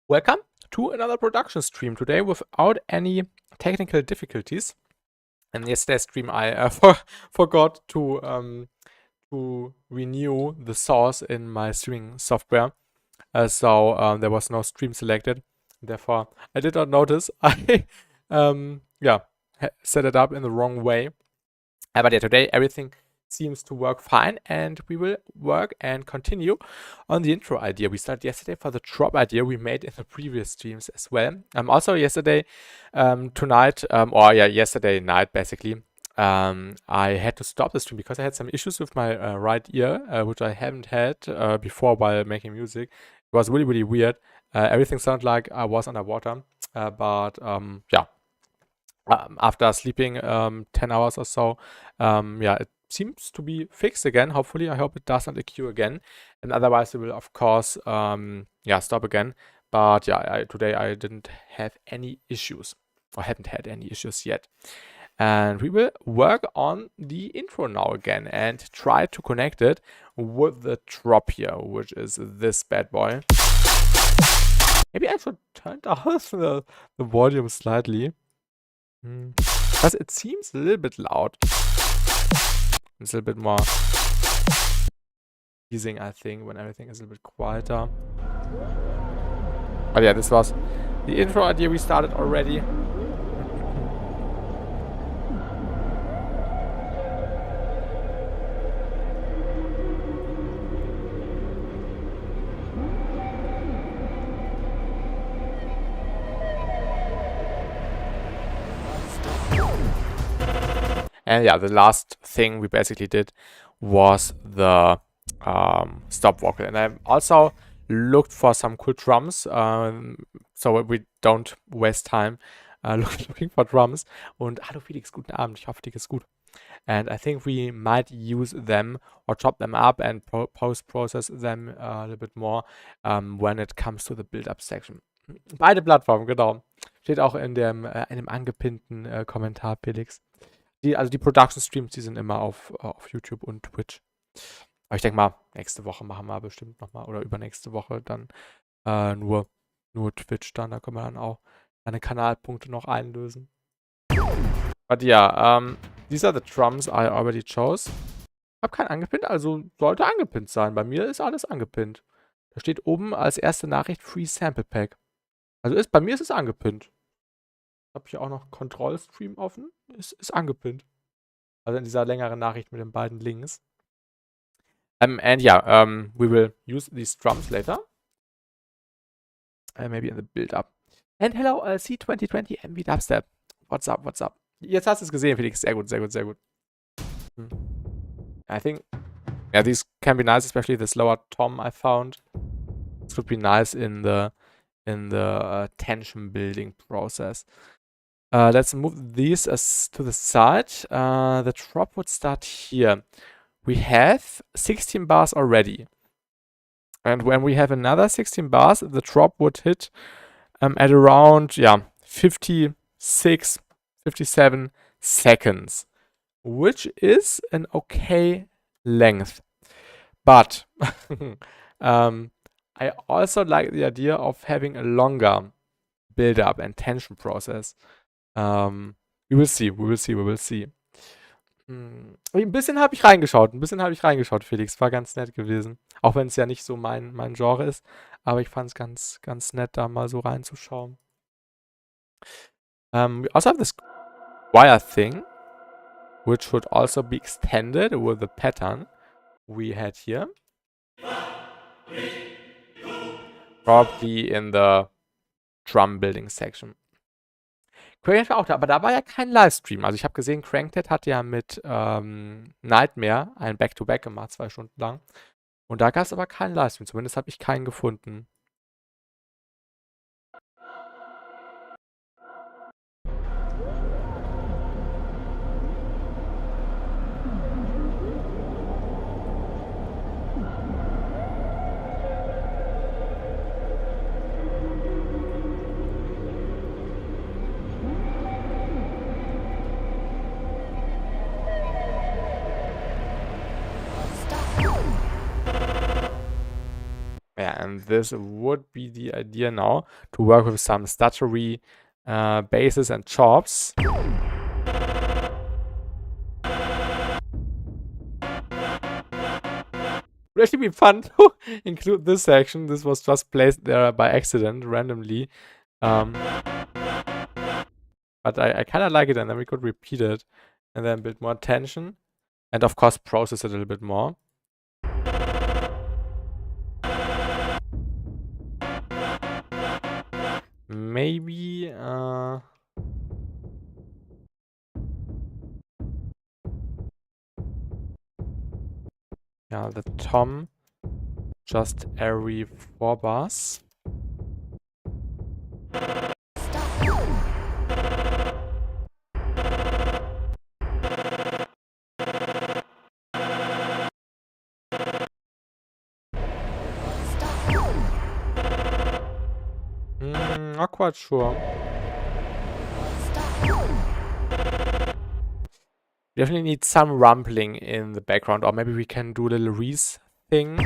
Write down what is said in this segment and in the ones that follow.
Welcome to another production stream today without any technical difficulties. And yesterday's stream I forgot to renew the source in my streaming software, so there was no stream selected. Therefore, I did not notice I set it up in the wrong way. But yeah, today everything seems to work fine, and we will work and continue on the intro idea we started yesterday for the drop idea we made in the previous streams as well. Also yesterday yesterday night basically, I had to stop the stream because I had some issues with my right ear, which I haven't had before while making music. It was really, really weird. Everything sounded like I was underwater, after sleeping 10 hours or so, it seems to be fixed again. Hopefully, I hope it does not occur again. And otherwise, we will, of course, stop again. But yeah, today I didn't have any issues, or haven't had any issues yet. And we will work on the intro now again and try to connect it with the drop here, which is this bad boy. Maybe I should turn down the volume slightly. Because it seems a little bit loud. It's a little bit more easing, I think, when everything is a little bit quieter. But yeah, this was the intro idea we started already. And yeah, the last thing we basically did was the stop vocal. And I also looked for some cool drums, so we don't waste time looking for drums. Und hallo Felix, guten Abend, ich hoffe dir geht's gut. And I think we might use them or chop them up and post-process them a little bit more when it comes to the build-up section. Beide Plattformen, genau. Steht auch in dem einem angepinnten Kommentar, Felix. Die Production Streams, die sind immer auf YouTube und Twitch. Aber ich denke mal, nächste Woche machen wir bestimmt nochmal, oder übernächste Woche dann nur Twitch dann. Da können wir dann auch eine Kanalpunkte noch einlösen. But yeah, these are the drums I already chose. Ich habe keinen angepinnt, also sollte angepinnt sein. Bei mir ist alles angepinnt. Da steht oben als erste Nachricht Free Sample Pack. Also bei mir ist es angepinnt. Ich habe hier auch noch Kontrollstream offen. Ist angepinnt. Also in dieser längeren Nachricht mit den beiden Links. We will use these drums later. Maybe in the build-up. And hello, C2020 MV Dubstep. What's up, what's up? Jetzt hast du es gesehen, Felix. Sehr gut, sehr gut, sehr gut. I think, yeah, these can be nice, especially the slower tom I found. This would be nice in the tension building process. Let's move these to the side. The drop would start here. We have 16 bars already. And when we have another 16 bars, the drop would hit at around 56, 57 seconds, which is an okay length. But I also like the idea of having a longer build-up and tension process. We will see. Ein bisschen habe ich reingeschaut, Felix. War ganz nett gewesen. Auch wenn es ja nicht so mein Genre ist. Aber ich fand es ganz, ganz nett, da mal so reinzuschauen. We also have this wire thing, which should also be extended with the pattern we had here. Probably in the drum building section. Cranked war auch da, aber da war ja kein Livestream. Also ich habe gesehen, Cranked hat ja mit Nightmare ein Back-to-Back gemacht, 2 Stunden lang. Und da gab es aber keinen Livestream. Zumindest habe ich keinen gefunden. And this would be the idea now, to work with some stuttery basses and chops. Would actually be fun to include this section. This was just placed there by accident, randomly. But I kind of like it, and then we could repeat it and then build more tension. And of course, process it a little bit more. Maybe, yeah, the tom just every 4 bars. Not quite sure. We definitely need some rumbling in the background, or maybe we can do a little Reese thing.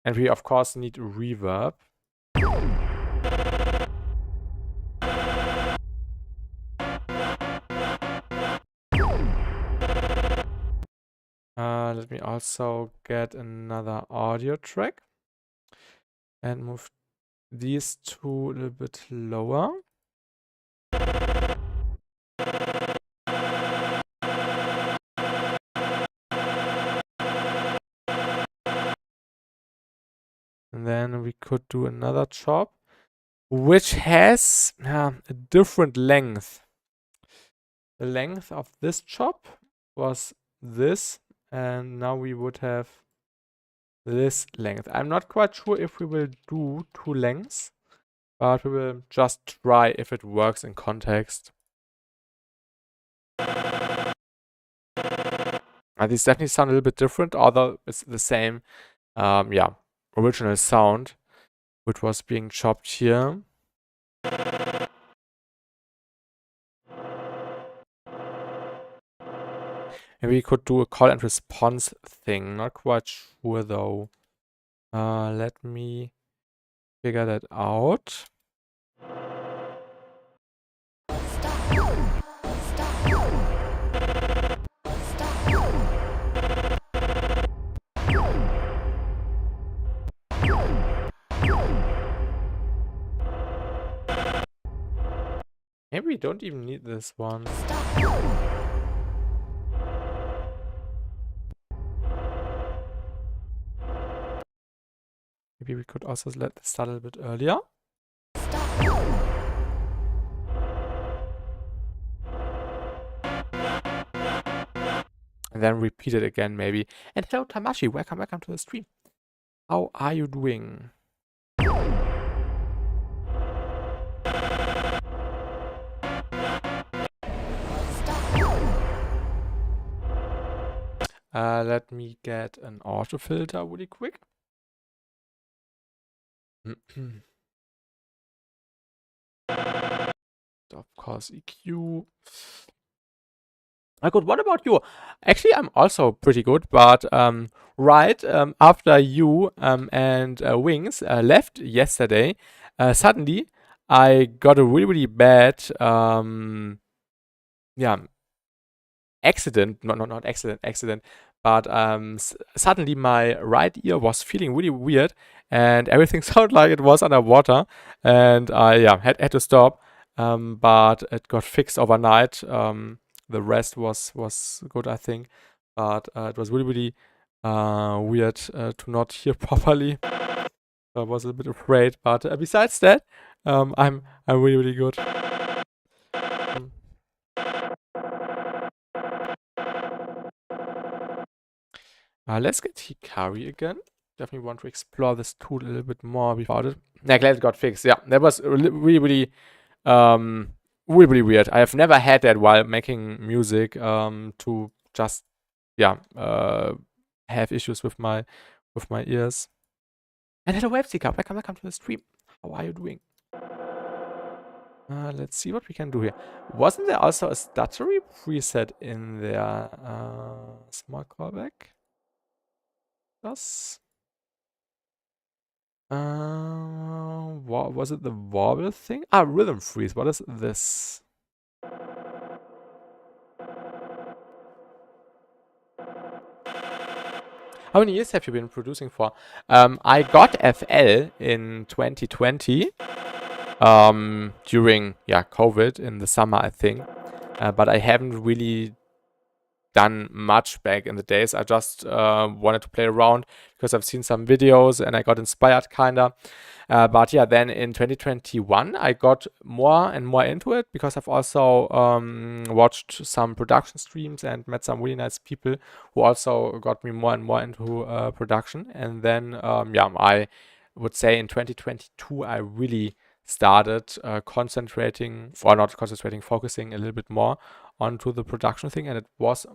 And we of course need reverb. Let me also get another audio track and move these two a little bit lower. And then we could do another chop, which has a different length. The length of this chop was this, and now we would have this length. I'm not quite sure if we will do 2 lengths, but we will just try if it works in context. These definitely sound a little bit different, although it's the same, yeah, original sound, which was being chopped here. Maybe we could do a call and response thing. Not quite sure though. Let me figure that out. Maybe we don't even need this one. Maybe we could also let this start a little bit earlier. And then repeat it again, maybe. And hello, Tamashi. Welcome to the stream. How are you doing? Let me get an auto filter really quick. Of course, EQ. Good. What about you? Actually, I'm also pretty good, but right after you and Wings left yesterday, suddenly I got a really bad yeah, accident. Not accident. But suddenly my right ear was feeling really weird, and everything sounded like it was underwater, and I had to stop. But it got fixed overnight. The rest was good, I think, but it was really weird to not hear properly. I was a bit afraid, but besides that, I'm really good. Let's get Hikari again. Definitely want to explore this tool a little bit more about it. Yeah, glad it got fixed. Yeah, that was really weird. I have never had that while making music. To just have issues with my ears. And hello, Webseeker. Welcome to the stream. How are you doing? Let's see what we can do here. Wasn't there also a stuttery preset in there? Small callback. Was it the wobble thing? Ah, rhythm freeze. What is this? How many years have you been producing for? I got FL in 2020 during COVID in the summer, I think. But I haven't really done much back in the days. I just wanted to play around because I've seen some videos and I got inspired kinda. But yeah, then in 2021 I got more and more into it because I've also watched some production streams and met some really nice people who also got me more and more into production. And then I would say in 2022 I really started focusing a little bit more onto the production thing, and it was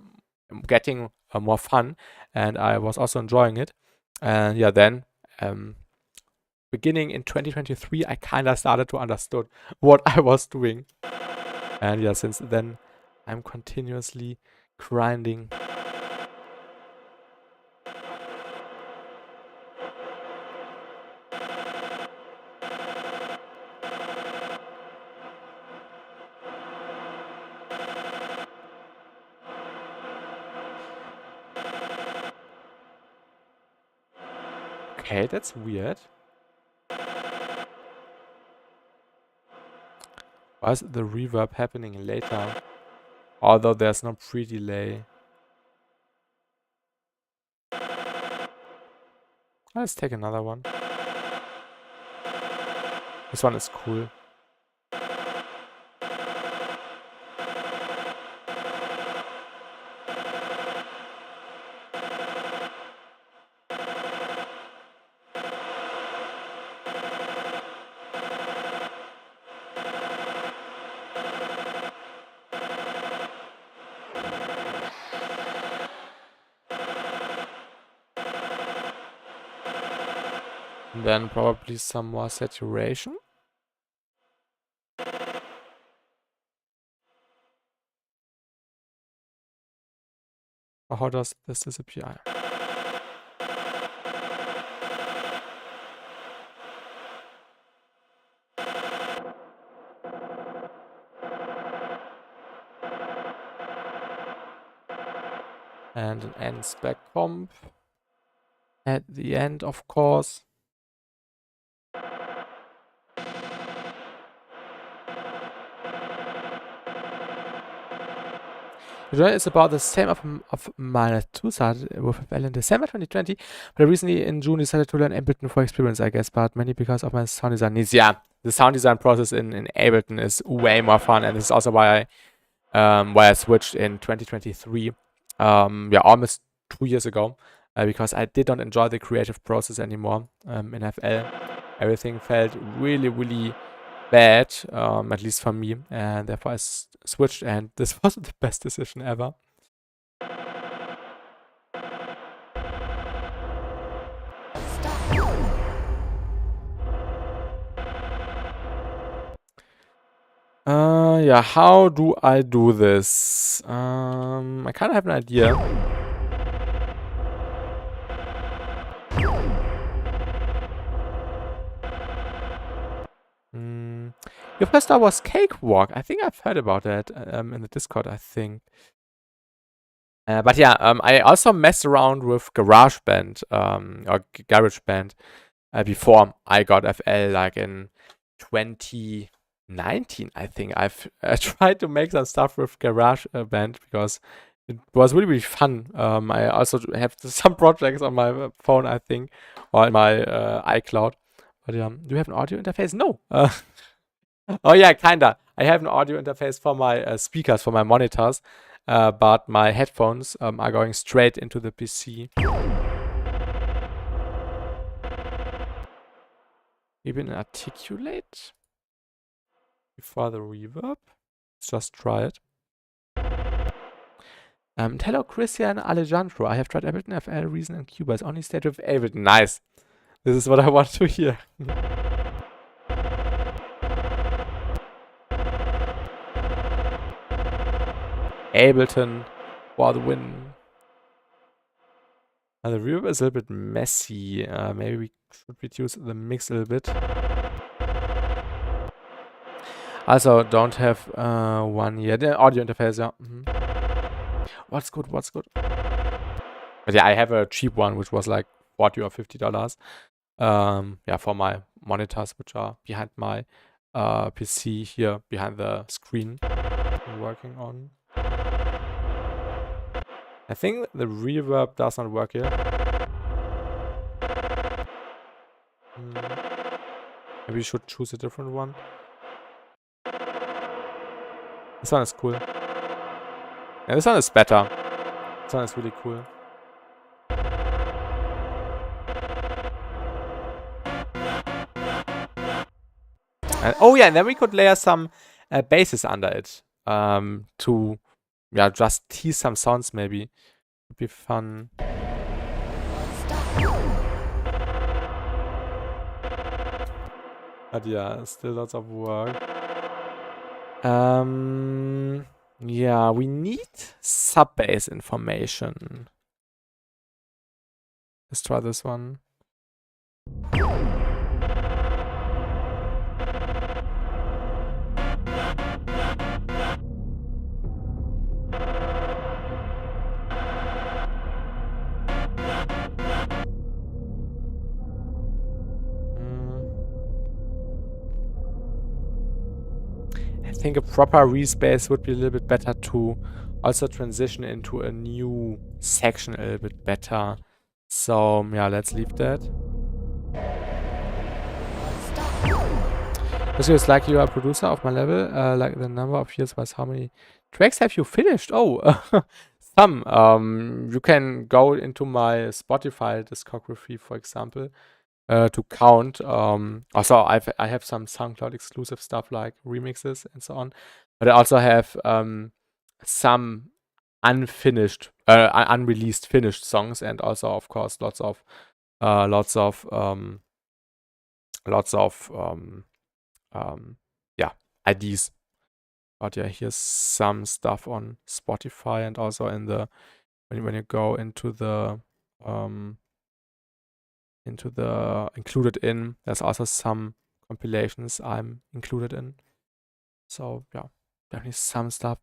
getting more fun, and I was also enjoying it. And yeah, then beginning in 2023, I kind of started to understood what I was doing, and yeah, since then I'm continuously grinding. Okay, that's weird. Why is the reverb happening later? Although there's no pre-delay. Let's take another one. This one is cool. And then probably some more saturation. Or how does this disappear? And an end spec comp at the end, of course. The journey is about the same of my two started with FL in December 2020, but I recently in June decided to learn Ableton for experience, I guess, but mainly because of my sound design needs. Yeah, the sound design process in Ableton is way more fun, and this is also why I switched in 2023. Almost 2 years ago, because I did not enjoy the creative process anymore in FL. Everything felt really, really bad, at least for me, and therefore I switched, and this wasn't the best decision ever. How do I do this? I kind of have an idea. Your first star was Cakewalk. I think I've heard about that in the Discord, I think. I also messed around with GarageBand or GarageBand before I got FL, like in 2019, I think. I've tried to make some stuff with GarageBand because it was really, really fun. I also have some projects on my phone, I think, or in my iCloud. But do you have an audio interface? No. Oh yeah, kinda. I have an audio interface for my speakers, for my monitors, but my headphones are going straight into the PC. Maybe an articulate before the reverb. Let's just try it. Hello, Christian Alejandro. I have tried Ableton FL, Reason, and Cubase. Only stayed with Ableton. Nice. This is what I want to hear. Ableton for the win. The reverb is a little bit messy. Maybe we should reduce the mix a little bit. Also, don't have one yet. The audio interface, yeah. What's good? What's good? But yeah, I have a cheap one, which was like $40 or $50. Yeah, for my monitors, which are behind my PC here, behind the screen I'm working on. I think the reverb does not work here. Maybe we should choose a different one. This one is cool. Yeah, this one is better. This one is really cool. And, oh yeah, and then we could layer some basses under it to, yeah, just tease some sounds maybe. Would be fun. But yeah, still lots of work. Yeah, we need sub-bass information. Let's try this one. I think a proper respace would be a little bit better to also transition into a new section a little bit better. So yeah, let's leave that. This feels like you are a producer of my level. Like the number of years was how many tracks have you finished? Oh, some. You can go into my Spotify discography, for example, to count. Also, I have some SoundCloud exclusive stuff like remixes and so on. But I also have some unfinished, unreleased finished songs, and also, of course, lots of yeah, IDs. But yeah, here's some stuff on Spotify, and also in the when you go into the included in, there's also some compilations I'm included in. So yeah, definitely some stuff.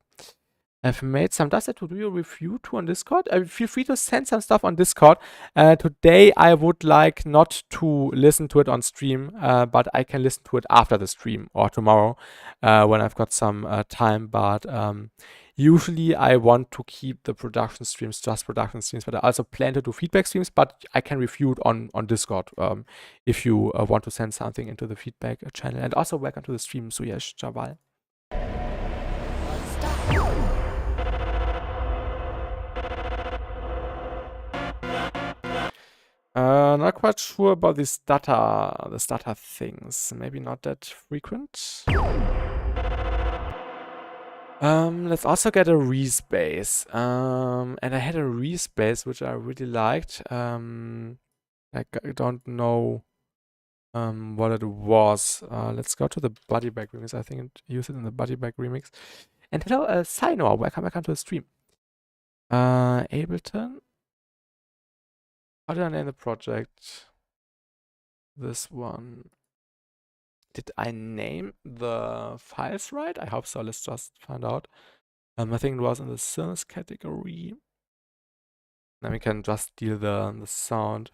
I've made some. Does that to do a review too on Discord? Feel free to send some stuff on Discord. Today I would like not to listen to it on stream, but I can listen to it after the stream or tomorrow when I've got some time. But usually I want to keep the production streams just production streams, but I also plan to do feedback streams, but I can review it on Discord if you want to send something into the feedback channel. And also welcome to the stream, Suyesh Jawal. Not quite sure about this data things. Maybe not that frequent. Let's also get a respace. And I had a respace which I really liked. I don't know what it was. Let's go to the body bag remix. I think it used it in the body bag remix. And hello, Sinor. Welcome to the stream. Ableton. How did I name the project? This one. Did I name the files right? I hope so. Let's just find out. I think it was in the synth category. Then we can just deal the sound.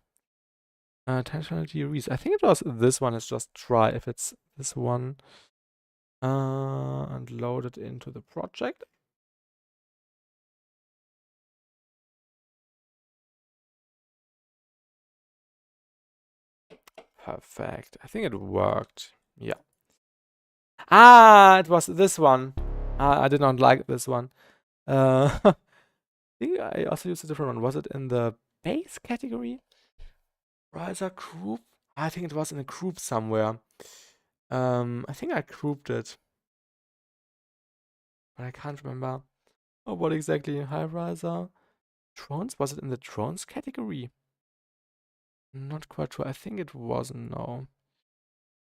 Intentional DREs. I think it was this one. Let's just try if it's this one. And load it into the project. Perfect. I think it worked. Yeah. Ah, it was this one. I did not like this one. I think I also used a different one. Was it in the bass category? Riser group? I think it was in a group somewhere. I think I grouped it. But I can't remember. Oh, what exactly? High riser? Drones? Was it in the drones category? Not quite sure. I think it wasn't, no.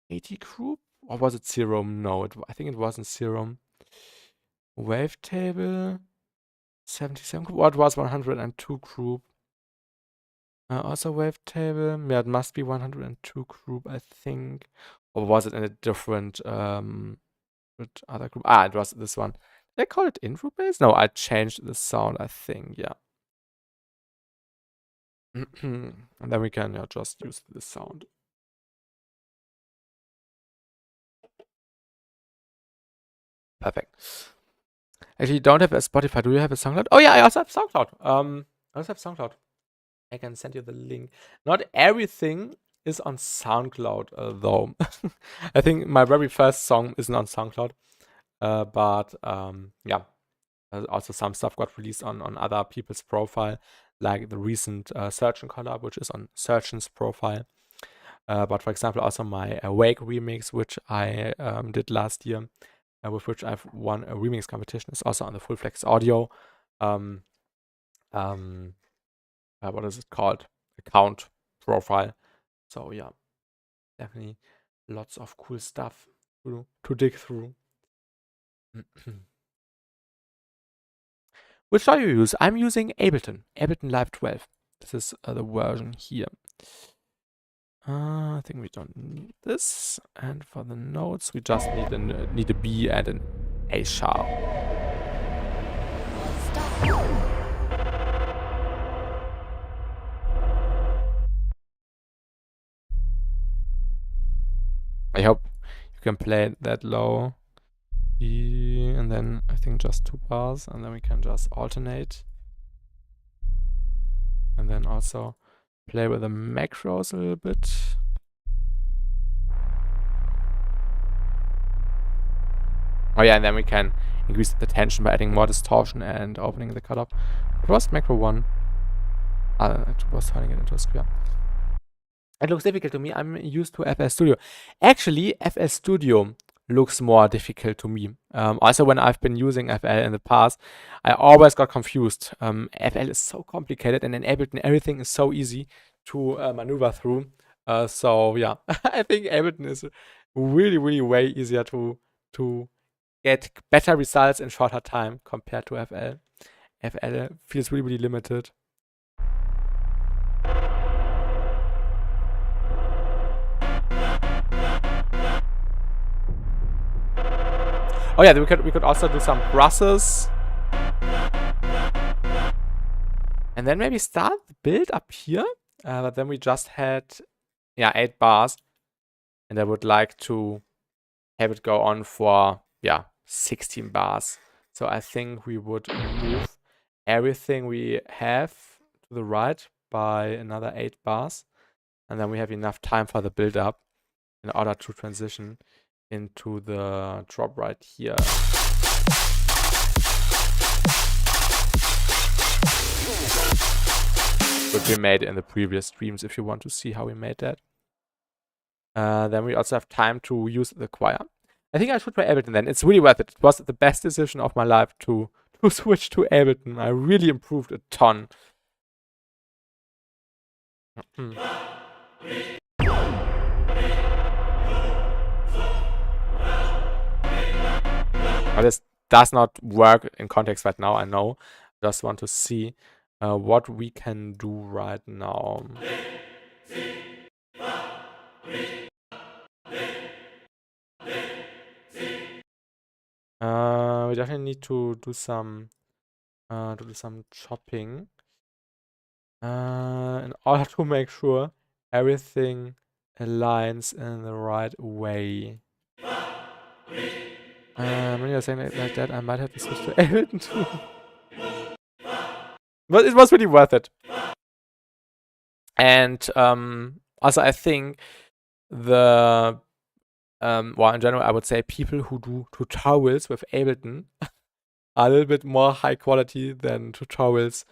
80 group? Or was it serum? No, I think it wasn't serum. Wavetable. 77 group. What was 102 group? Also wavetable. Yeah, it must be 102 group, I think. Or was it in a different with other group? Ah, it was this one. Did I call it intro bass? No, I changed the sound, I think. Yeah. And then we can just use this sound. Perfect. Actually, you don't have a Spotify. Do you have a SoundCloud? Oh yeah, I also have SoundCloud. I also have SoundCloud. I can send you the link. Not everything is on SoundCloud, though. I think my very first song isn't on SoundCloud. But yeah, also some stuff got released on other people's profile, like the recent Surgeon collab, which is on Surgeon's profile. But for example, also my Awake remix, which I did last year, with which I've won a remix competition, is also on the Full Flex Audio. What is it called? Account profile. So yeah, definitely lots of cool stuff to dig through. Which do you use? I'm using Ableton Live 12. This is the version here. I think we don't need this. And for the notes, we just need a B and an A sharp. I hope you can play it that low. B, and then I think just 2 bars, and then we can just alternate. And then also play with the macros a little bit. Oh yeah, and then we can increase the tension by adding more distortion and opening the cutoff. It was macro 1. It was turning it into a square. It looks difficult to me. I'm used to FL Studio. Actually, FL Studio looks more difficult to me. Also, when I've been using FL in the past, I always got confused. FL is so complicated, and in Ableton, everything is so easy to maneuver through. So yeah, I think Ableton is really, really way easier to get better results in shorter time compared to FL. FL feels really, really limited. Oh yeah, we could also do some brushes. And then maybe start the build up here. But then we just had 8 bars. And I would like to have it go on for 16 bars. So I think we would move everything we have to the right by another 8 bars. And then we have enough time for the build up in order to transition into the drop right here. Which we made in the previous streams if you want to see how we made that. Then we also have time to use the choir. I think I should try Ableton then. It's really worth it. It was the best decision of my life to switch to Ableton. I really improved a ton. But this does not work in context right now, I know. Just want to see what we can do right now. We definitely need to do some chopping in order to make sure everything aligns in the right way. When you're saying it like that, I might have to switch to Ableton too. But it was really worth it. And also I think the well, in general, I would say people who do tutorials with Ableton are a little bit more high quality than tutorials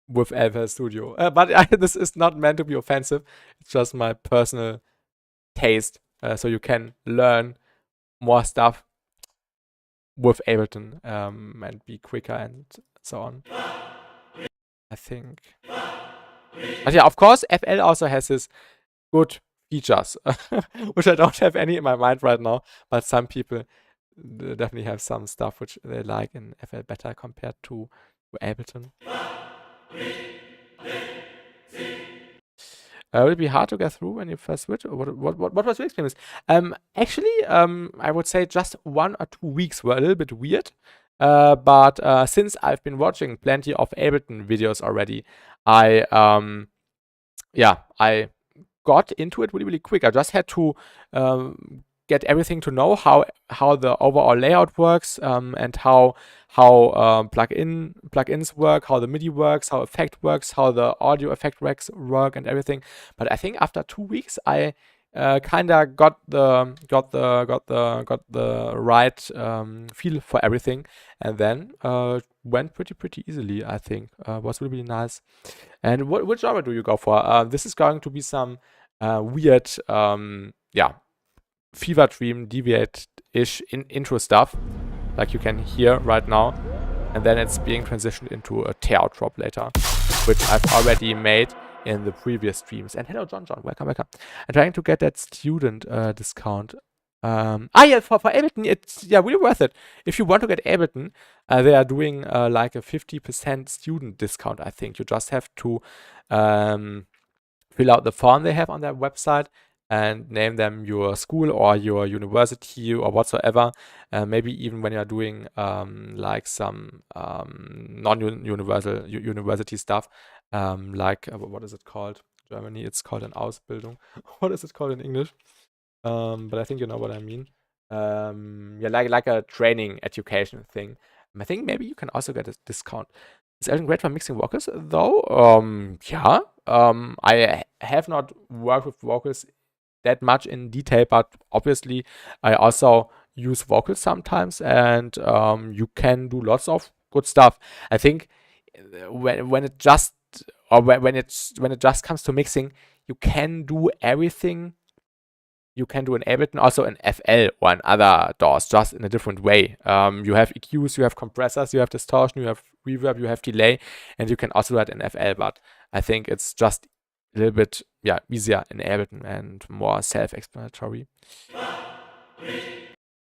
with FL Studio. But this is not meant to be offensive. It's just my personal taste. So you can learn more stuff with Ableton and be quicker and so on. I think. But yeah, of course, FL also has this good features, which I don't have any in my mind right now. But some people definitely have some stuff which they like in FL better compared to Ableton. Will it be hard to get through when you first switch? Or what was your experience? Actually, I would say just 1 or 2 weeks were a little bit weird. But since I've been watching plenty of Ableton videos already, I got into it really, really quick. I just had to get everything to know how the overall layout works, and how plugins work, how the MIDI works, how effect works, how the audio effect work, and everything. But I think after 2 weeks, I kind of got the right feel for everything, and then went pretty easily. I think was really nice. And which genre do you go for? This is going to be some weird, fever dream deviate-ish intro stuff, like you can hear right now. And then it's being transitioned into a tear drop later, which I've already made in the previous streams. And hello, John. Welcome. I'm trying to get that student discount. Yeah, for Ableton, it's really worth it. If you want to get Ableton, they are doing like a 50% student discount, I think. You just have to fill out the form they have on their website and name them your school or your university or whatsoever. Maybe even when you're doing like some non-universal university stuff, like what is it called? In Germany, it's called an Ausbildung. What is it called in English? But I think you know what I mean. Like a training education thing. I think maybe you can also get a discount. Is Elton great for mixing vocals though? Yeah. I have not worked with vocals that much in detail, but obviously I also use vocals sometimes, and you can do lots of good stuff. I think when it just when it just comes to mixing, you can do everything you can do in Ableton, also in FL or in other DAWs, just in a different way. You have EQs, you have compressors, you have distortion, you have reverb, you have delay, and you can also do that in FL, but I think it's just a little bit easier in Ableton and more self-explanatory.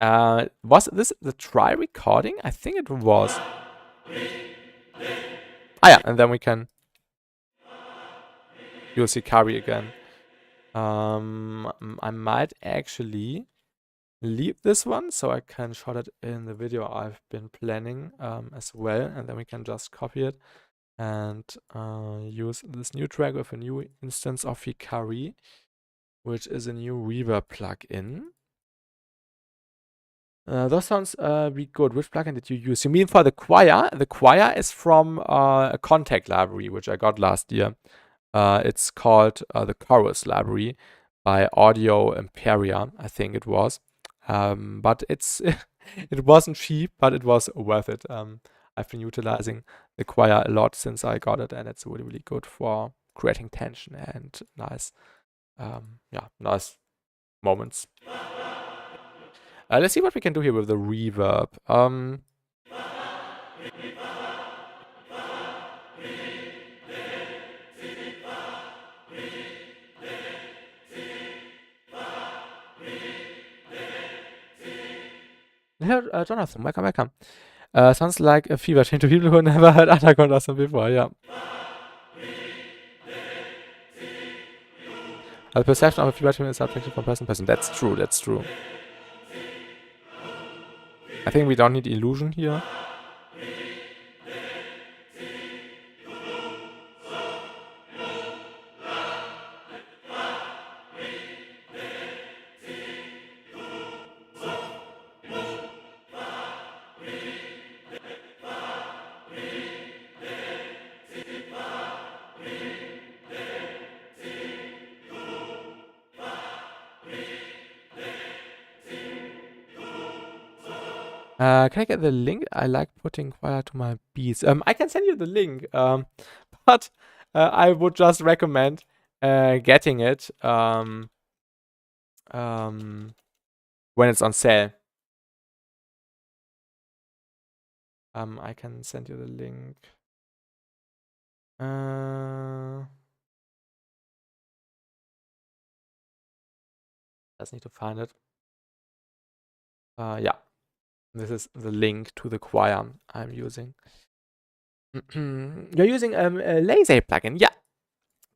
Was this the try recording? I think it was. And then we can use Hikari again. I might actually leave this one so I can shot it in the video I've been planning as well, and then we can just copy it and use this new track with a new instance of Hikari, which is a new reverb plugin. Those sounds be good. Which plugin did you use? You mean for the choir? The choir is from a Contact library, which I got last year. It's called the Chorus library by Audio Imperia, I think it was. But it's it wasn't cheap, but it was worth it. I've been utilizing the choir a lot since I got it, and it's really good for creating tension and nice moments. Let's see what we can do here with the reverb. Hello, Jonathan. Welcome. Sounds like a fever dream to people who never heard Underground Awesome before, yeah. The perception of a fever dream is subjective from person to person. That's true. I think we don't need illusion here. Can I get the link? I like putting choir to my beats. I can send you the link, but I would just recommend getting it when it's on sale. I can send you the link. Just need to find it. Yeah. This is the link to the choir I'm using. You're using a laser plugin. Yeah,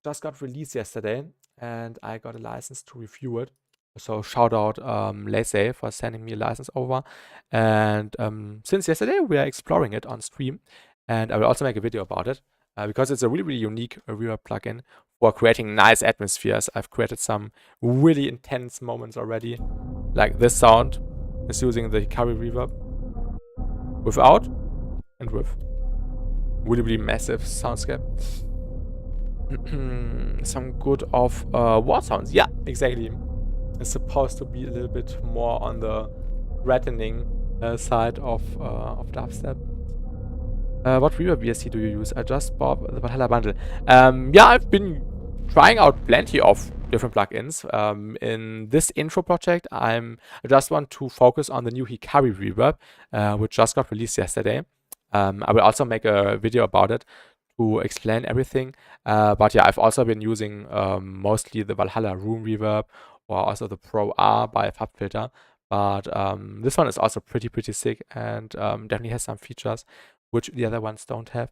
just got released yesterday, and I got a license to review it. So shout out Lazy for sending me a license over. And since yesterday, we are exploring it on stream, and I will also make a video about it because it's a really, really unique reverb plugin for creating nice atmospheres. I've created some really intense moments already, like this sound is using the Hikari reverb without and with. Really, really massive soundscape. Some good of war sounds. Yeah, exactly. It's supposed to be a little bit more on the threatening side of dubstep. What reverb VST do you use? I just bought the Valhalla bundle. Yeah, I've been trying out plenty of different plugins. In this intro project, I just want to focus on the new Hikari reverb, which just got released yesterday. I will also make a video about it to explain everything. But yeah, I've also been using mostly the Valhalla room reverb or also the Pro R by FabFilter. But this one is also pretty sick and definitely has some features which the other ones don't have.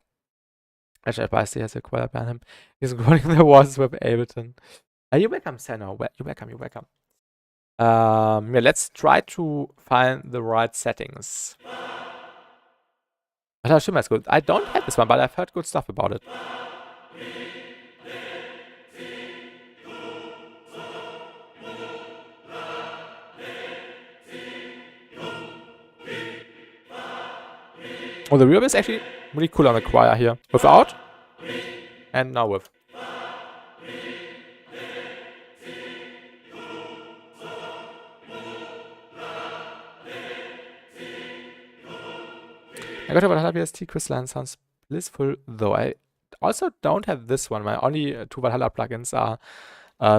Actually, Basti has acquired by him. He's recording the wars with Ableton. You're welcome, Senna. You're welcome, you're welcome. Yeah, let's try to find the right settings. Valhalla Shimmer is good. I don't have this one, but I've heard good stuff about it. Oh, the reverb is actually really cool on the choir here. Without, and now with. I got about Valhalla BST crystalline sounds blissful, though I also don't have this one. My only two Valhalla plugins are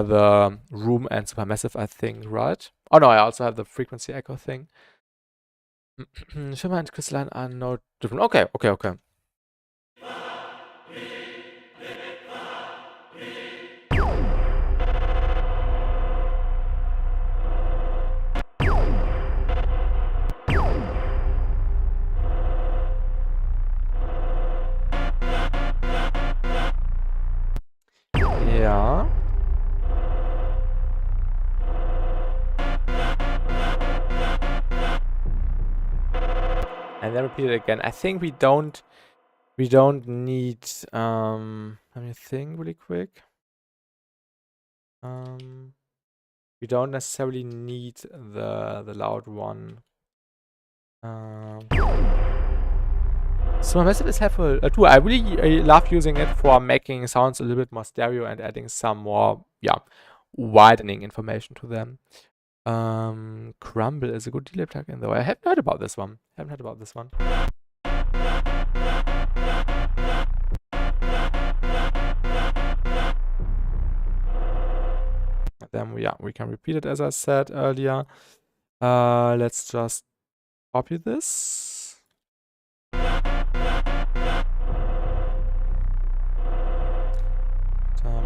the Room and Supermassive, I think, right? Oh no, I also have the frequency echo thing. Shimmer and crystalline are no different. Okay. Yeah. And then repeat it again. I think we don't need let me think really quick. We don't necessarily need the loud one. Supermassive is helpful too. I really love using it for making sounds a little bit more stereo and adding some more, widening information to them. Crumble is a good delay plugin though. I haven't heard about this one. Then we can repeat it as I said earlier. Let's just copy this.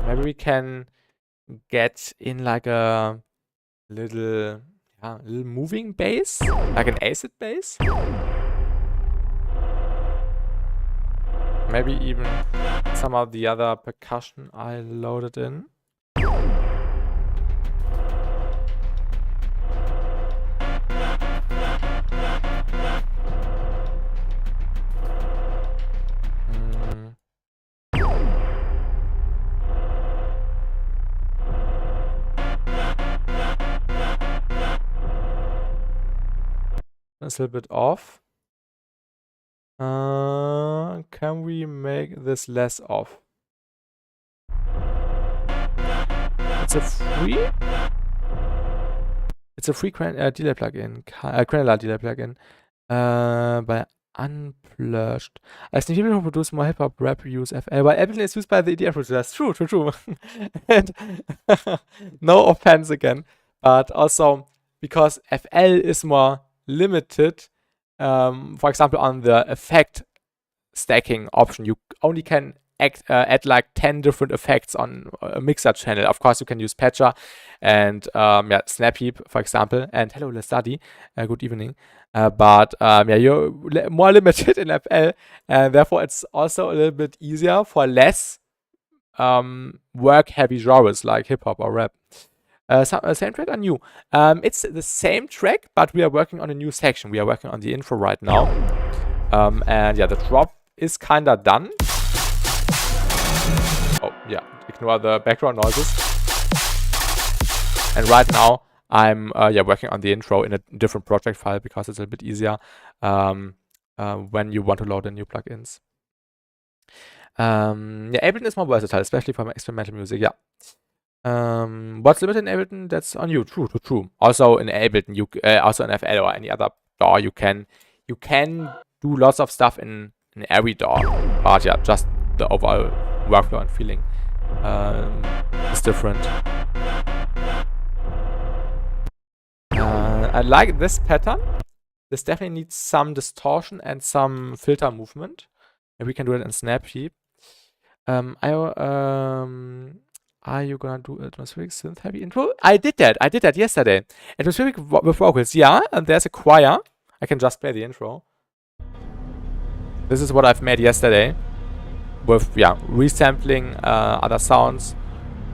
Maybe we can get in like a little moving bass, like an acid bass. Maybe even some of the other percussion I loaded in. That's a little bit off. Can we make this less off? It's a free delay plugin, granular delay plugin by Unplugged. As people who produce more hip hop rap use FL, while everything is used by the EDM producers. True. And no offense again, but also because FL is more limited. For example, on the effect stacking option, you only can add like 10 different effects on a mixer channel. Of course, you can use Patcher and Snap Heap, for example. And hello, Lesadi. Good evening. But yeah, you're more limited in FL, and therefore it's also a little bit easier for less work-heavy genres like hip-hop or rap. Same track or new? It's the same track, but we are working on a new section. We are working on the intro right now. And yeah, the drop is kinda done. Oh, yeah, ignore the background noises. And right now, I'm yeah, working on the intro in a different project file because it's a bit easier when you want to load in new plugins. Yeah, Ableton is more versatile, especially for experimental music, yeah. What's limited in Ableton? That's on you. True. Also in Ableton, also in FL or any other DAW, you can do lots of stuff in every DAW. But yeah, just the overall workflow and feeling is different. I like this pattern. This definitely needs some distortion and some filter movement. And we can do it in Snapheap. Are you gonna do atmospheric synth heavy intro? I did that yesterday. Atmospheric with vocals, yeah, and there's a choir. I can just play the intro. This is what I've made yesterday. With, yeah, resampling other sounds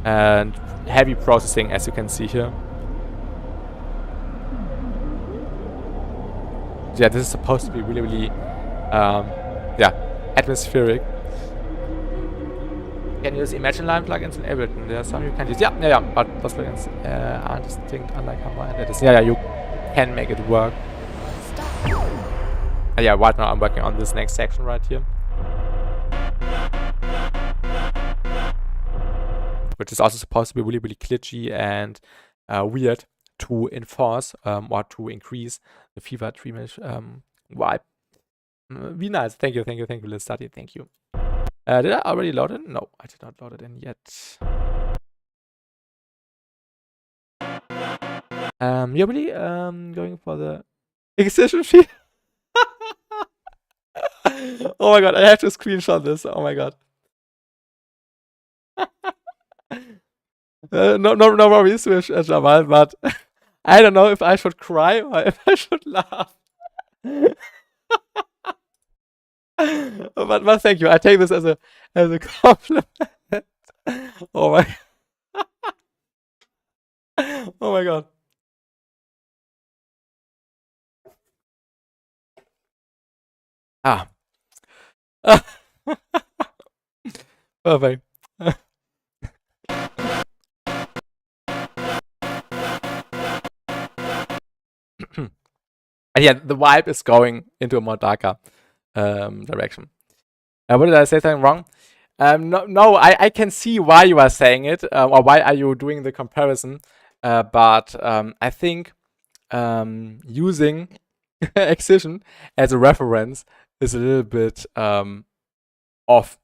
and heavy processing, as you can see here. Yeah, this is supposed to be really, yeah, atmospheric. You can use Imagine Line plugins in Ableton. There are some you can use. Yeah, but those plugins aren't distinct, unlike Hammer and Edison. Yeah, you can make it work. Yeah, right now I'm working on this next section right here. Which is also supposed to be really glitchy and weird to enforce or to increase the fever treatment vibe. Be nice. Thank you, Let's Study. Thank you. Did I already load it? No, I did not load it in yet. You're really going for the excision sheet? Oh my god, I have to screenshot this. Oh my god. No worries with Jamal, but I don't know if I should cry or if I should laugh. but thank you. I take this as a compliment. Oh my. Oh my god. Perfect. And yeah, the vibe is going into a more darker direction. What did I say something wrong? No, I can see why you are saying it, or why are you doing the comparison. But I think using Excision as a reference is a little bit off.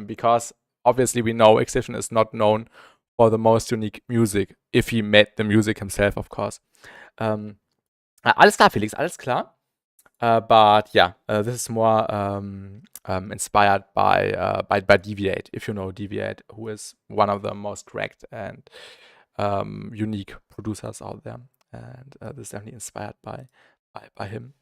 Because obviously we know Excision is not known for the most unique music, if he made the music himself, of course. Alles klar, Felix, alles klar. But yeah, this is more inspired by Deviate, if you know Deviate, who is one of the most cracked and unique producers out there. And this is definitely inspired by him.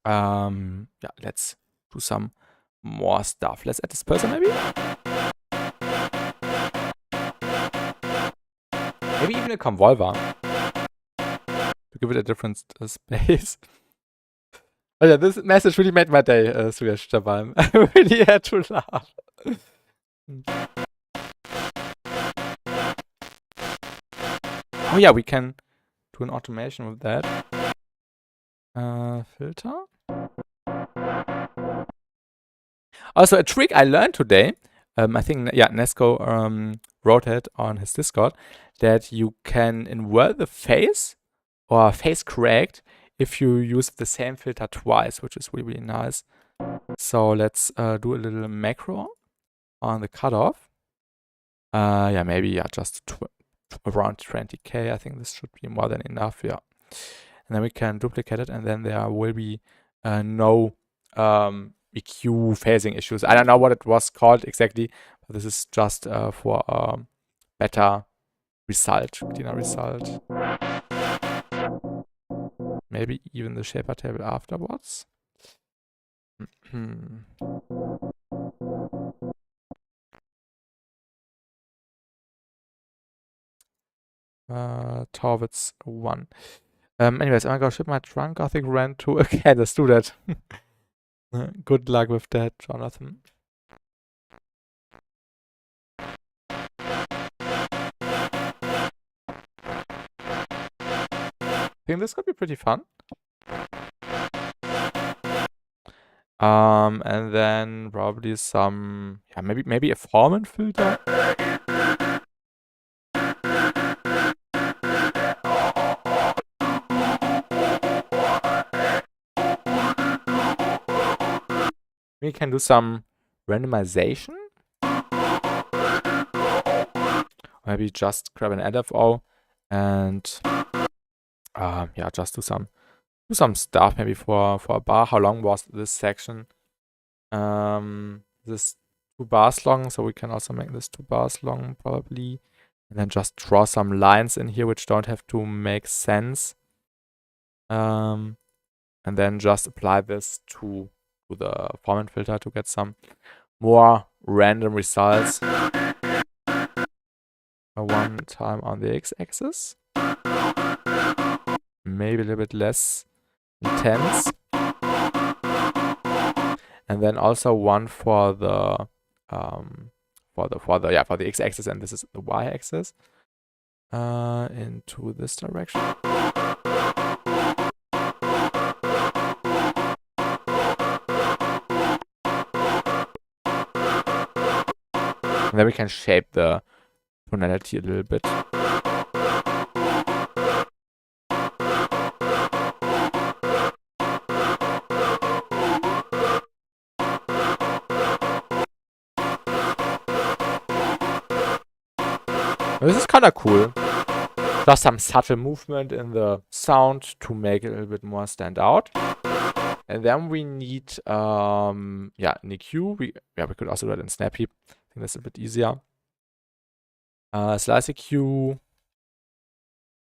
Yeah, let's do some more stuff. Let's add this person maybe? Maybe even a Convolver to give it a different space. Oh yeah, this message really made my day, Suresh Javal. I really had to laugh. Oh yeah, we can do an automation with that. Filter. Also, a trick I learned today, I think, yeah, Nesco wrote it on his Discord, that you can invert the face or face correct if you use the same filter twice, which is really nice. So let's do a little macro on the cutoff. Yeah, maybe just around 20k. I think this should be more than enough, yeah. And then we can duplicate it, and then there will be no EQ phasing issues. I don't know what it was called exactly, but this is just for better result, cleaner result. Maybe even the shaper table afterwards. Torvalds 1. Anyways, I'm gonna ship my trunk Gothic Rent to. Okay, let's do that. Good luck with that, Jonathan. I think this could be pretty fun. And then probably some, yeah, maybe a Foreman filter. We can do some randomization. Maybe just grab an LFO and yeah, just do some stuff maybe for a bar. How long was this section? This 2 bars long, so we can also make this 2 bars long probably. And then just draw some lines in here which don't have to make sense. And then just apply this to the Foreman filter to get some more random results. One time on the x-axis. Maybe a little bit less intense. And then also one for the x-axis, and this is the y-axis. Into this direction. And then we can shape the tonality a little bit. This is kind of cool. Just some subtle movement in the sound to make it a little bit more stand out. And then we need, yeah, an EQ. We could also do it in Snap Heap. I think that's a bit easier. Slice EQ.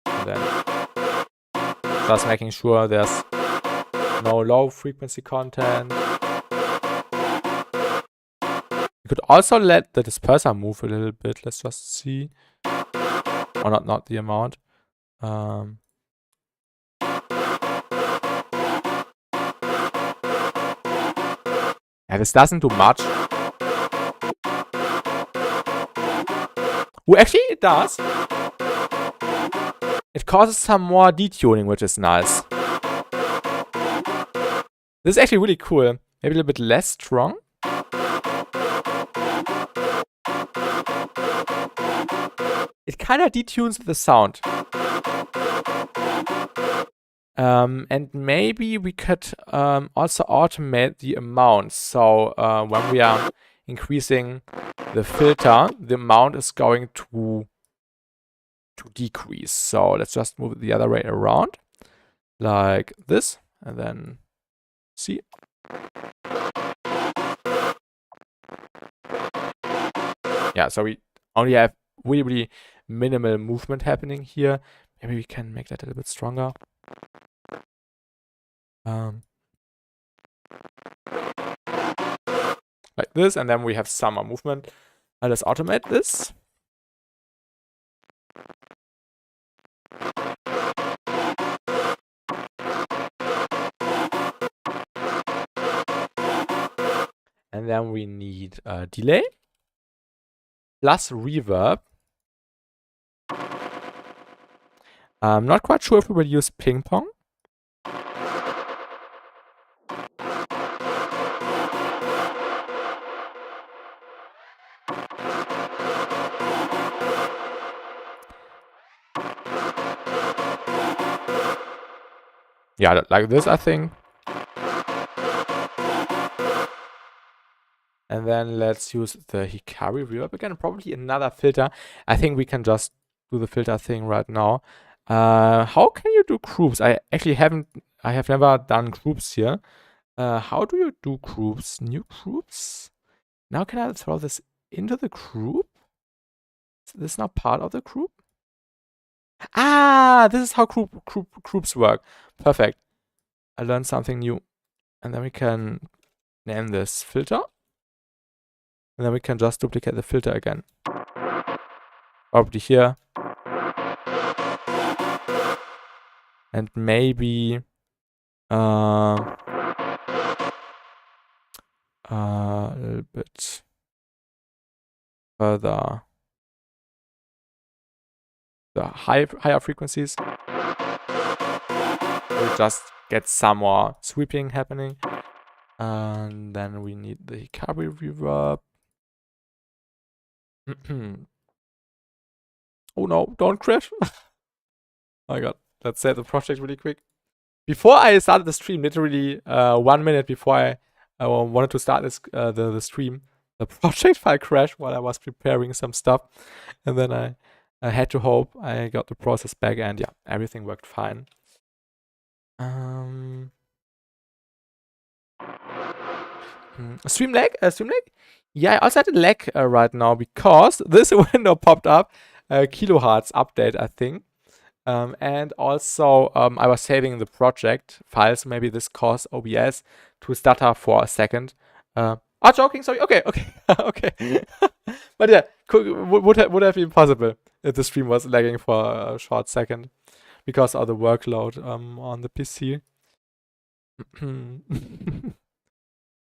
And then just making sure there's no low frequency content. You could also let the disperser move a little bit. Let's just see. Or not the amount. Yeah, this doesn't do much. Oh, actually it does. It causes some more detuning, which is nice. This is actually really cool. Maybe a little bit less strong. It kind of detunes the sound. And maybe we could also automate the amount. So when we are increasing the filter, the amount is going to decrease. So let's just move it the other way around. Like this. And then see. Yeah, so we only have really, really minimal movement happening here. Maybe we can make that a little bit stronger. Like this, and then we have some more movement. Let's automate this. And then we need a delay plus reverb. I'm not quite sure if we will use ping pong. Yeah, like this, I think. And then let's use the Hikari reverb again. Probably another filter. I think we can just do the filter thing right now. How can you do groups? I have never done groups here. How do you do groups? New groups? Now can I throw this into the group? Is this not part of the group? Ah, this is how groups work. Perfect. I learned something new. And then we can name this filter. And then we can just duplicate the filter again. Probably here. And maybe a little bit further the higher frequencies. We just get some more sweeping happening. And then we need the Hikaru reverb. Oh no, don't crash. Oh my god, let's save the project really quick. Before I started the stream, literally 1 minute before I wanted to start this the stream, the project file crashed while I was preparing some stuff. And then I had to hope I got the process back, and yeah, everything worked fine. Stream lag? Yeah, I also had a lag right now because this window popped up. Kilohertz update, I think. And also, I was saving the project files. Maybe this caused OBS to stutter for a second. Joking, sorry. Okay. Okay. But yeah, would have been possible if the stream was lagging for a short second because of the workload on the PC.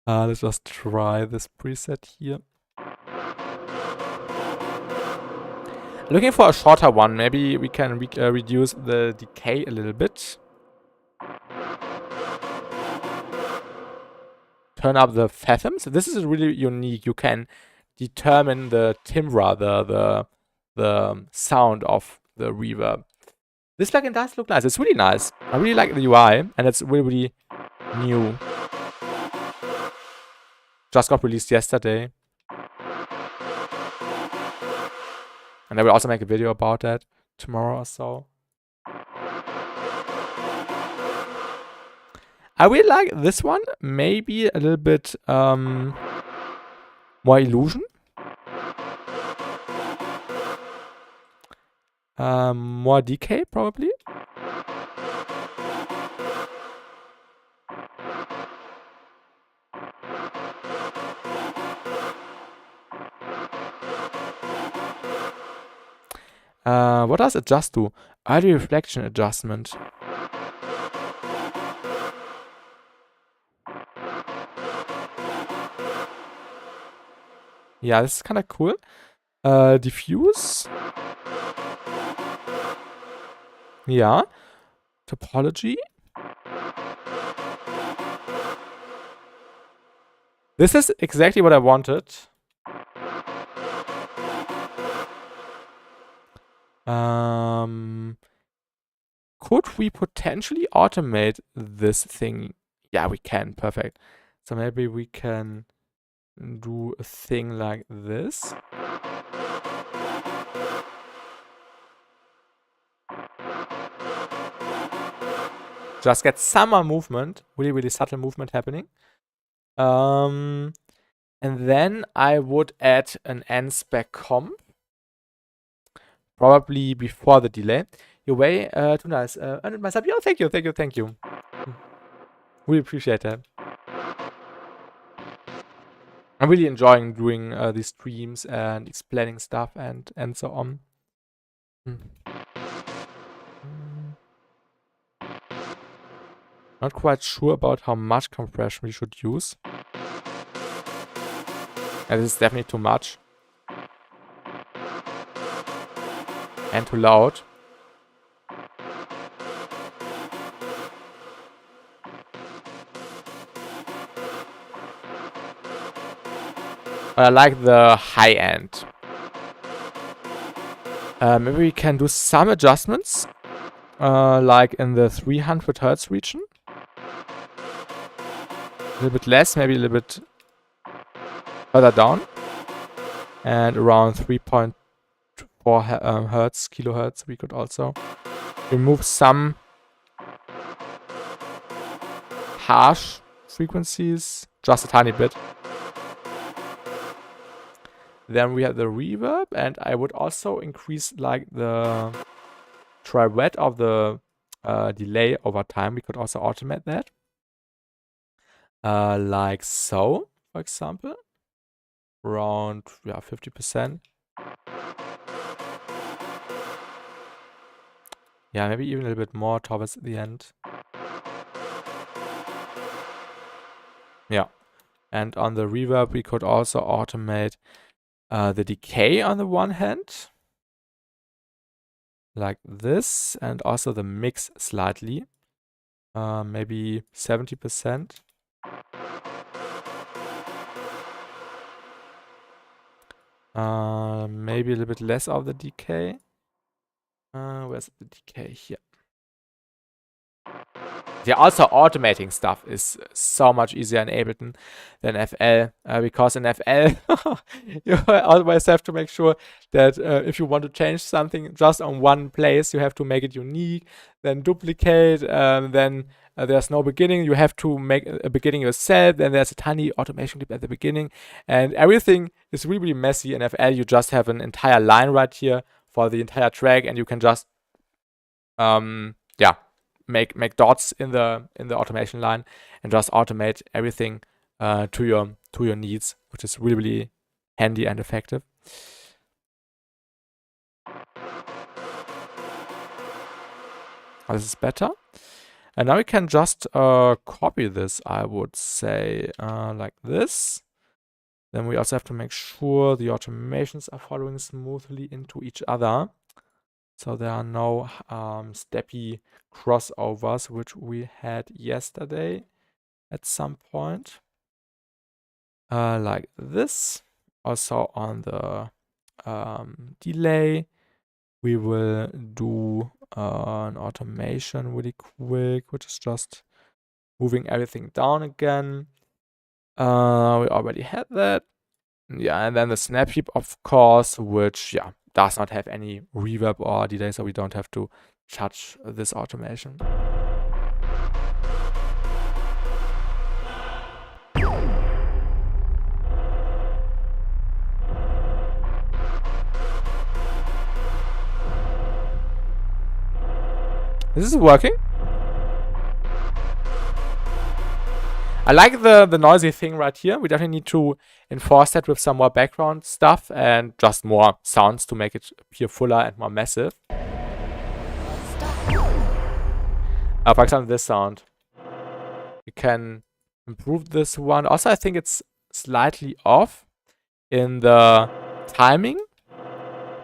Let's just try this preset here. Looking for a shorter one. Maybe we can reduce the decay a little bit. Turn up the phantoms. This is really unique. You can determine the timbre, the sound of the reverb. This plugin does look nice. It's really nice. I really like the UI, and it's really new. Just got released yesterday. And I will also make a video about that tomorrow or so. I really like this one. Maybe a little bit more illusion. More decay, probably. What does adjust do? Early reflection adjustment. Yeah, this is kind of cool. Diffuse. Yeah. Topology. This is exactly what I wanted. Could we potentially automate this thing? Yeah, we can. Perfect. So maybe we can do a thing like this. Just get some more movement, really subtle movement happening. And then I would add an n-spec comp, probably before the delay. You're way too nice. And myself, yeah, thank you. We appreciate that. I'm really enjoying doing these streams and explaining stuff and so on. Not quite sure about how much compression we should use. And this is definitely too much. And too loud. But I like the high end. Maybe we can do some adjustments. Like in the 300 Hertz region. A little bit less, maybe a little bit further down. And around 3.4 Hertz, kilohertz, we could also remove some harsh frequencies, just a tiny bit. Then we have the reverb, and I would also increase like the trivet of the delay over time, we could also automate that. Like so, for example, around 50%. Yeah, maybe even a little bit more towards the end. Yeah. And on the reverb, we could also automate the decay on the one hand, like this, and also the mix slightly, maybe 70%. Maybe a little bit less of the decay. Where's the decay here? Yeah, also automating stuff is so much easier in Ableton than FL, because in FL you always have to make sure that if you want to change something just on one place, you have to make it unique, then duplicate, then there's no beginning, you have to make a beginning yourself, then there's a tiny automation clip at the beginning, and everything is really, really messy. In FL, you just have an entire line right here for the entire track, and you can just make dots in the automation line and just automate everything to your needs, which is really, really handy and effective. This is better. And now we can just copy this, I would say, like this. Then we also have to make sure the automations are following smoothly into each other, so there are no steppy crossovers, which we had yesterday at some point. Like this. Also on the delay, we will do an automation really quick, which is just moving everything down again. We already had that. Yeah, and then the snap heap, of course, which, does not have any reverb or delay, so we don't have to touch this automation. This is working. I like the noisy thing right here. We definitely need to enforce that with some more background stuff and just more sounds to make it appear fuller and more massive. For example, this sound. We can improve this one. Also, I think it's slightly off in the timing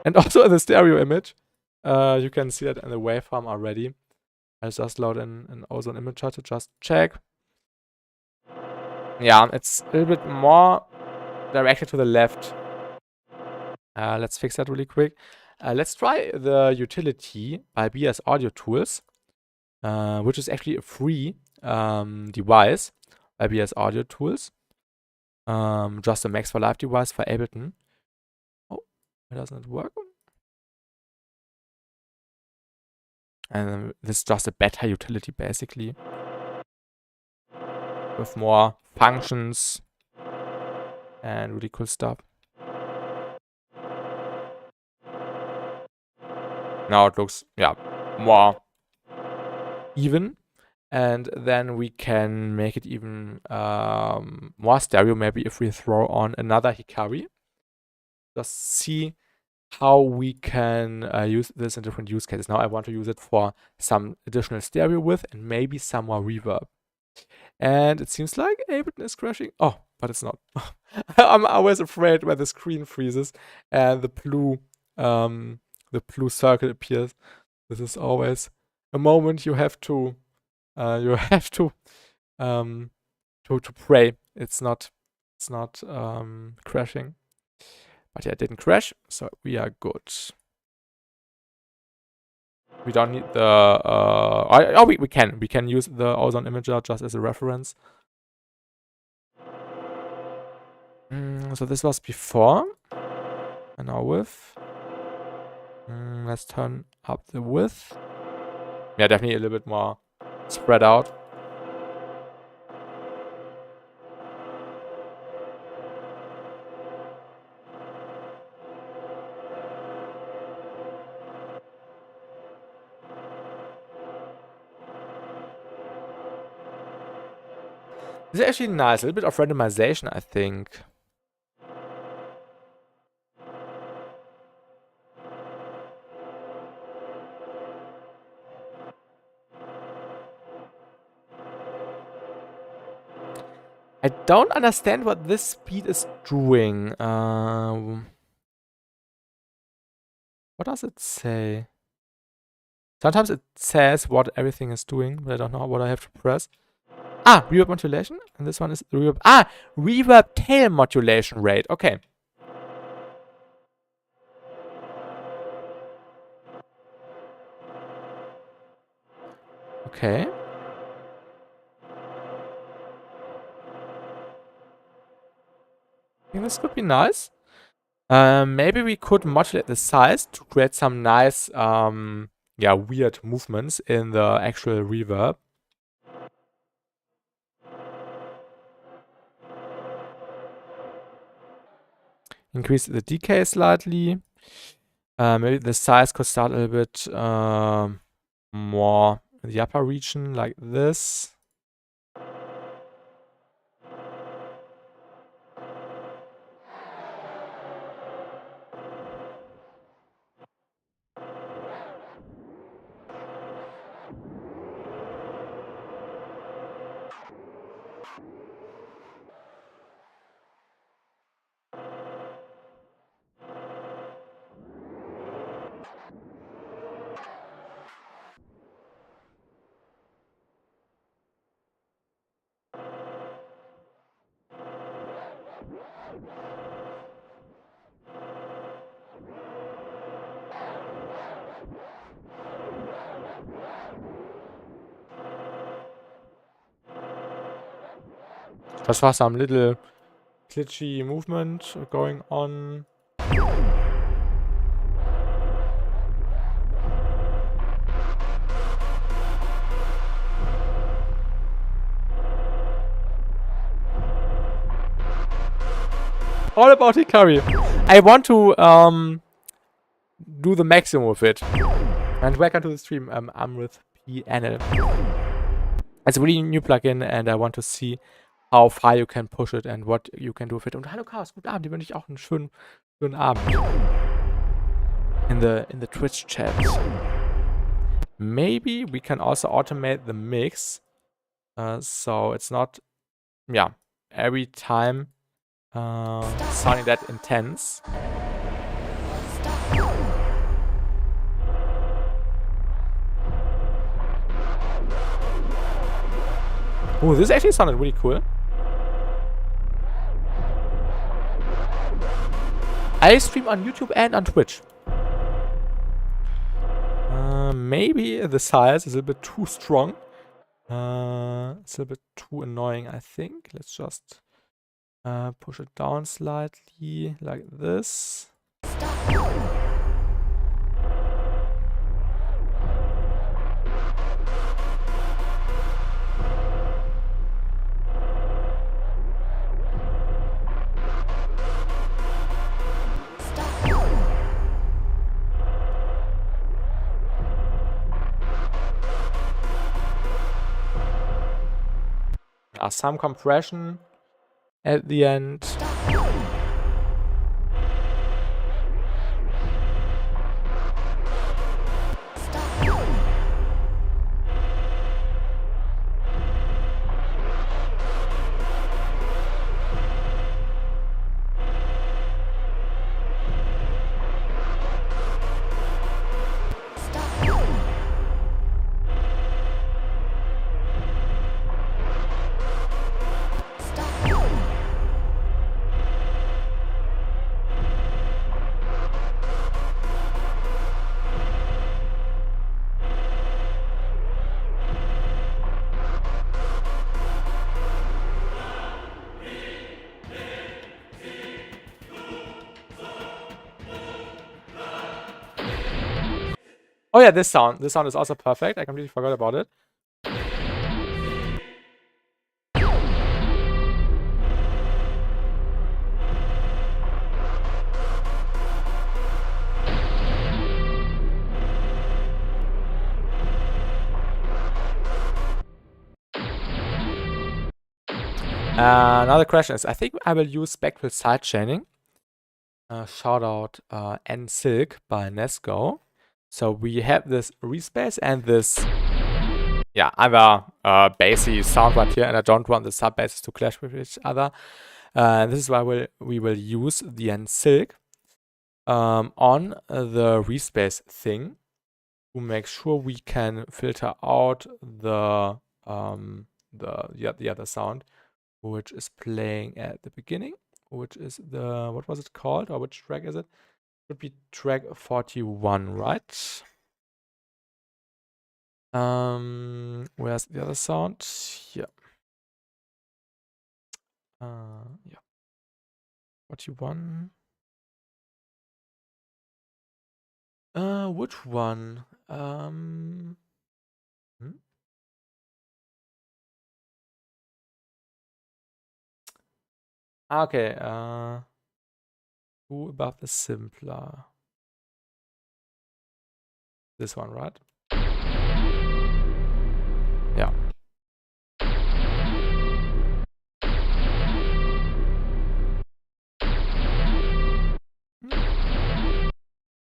and also in the stereo image. You can see that in the waveform already. I'll just load in an ozone imager to just check. Yeah, it's a little bit more directed to the left. Let's fix that really quick. Let's try the utility by BS Audio Tools, which is actually a free device by BS Audio Tools. Just a Max for Live device for Ableton. Oh, it doesn't work. And this is just a better utility, basically, with more functions and really cool stuff. Now it looks, more even. And then we can make it even more stereo, maybe if we throw on another Hikari. Just see how we can use this in different use cases. Now I want to use it for some additional stereo width and maybe some more reverb. And it seems like Ableton is crashing. Oh, but it's not. I'm always afraid when the screen freezes and the blue circle appears. This is always a moment you have to pray it's not crashing. But yeah, it didn't crash, so we are good. We don't need the we can use the ozone imager just as a reference. So this was before, and now width. Let's turn up the width. Yeah, definitely a little bit more spread out. This is actually nice. A little bit of randomization, I think. I don't understand what this speed is doing. What does it say? Sometimes it says what everything is doing, but I don't know what I have to press. Ah, reverb modulation. And this one is reverb. Ah, reverb tail modulation rate. Okay. Okay. I think this could be nice. Maybe we could modulate the size to create some nice, yeah, weird movements in the actual reverb. Increase the decay slightly. Maybe the size could start a little bit more in the upper region, like this. Just for some little glitchy movement going on. All about Hikari. I want to do the maximum with it. And welcome to the stream. I'm with PNL. It's a really new plugin and I want to see how far you can push it and what you can do with it. Und hallo Chaos, guten Abend. Dir wünsche ich auch einen schönen Abend. In the Twitch chat. Maybe we can also automate the mix. So it's not, yeah, every time sounding that intense. Oh, this actually sounded really cool. I stream on YouTube and on Twitch. Maybe the size is a bit too strong. It's a bit too annoying, I think. Let's just push it down slightly, like this. Some compression at the end. Oh yeah, this sound is also perfect. I completely forgot about it. Another question is, I think I will use spectral sidechaining. Shout out NSilk by Nesco. So we have this respace and this other bassy sound right here, and I don't want the sub basses to clash with each other. This is why we will use the NSilk on the respace thing to make sure we can filter out the other sound, which is playing at the beginning, which is the, what was it called, or which track is it? Would be track 41, right? Where's the other sound? Yeah. Yeah. 41. Which one? Okay, who above the simpler? This one, right? Yeah.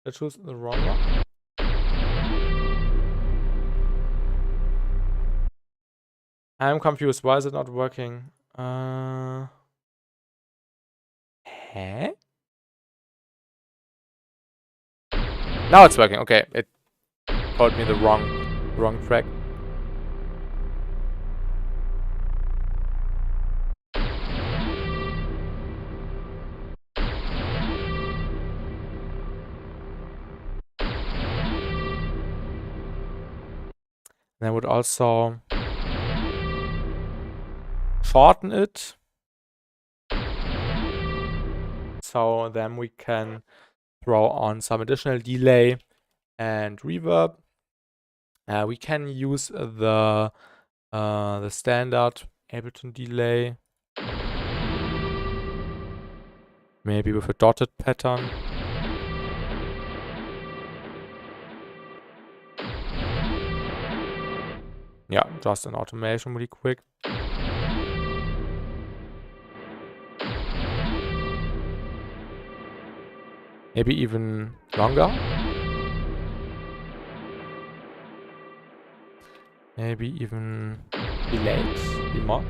I choose the wrong one. I'm confused. Why is it not working? Huh? Now it's working. Okay, it told me the wrong track. And I would also shorten it, so then we can throw on some additional delay and reverb. We can use the standard Ableton delay, maybe with a dotted pattern. Yeah, just an automation really quick. Maybe even longer. Maybe even delayed more.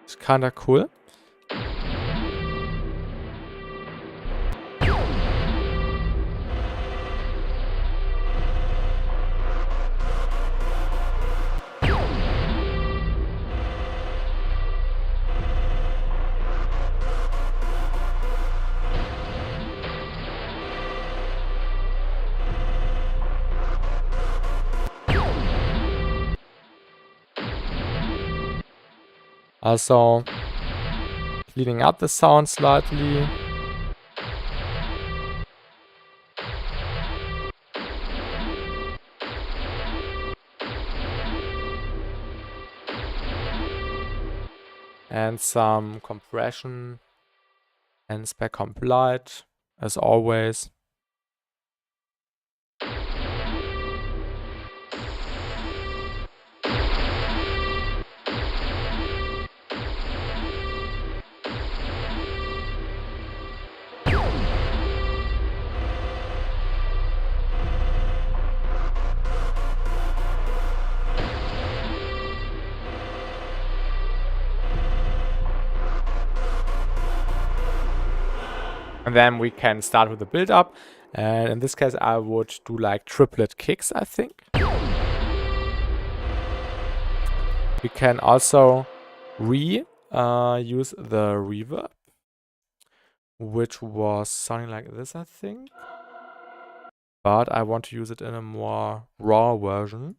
It's kinda cool. Also, cleaning up the sound slightly. And some compression and spec comp light, as always. And then we can start with the build up. And in this case, I would do like triplet kicks, I think. We can also use the reverb, which was sounding like this, I think. But I want to use it in a more raw version.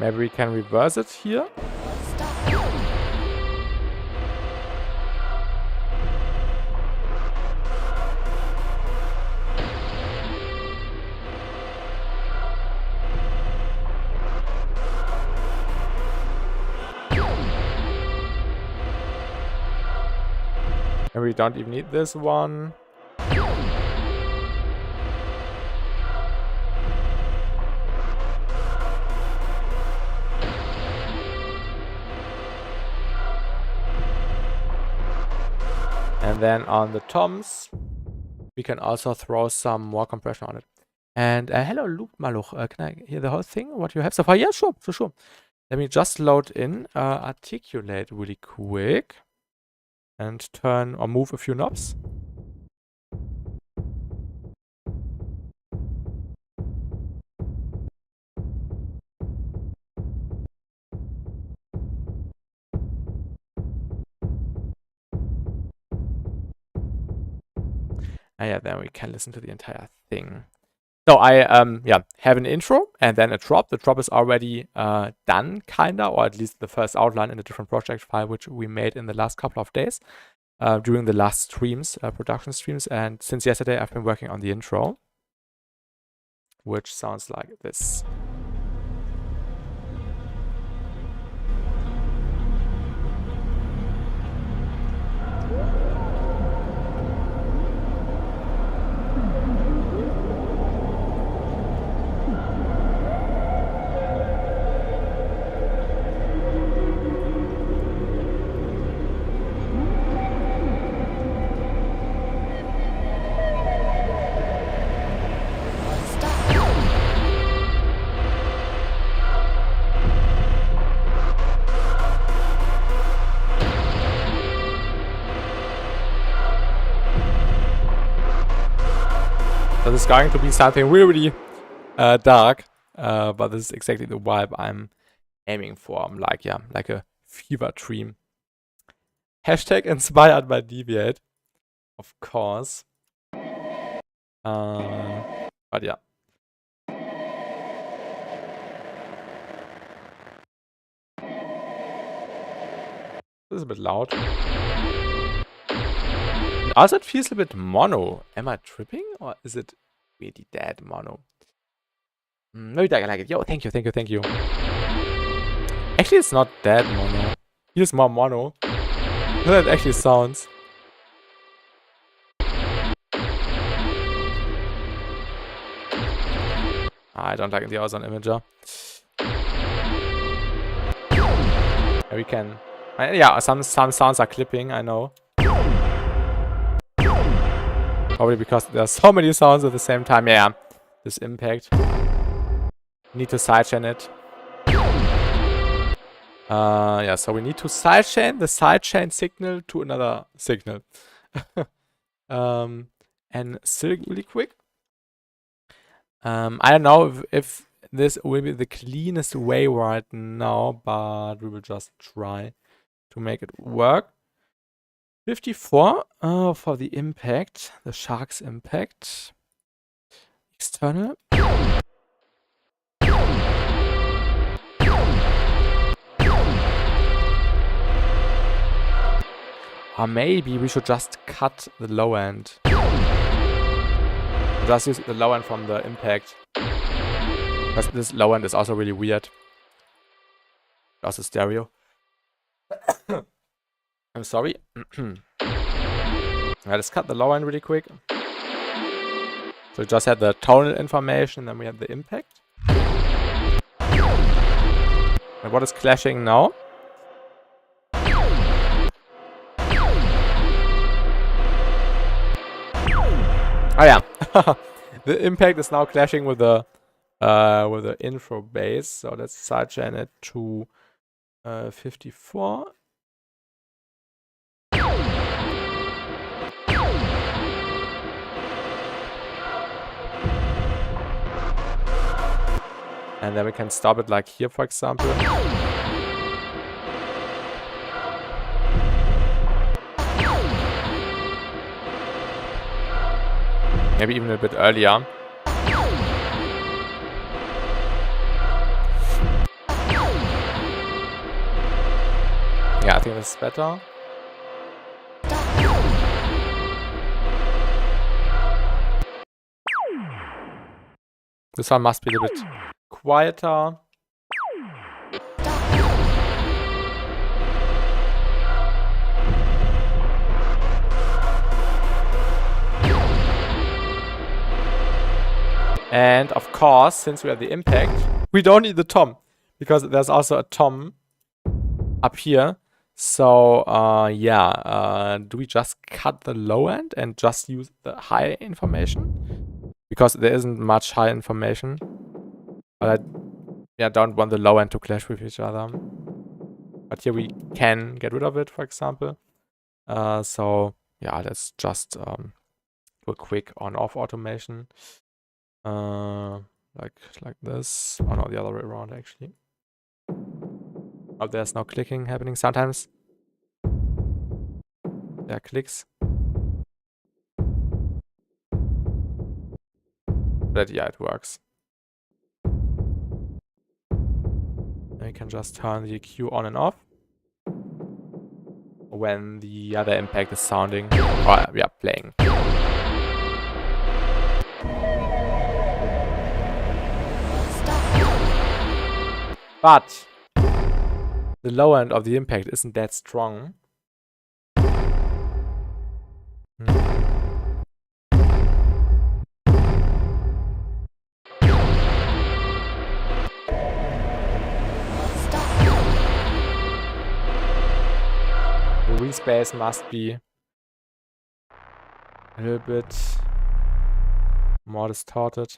Maybe we can reverse it here. Maybe we don't even need this one. And then on the toms, we can also throw some more compression on it. And hello, Luke Maluch. Can I hear the whole thing? What you have so far? Yeah, sure, sure. Let me just load in, articulate really quick, and turn or move a few knobs. Yeah, then we can listen to the entire thing. So I have an intro and then a drop. The drop is already done, kinda, or at least the first outline in a different project file, which we made in the last couple of days during the last streams, production streams. And since yesterday, I've been working on the intro, which sounds like this. So this is going to be something really dark, but this is exactly the vibe I'm aiming for. I'm like, yeah, like a fever dream. Hashtag inspired by Deviate, of course. But yeah. This is a bit loud. And also it feels a bit mono. Am I tripping or is it really dead mono? Maybe I like it. Yo, thank you. Actually, it's not dead mono. It feels more mono. How that actually sounds. I don't like the Ozone Imager. We can... yeah, some sounds are clipping, I know. Probably because there's so many sounds at the same time. Yeah, this impact. Need to sidechain it. Yeah, so we need to sidechain the sidechain signal to another signal. And still really quick. I don't know if this will be the cleanest way right now, but we will just try to make it work. 54 for the impact, the shark's impact. External. Or maybe we should just cut the low end. Just use the low end from the impact. Because this low end is also really weird. Also stereo. I'm sorry. Let's cut the low end really quick. So we just had the tonal information, then we had the impact. And what is clashing now? Oh yeah, the impact is now clashing with the intro bass. So let's sidechain it to 54. And then we can stop it like here, for example. Maybe even a bit earlier. think this is better. This one must be a little bit quieter. And of course, since we have the impact, we don't need the tom, because there's also a tom up here. So yeah, do we just cut the low end and just use the high information? Because there isn't much high information. But I don't want the low end to clash with each other. But here we can get rid of it, for example. So yeah, let's just do a quick on-off automation. Like this. Oh no, the other way around actually. Oh, there's no clicking happening. Sometimes there are clicks. But yeah, it works. Then you can just turn the EQ on and off when the other impact is sounding, or yeah, playing. But the low end of the impact isn't that strong. The respace must be a little bit more distorted.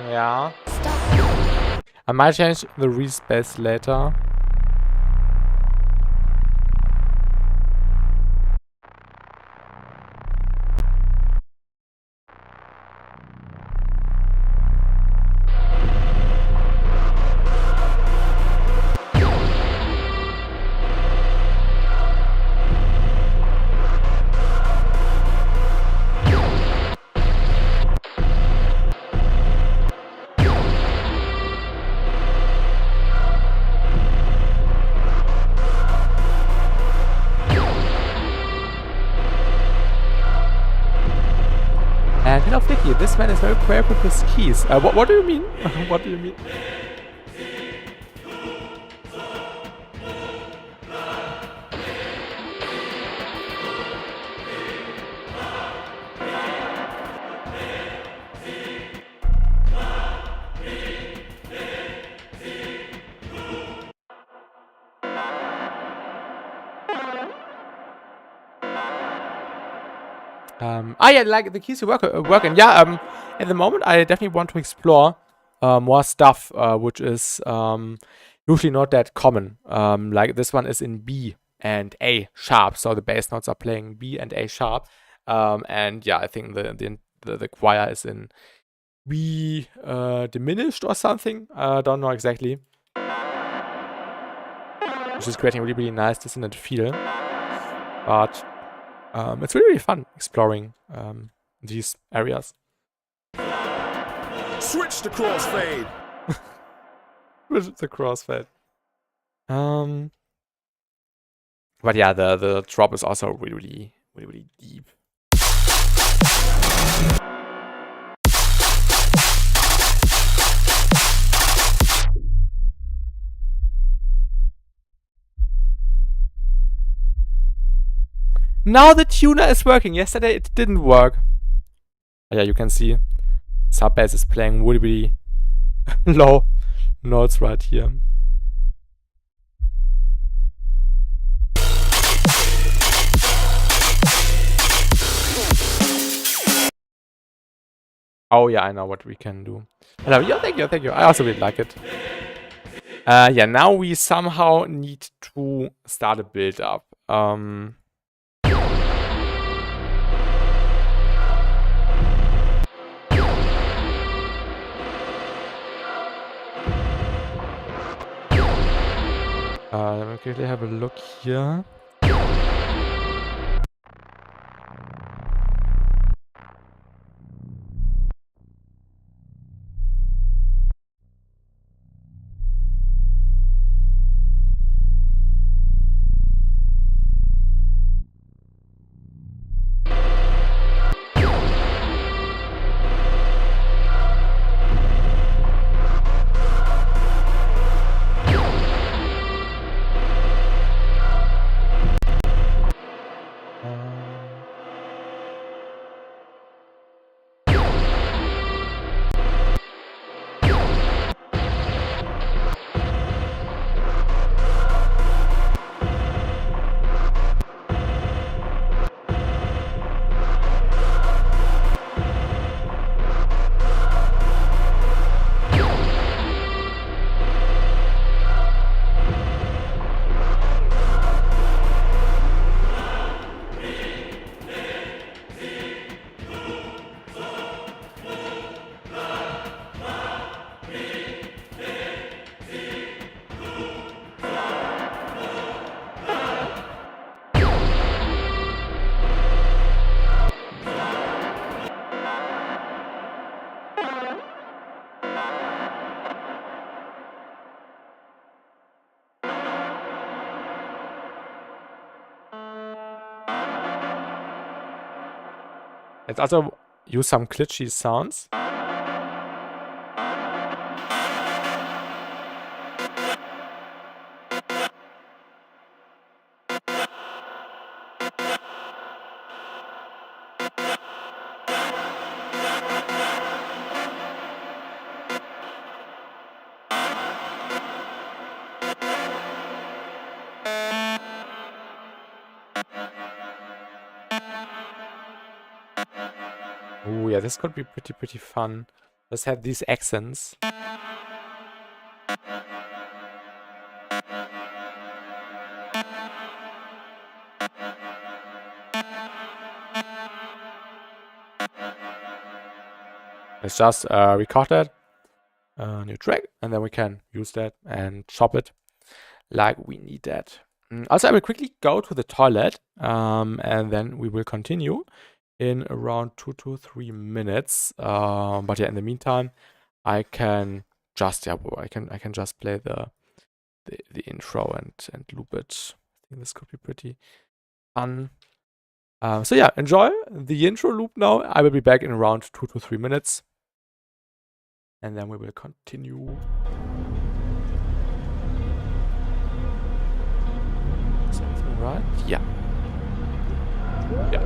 Yeah. I might change the respace later. And hello Flicky, this man is very quick with his keys. What do you mean? What do you mean? Yeah, like the keys are working. Yeah, at the moment I definitely want to explore more stuff, which is usually not that common. Like this one is in B and A sharp, so the bass notes are playing B and A sharp. And yeah, I think the choir is in B diminished or something. I don't know exactly. Which is creating a really nice dissonant feel. But it's really fun exploring these areas. Switch the crossfade. Switch the crossfade. But yeah, the drop is also really deep. Now the tuner is working. Yesterday it didn't work. Yeah, you can see sub bass is playing really low notes right here. Oh yeah, I know what we can do. Hello, yeah, thank you, thank you. I also really like it. Yeah, now we somehow need to start a build up. Let me quickly have a look here. Let's also use some glitchy sounds. Oh yeah, this could be pretty fun. Let's have these accents. Let's just record that, new track, and then we can use that and chop it like we need that. Also, I will quickly go to the toilet, and then we will continue in around 2 to 3 minutes. But yeah, in the meantime, I can just I can just play the intro and loop it. I think this could be pretty fun. So yeah, enjoy the intro loop now. I will be back in around 2 to 3 minutes. And then we will continue. Something right? Yeah. Yeah.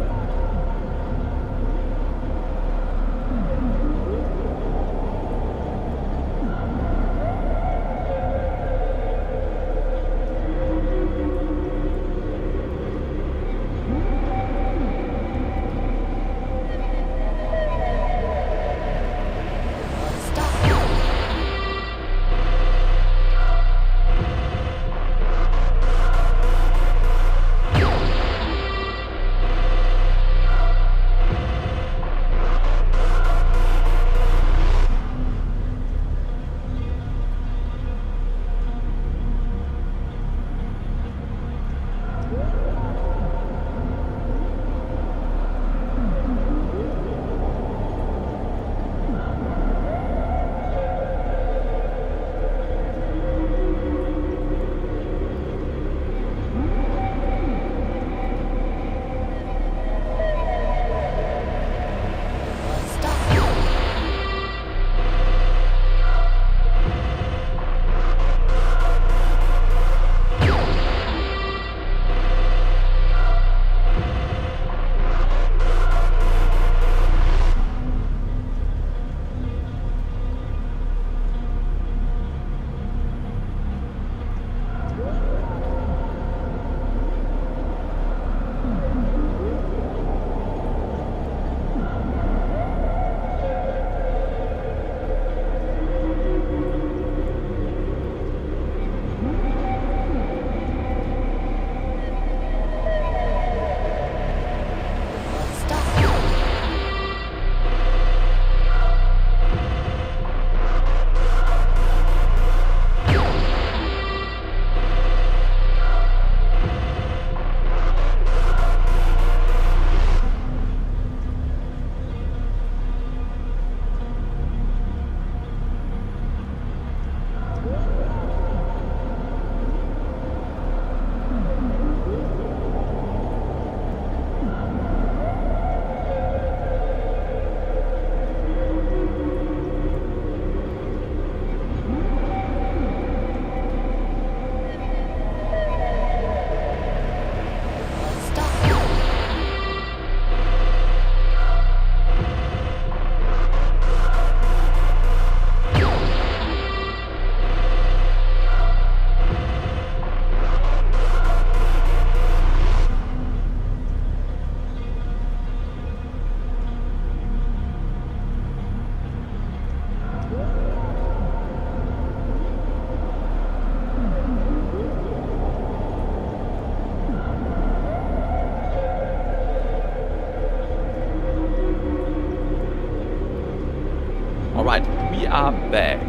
are back.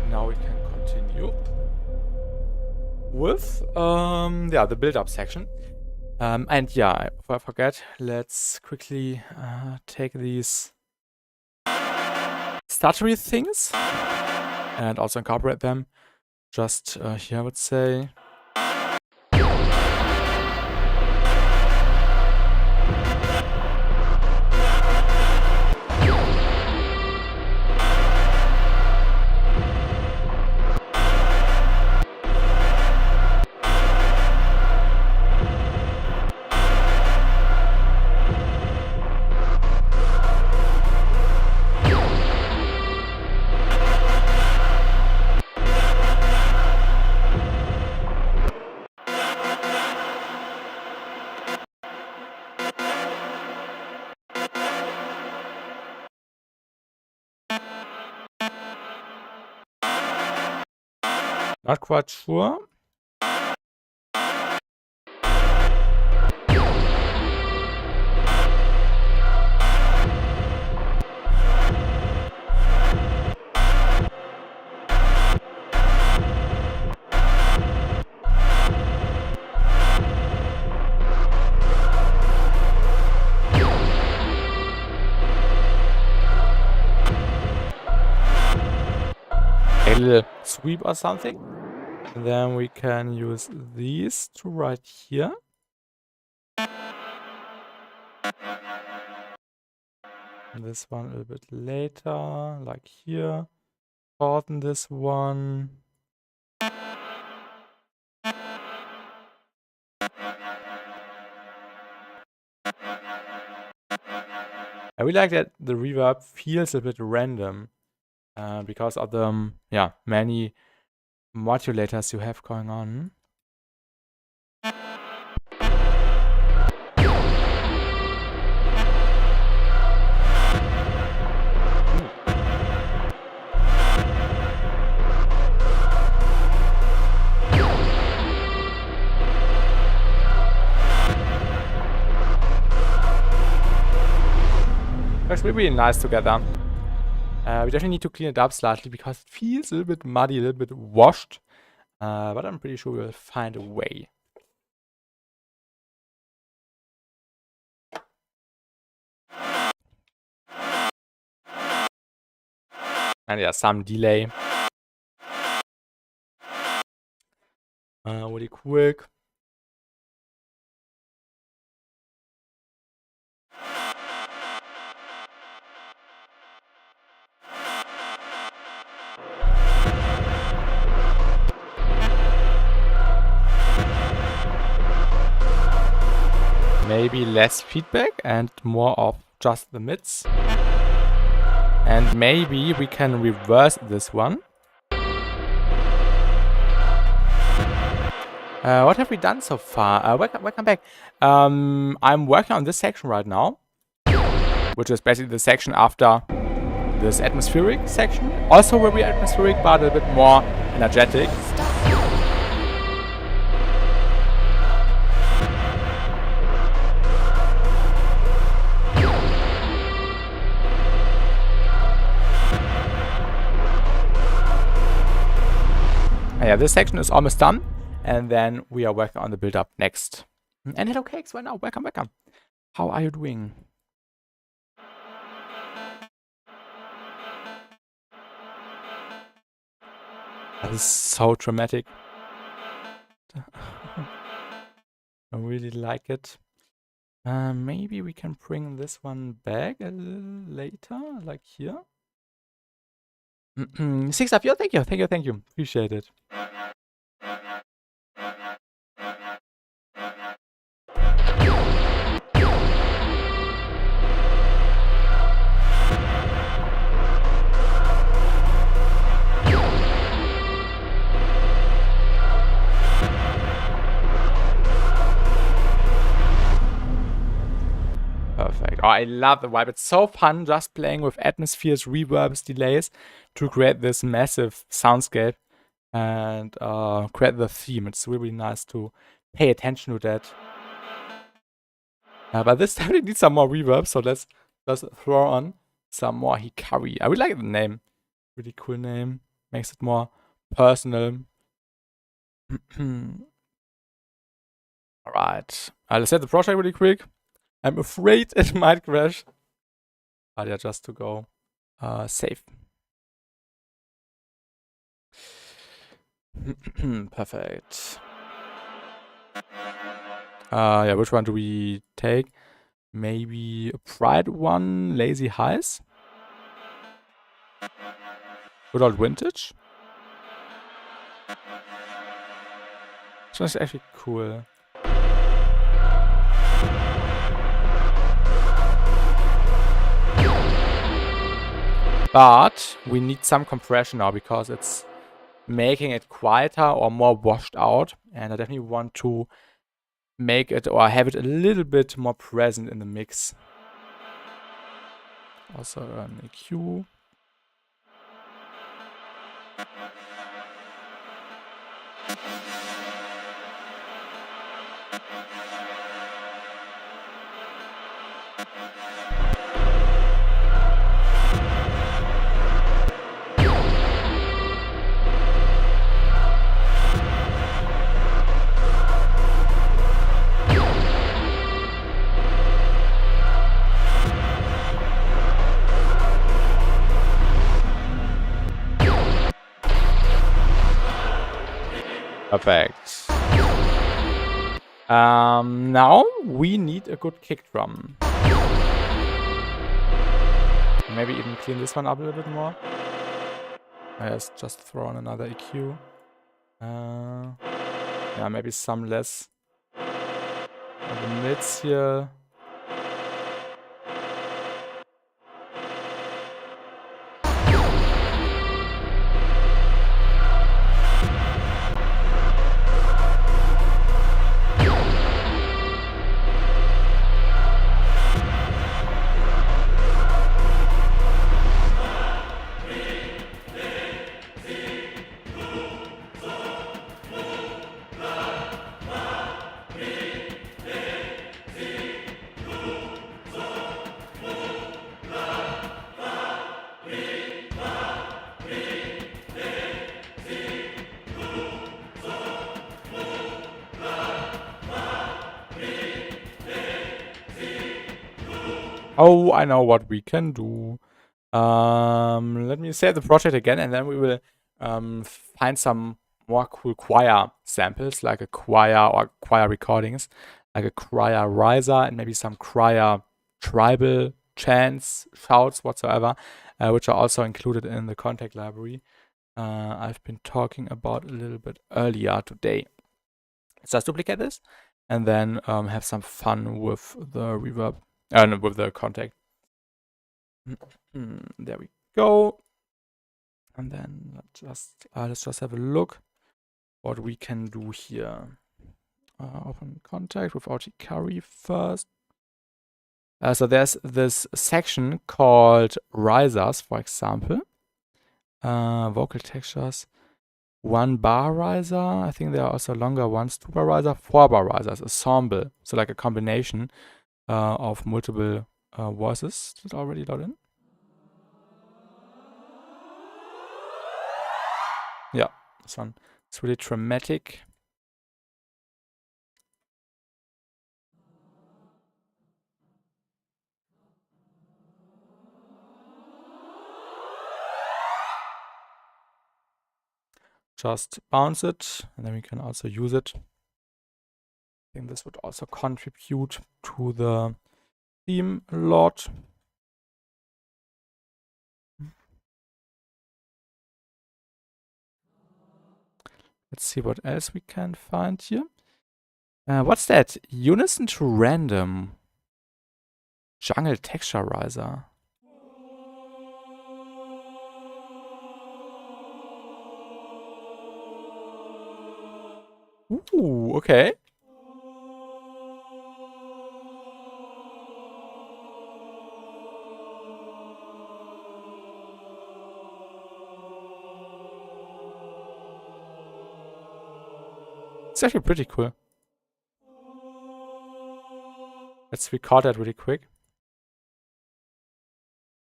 Now we can continue with the build-up section. And yeah, if I forget, let's quickly take these stuttery things and also incorporate them. Just here, I would say. Not quite sure. A little sweep or something. And then we can use these two right here. And this one a little bit later, like here. Shorten this one. I really like that the reverb feels a bit random because of the many modulators you have going on. Works really nice together. We definitely need to clean it up slightly because it feels a little bit muddy, a little bit washed. But I'm pretty sure we'll find a way. And yeah, some delay. Really quick. Maybe less feedback and more of just the mids. And maybe we can reverse this one. What have we done so far? Welcome back. I'm working on this section right now, which is basically the section after this atmospheric section. Also very atmospheric, but a bit more energetic. Yeah, this section is almost done, and then we are working on the build-up next. And hello cakes, right now, welcome. How are you doing? That is so dramatic. I really like it. Maybe we can bring this one back a little later, like here. 6 of you, thank you. Appreciate it. Perfect. Oh, I love the vibe. It's so fun just playing with atmospheres, reverbs, delays to create this massive soundscape and create the theme. It's really nice to pay attention to that. But this definitely needs some more reverb, so let's just throw on some more Hikari. I would like the name. Really cool name. Makes it more personal. Alright. Let's set the project really quick. I'm afraid it might crash. But yeah, just to go safe. Perfect. Yeah, which one do we take? Maybe a Pride one, Lazy Highs. Good old vintage. This one's actually cool. But we need some compression now because it's making it quieter or more washed out. And I definitely want to make it or have it a little bit more present in the mix. Also an EQ. Perfect. Now we need a good kick drum. Maybe even clean this one up a little bit more. Let's just throw on another EQ. Yeah, maybe some less on the mids here. Oh, I know what we can do. Let me save the project again, and then we will find some more cool choir samples, like a choir or choir recordings, like a choir riser and maybe some choir tribal chants, shouts, whatsoever, which are also included in the contact library I've been talking about a little bit earlier today. Let's just duplicate this and then have some fun with the reverb. No, with the contact. There we go. And then let's just have a look what we can do here. Open contact without Hikari first. So there's this section called risers, for example. Vocal textures. 1 bar riser. I think there are also longer ones. 2 bar riser, 4 bar risers. Ensemble. So like a combination of multiple voices. Is it already loaded in? Yeah, this one. It's really dramatic. Just bounce it, and then we can also use it. I think this would also contribute to the theme a lot. Let's see what else we can find here. What's that? Unison to random. Jungle texturizer. Ooh, okay. It's actually pretty cool. Let's record that really quick.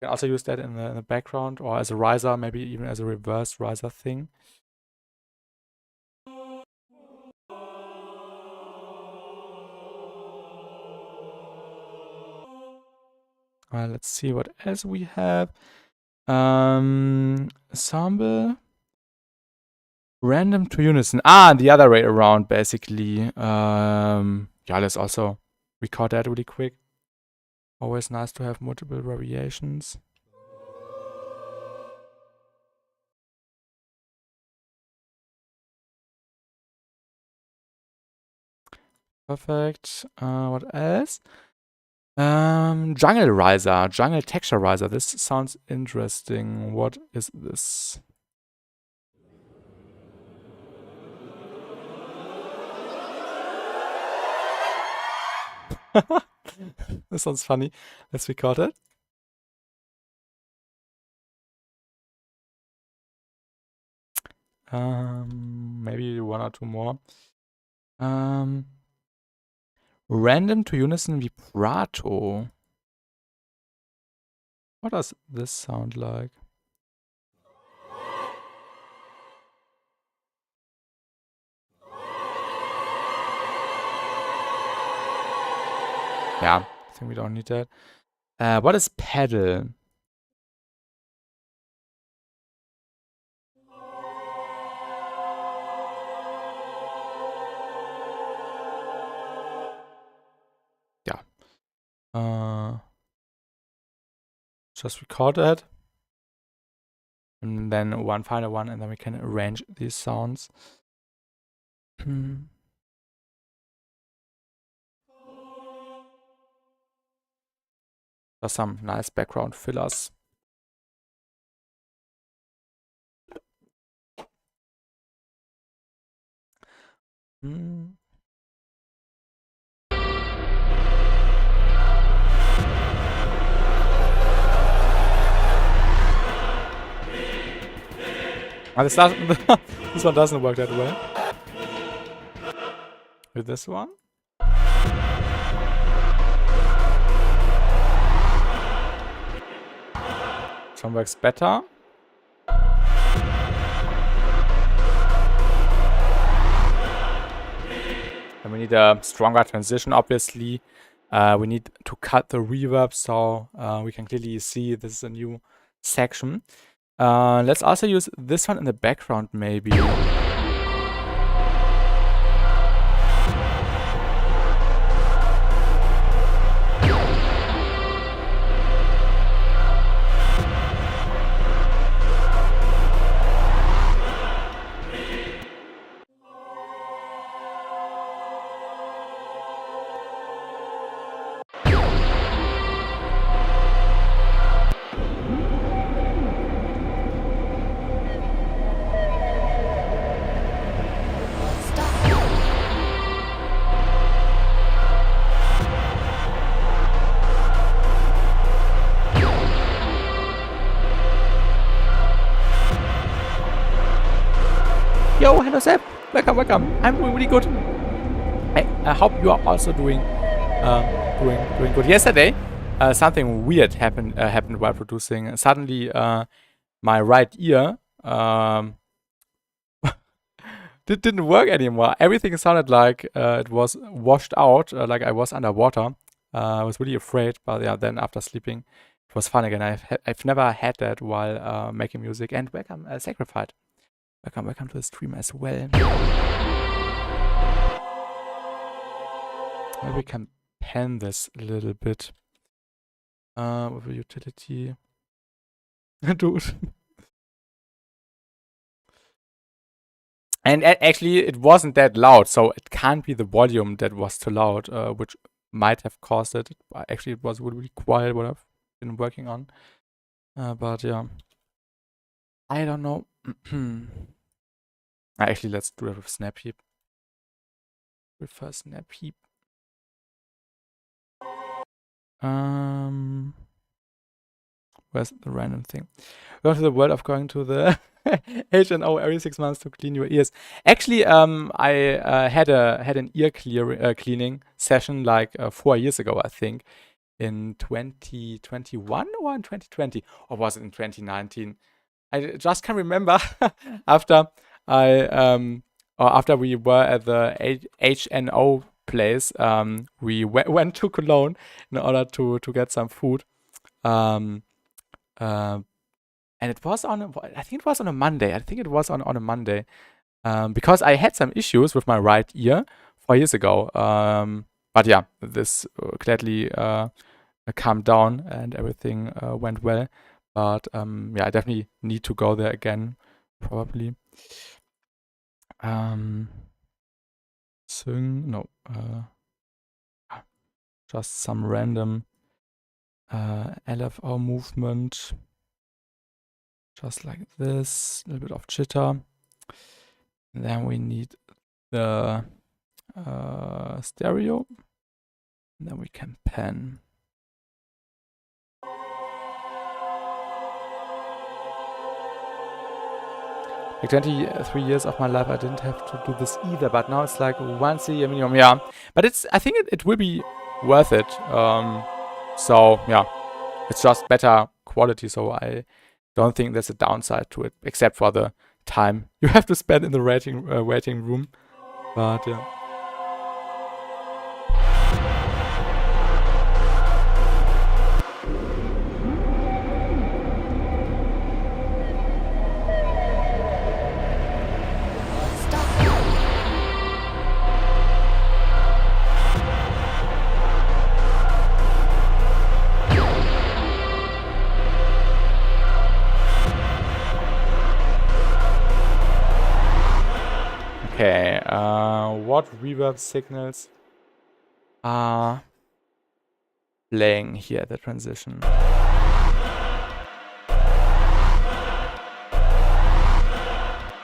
You can also use that in the background or as a riser, maybe even as a reverse riser thing. Let's see what else we have. Ensemble. Random to unison. The other way around, basically. Yeah, let's also record that really quick. Always nice to have multiple variations. Perfect. What else? Jungle riser, jungle texture riser. This sounds interesting. What is this? This sounds funny. Let's record it. Maybe one or two more. Random to unison vibrato. What does this sound like? Yeah, I think we don't need that. What is pedal? Yeah. Just record that. And then one final one, and then we can arrange these sounds. Just some nice background fillers. This one doesn't work that well. With this one. This one works better. And we need a stronger transition, obviously. We need to cut the reverb, so we can clearly see this is a new section. Let's also use this one in the background, maybe. Yo, hello Seb. Welcome. I'm doing really good. I hope you are also doing good. Yesterday, something weird happened while producing. Suddenly, my right ear didn't work anymore. Everything sounded like it was washed out, like I was underwater. I was really afraid, but yeah, then after sleeping, it was fun again. I've never had that while making music. And welcome, Sacrified. Welcome to the stream as well. Maybe we can pan this a little bit with a utility. Dude. And actually, it wasn't that loud, so it can't be the volume that was too loud, which might have caused it. Actually, it was really quiet what I've been working on. But yeah, I don't know. Actually, let's do it with Snap Heap. Prefer Snap Heap. Where's the random thing? Go to the world of going to the HNO every 6 months to clean your ears. Actually, I had an ear cleaning session like 4 years ago, I think. in 2021 or in 2020, or was it in 2019? I just can't remember. after after we were at the HNO place, we went to Cologne in order to get some food. And it was I think it was on a Monday. I think it was on a Monday. Because I had some issues with my right ear 4 years ago. But yeah, this gladly calmed down and everything went well. But yeah, I definitely need to go there again, probably. Just some random LFO movement, just like this, a little bit of jitter. And then we need the stereo, and then we can pan. Like 23 years of my life, I didn't have to do this either, but now it's like once a year minimum, yeah. But I think it will be worth it. So yeah, it's just better quality, so I don't think there's a downside to it, except for the time you have to spend in the waiting room. But yeah. Okay, what reverb signals are playing here at the transition?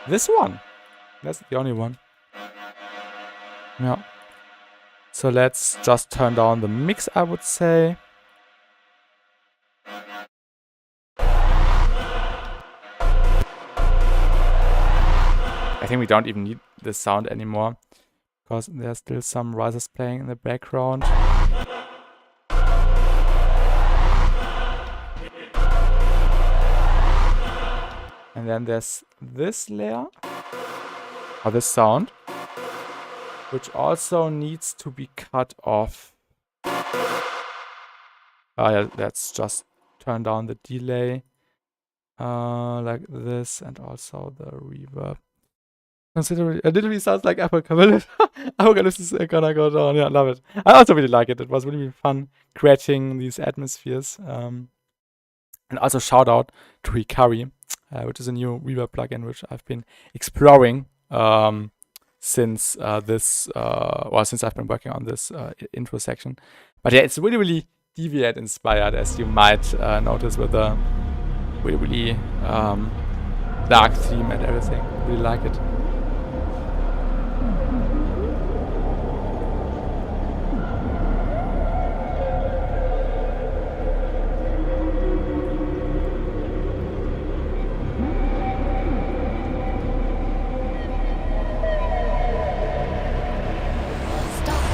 This one. That's the only one. Yeah. So let's just turn down the mix, I would say. I think we don't even need this sound anymore, because there's still some risers playing in the background. And then there's this layer, or this sound, which also needs to be cut off. Yeah, let's just turn down the delay like this, and also the reverb. Consider it literally sounds like Apocalypse. Apocalypse is gonna go down. Yeah, love it. I also really like it. It was really fun creating these atmospheres. And also shout out to Hikari, which is a new reverb plugin which I've been exploring since since I've been working on this intro section. But yeah, it's really, really Deviate inspired, as you might notice, with the really, really dark theme and everything. Really like it.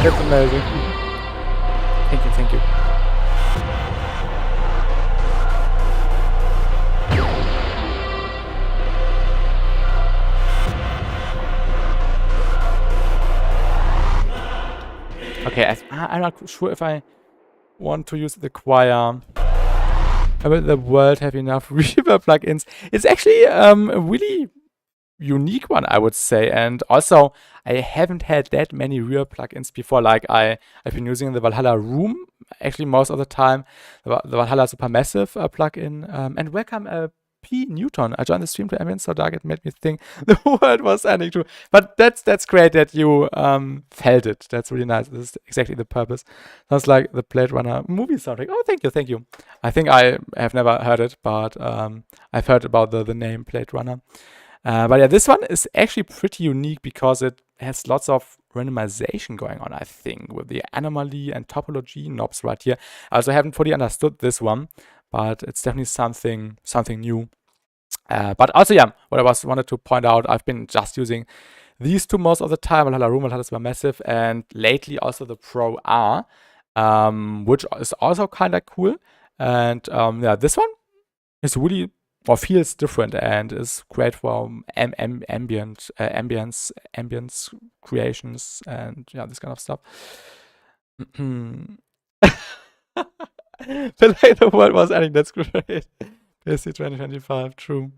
That's amazing. Thank you, thank you. Okay, I'm not sure if I want to use the choir. Will the world have enough reverb plugins? It's actually a really unique one, I would say. And also, I haven't had that many reverb plugins before. Like I've been using the Valhalla Room actually most of the time, the Valhalla Supermassive plugin. And welcome P. Newton. I joined the stream to ambient so dark it made me think the world was ending too. But that's great that you felt it. That's really nice. This is exactly the purpose. Sounds like the Blade Runner movie soundtrack. Oh, thank you, thank you. I think I have never heard it, but I've heard about the name Blade Runner. But yeah, this one is actually pretty unique because it has lots of randomization going on, I think, with the anomaly and topology knobs right here. I also haven't fully understood this one, but it's definitely something new. But also, yeah, what I wanted to point out, I've been just using these two most of the time, Valhalla Room, Valhalla Supermassive, and lately also the Pro R. which is also kind of cool. And yeah, this one is really or feels different and is great for ambience creations and yeah, this kind of stuff. The later world was ending. That's great. PC 2025, true.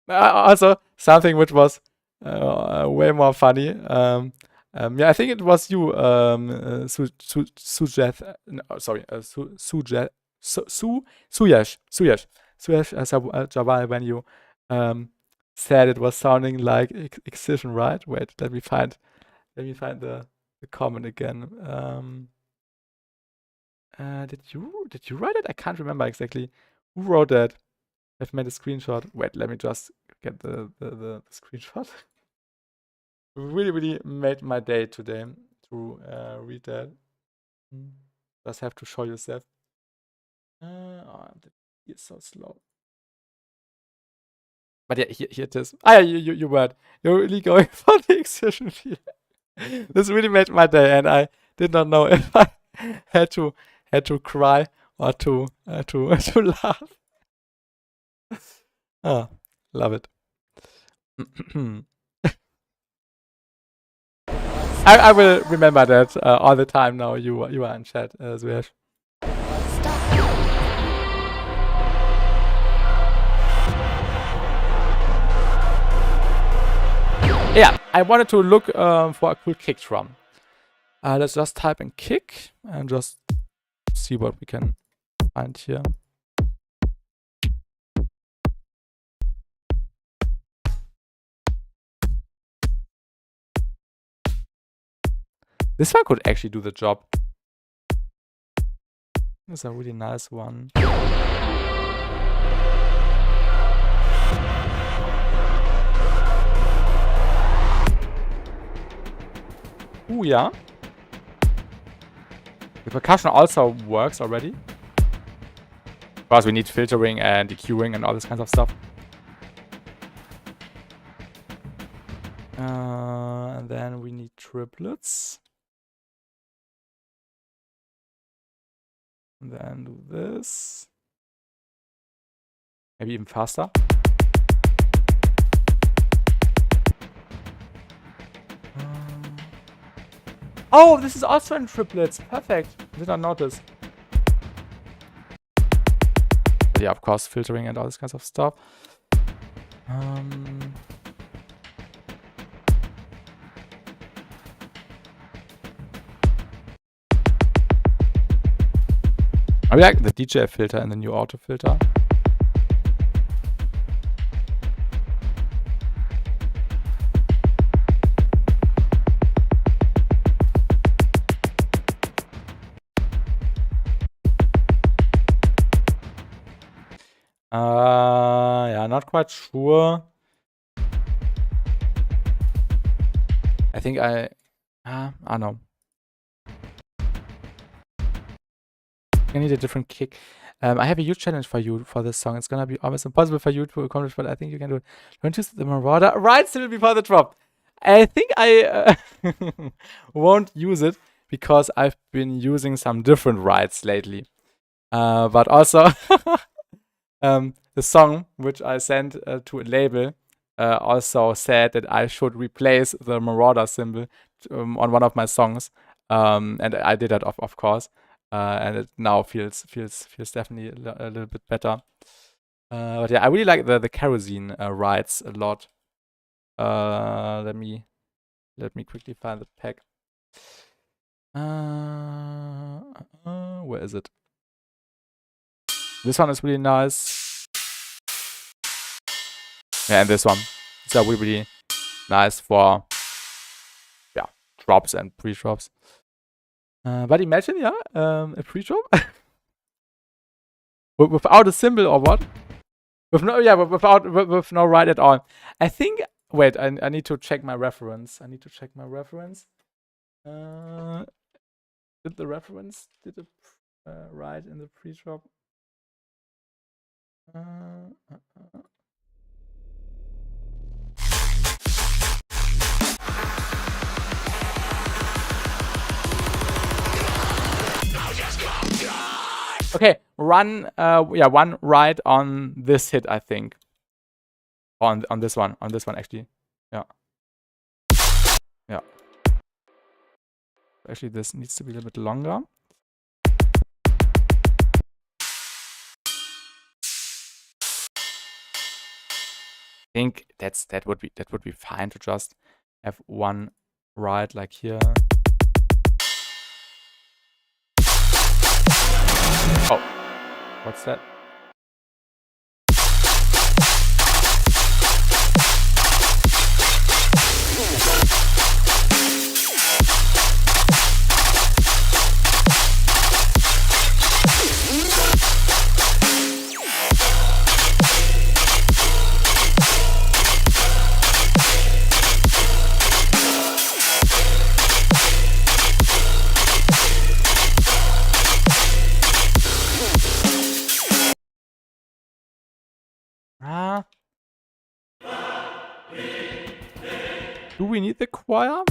Also, something which was way more funny. Yeah, I think it was you, Sujesh. No, sorry, Sujesh. Suyesh Jawal, when you said it was sounding like excision, right? Wait, let me find the comment again. Did you write it? I can't remember exactly who wrote that. I've made a screenshot. Wait, let me just get the screenshot. Really made my day today to read that. Just have to show yourself. Oh, it's so slow. But yeah, here it is. Ah, yeah, you were. You're really going for the excision field. This really made my day, and I did not know if I had to cry or to laugh. Ah, love it. I will remember that all the time now. You are in chat, Suyash. Yeah, I wanted to look for a cool kick drum. Let's just type in kick and just see what we can find here. This one could actually do the job. This is a really nice one. Ooh, yeah. The percussion also works already. Of course, we need filtering and EQing and all this kinds of stuff. And then we need triplets. And then do this. Maybe even faster. Oh, this is also in triplets. Perfect. Did not notice. But yeah, of course, filtering and all this kinds of stuff. I like the DJ filter and the new auto filter. Yeah, not quite sure. I think I don't know. I need a different kick. I have a huge challenge for you for this song. It's gonna be almost impossible for you to accomplish, but I think you can do it. Don't use the Marauder right still before the drop. I think I won't use it because I've been using some different rides lately. But also the song which I sent to a label also said that I should replace the Marauder symbol on one of my songs, and I did that of course. And it now feels definitely a little bit better. But yeah, I really like the kerosene rides a lot. Let me quickly find the pack. Where is it? This one is really nice. Yeah, and this one. These are really nice for drops and pre-drops. But imagine, yeah, a pre-drop without a symbol or what? With no ride at all. I think. Wait, I need to check my reference. Did the reference ride in the pre-drop? Okay, run, yeah, one right on this hit, I think. On this one actually. Yeah. Yeah. Actually, this needs to be a little bit longer. I think that would be fine to just have one right like here. Oh, what's that? Ah. Do we need the choir?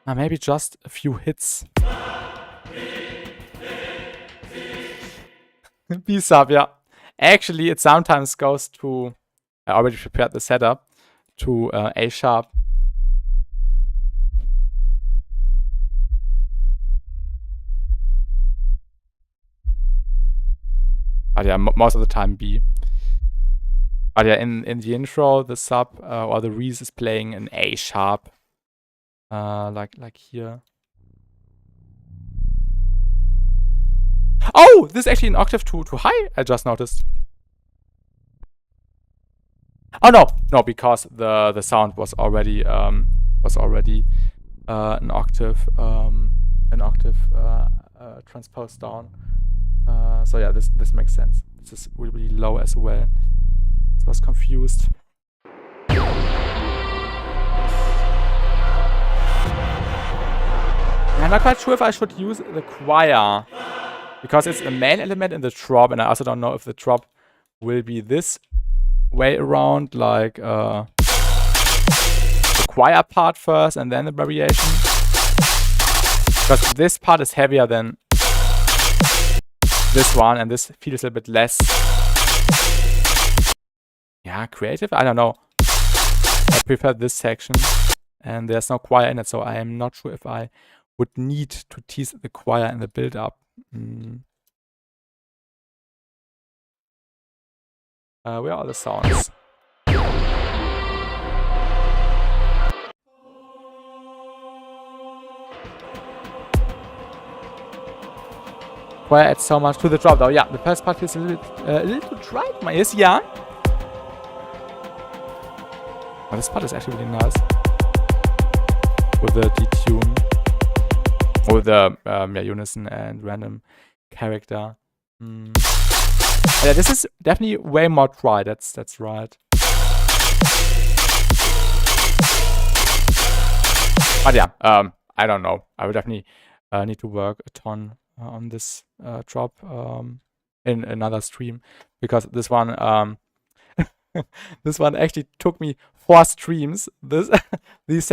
Maybe just a few hits. B sub, yeah. Actually, it sometimes goes to, I already prepared the setup, to A sharp. But yeah, most of the time B. But yeah, in the intro, the sub or the Reese is playing an A sharp, like here. Oh, this is actually an octave too high. I just noticed. Oh no, because the sound was already an octave transposed down. So yeah, this makes sense. This is really low as well. I was confused. I'm not quite sure if I should use the choir, because it's a main element in the drop, and I also don't know if the drop will be this way around, like the choir part first and then the variation. Because this part is heavier than this one, and this feels a bit less, yeah, creative. I don't know. I prefer this section, and there's no choir in it, so I am not sure if I would need to tease the choir in the build-up. Where are the sounds? Choir adds so much to the drop, though. Yeah, the first part is a little dry in my ears. Yeah. Oh, this part is actually really nice. With the detune. With the unison and random character. Yeah, this is definitely way more dry. That's right. But yeah, I don't know. I would definitely need to work a ton on this drop in another stream, because this one this one actually took me 4 streams. These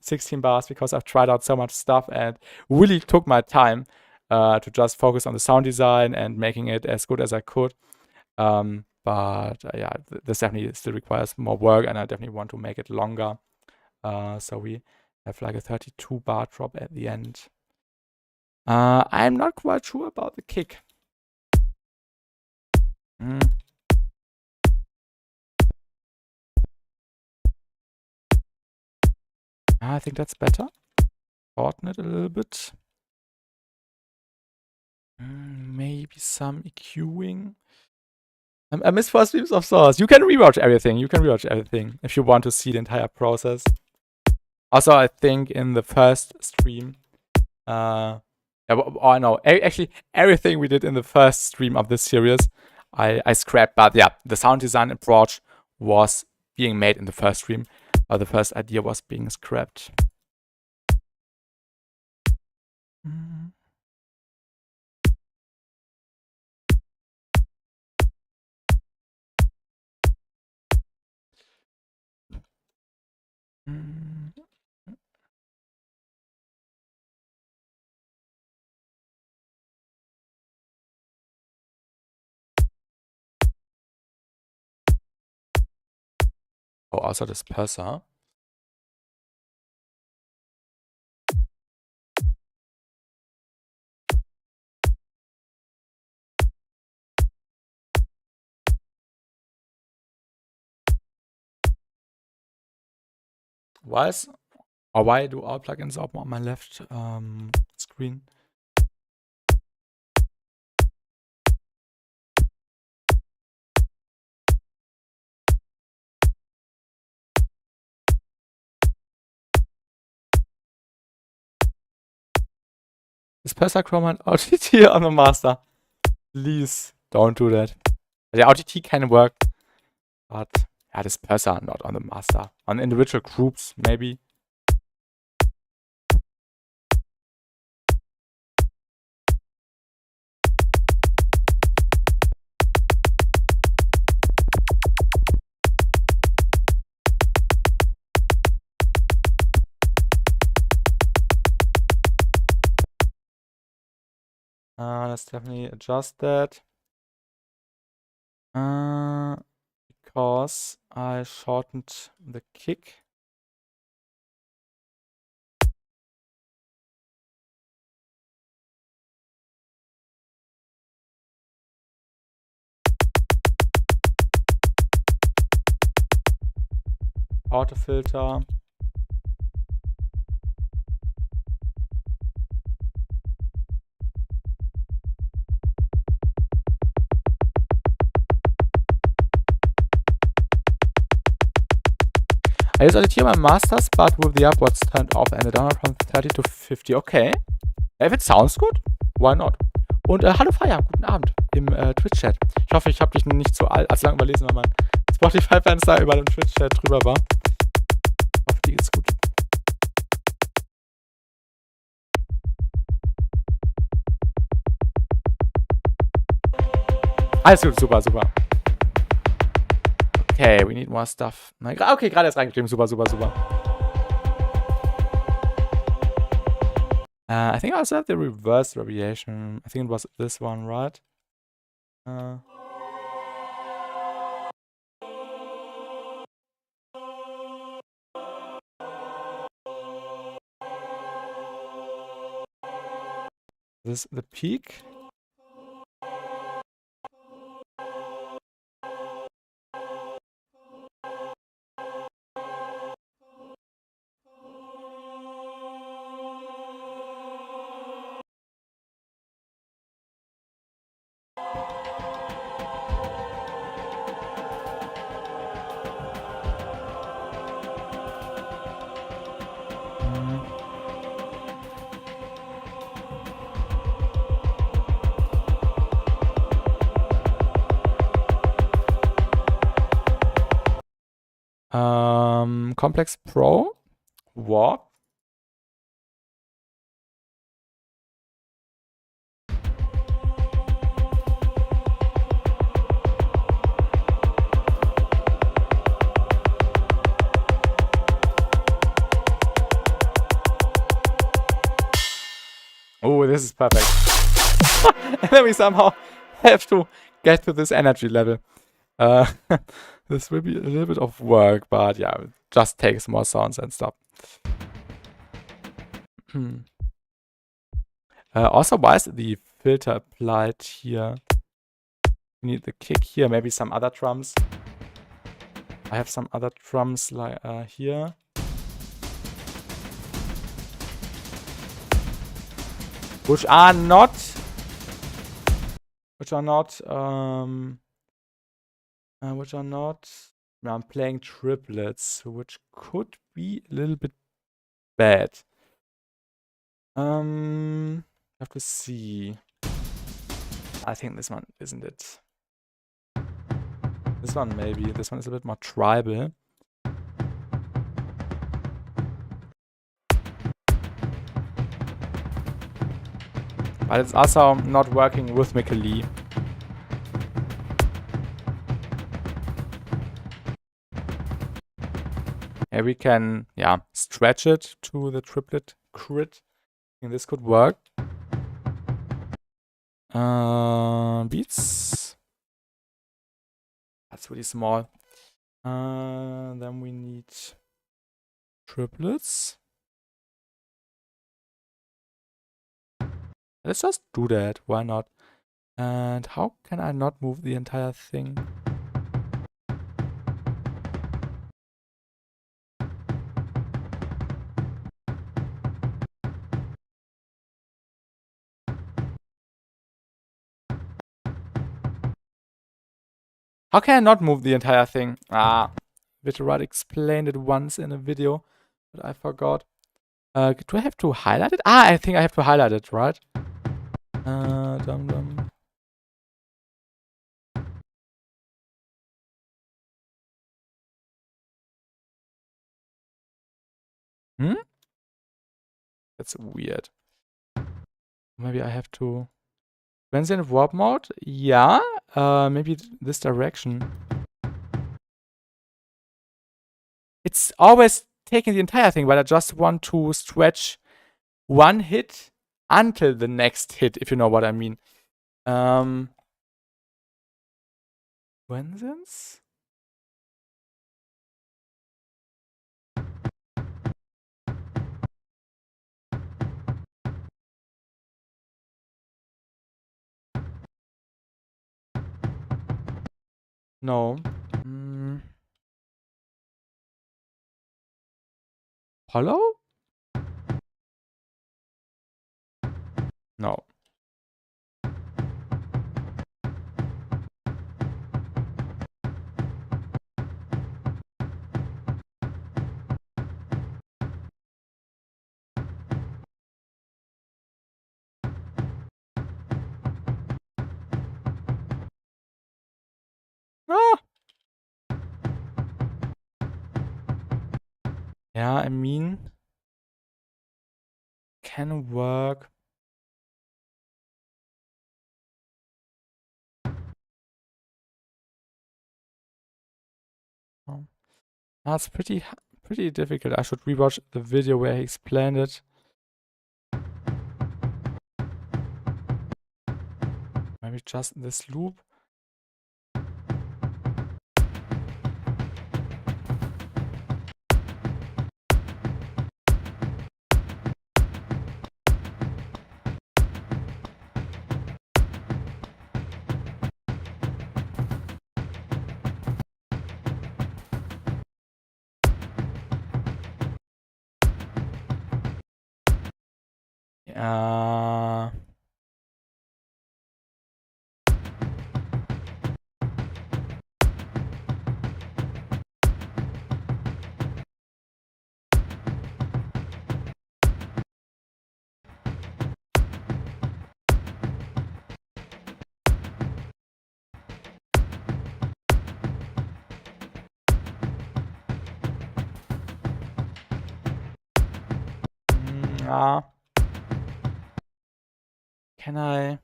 16 bars, because I've tried out so much stuff and really took my time to just focus on the sound design and making it as good as I could. But yeah, this definitely still requires more work, and I definitely want to make it longer. So we have like a 32 bar drop at the end. I'm not quite sure about the kick. I think that's better. Shorten it a little bit. Maybe some EQing. I missed 4 streams of Source. You can rewatch everything. If you want to see the entire process. Also, I think in the first stream, actually everything we did in the first stream of this series, I scrapped. But yeah, the sound design approach was being made in the first stream. The first idea was being scrapped. Oh, also disperser. Why do all plugins open on my left screen? Disperser Chrome and OTT on the master. Please don't do that. The OTT can work, but yeah, disperser not on the master. On individual groups, maybe. Let's definitely adjust that. Because I shortened the kick. Auto filter. I use OTT on my masters, but with the upwards turned off and the download from 30 to 50. Okay. If it sounds good, why not? Und hallo Feier, guten Abend im Twitch-Chat. Ich hoffe, ich habe dich nicht so allzu lang überlesen, weil mein Spotify-Fenster über dem Twitch-Chat drüber war. Ich hoffe, dir geht's gut. Alles gut, super, super. Okay, we need more stuff. Okay, gerade erst reingeschrieben. Super, super, super. I think I also have the reverse variation. I think it was this one, right? This is the peak. Complex Pro, Walk. Oh, this is perfect. And then we somehow have to get to this energy level. This will be a little bit of work, but yeah, it just takes more sounds and stuff. Also, why is the filter applied here? We need the kick here, maybe some other drums. I have some other drums like here. Which are not I'm playing triplets, which could be a little bit bad. Have to see. I think this one isn't it. This one maybe. This one is a bit more tribal. But it's also not working rhythmically. And we can, yeah, stretch it to the triplet crit. I think this could work. Beats. That's really small. Then we need triplets. Let's just do that. Why not? And how can I not move the entire thing? How can I not move the entire thing? Vitterite explained it once in a video, but I forgot. Do I have to highlight it? I think I have to highlight it, right? Dum. That's weird. Maybe I have to... When it's in warp mode? Yeah. Maybe this direction. It's always taking the entire thing, but I just want to stretch one hit until the next hit, if you know what I mean. Coincidence? No. Hollow? No. Ah! Yeah, I mean... Can work. Oh. That's pretty difficult. I should rewatch the video where he explained it. Maybe just this loop. Can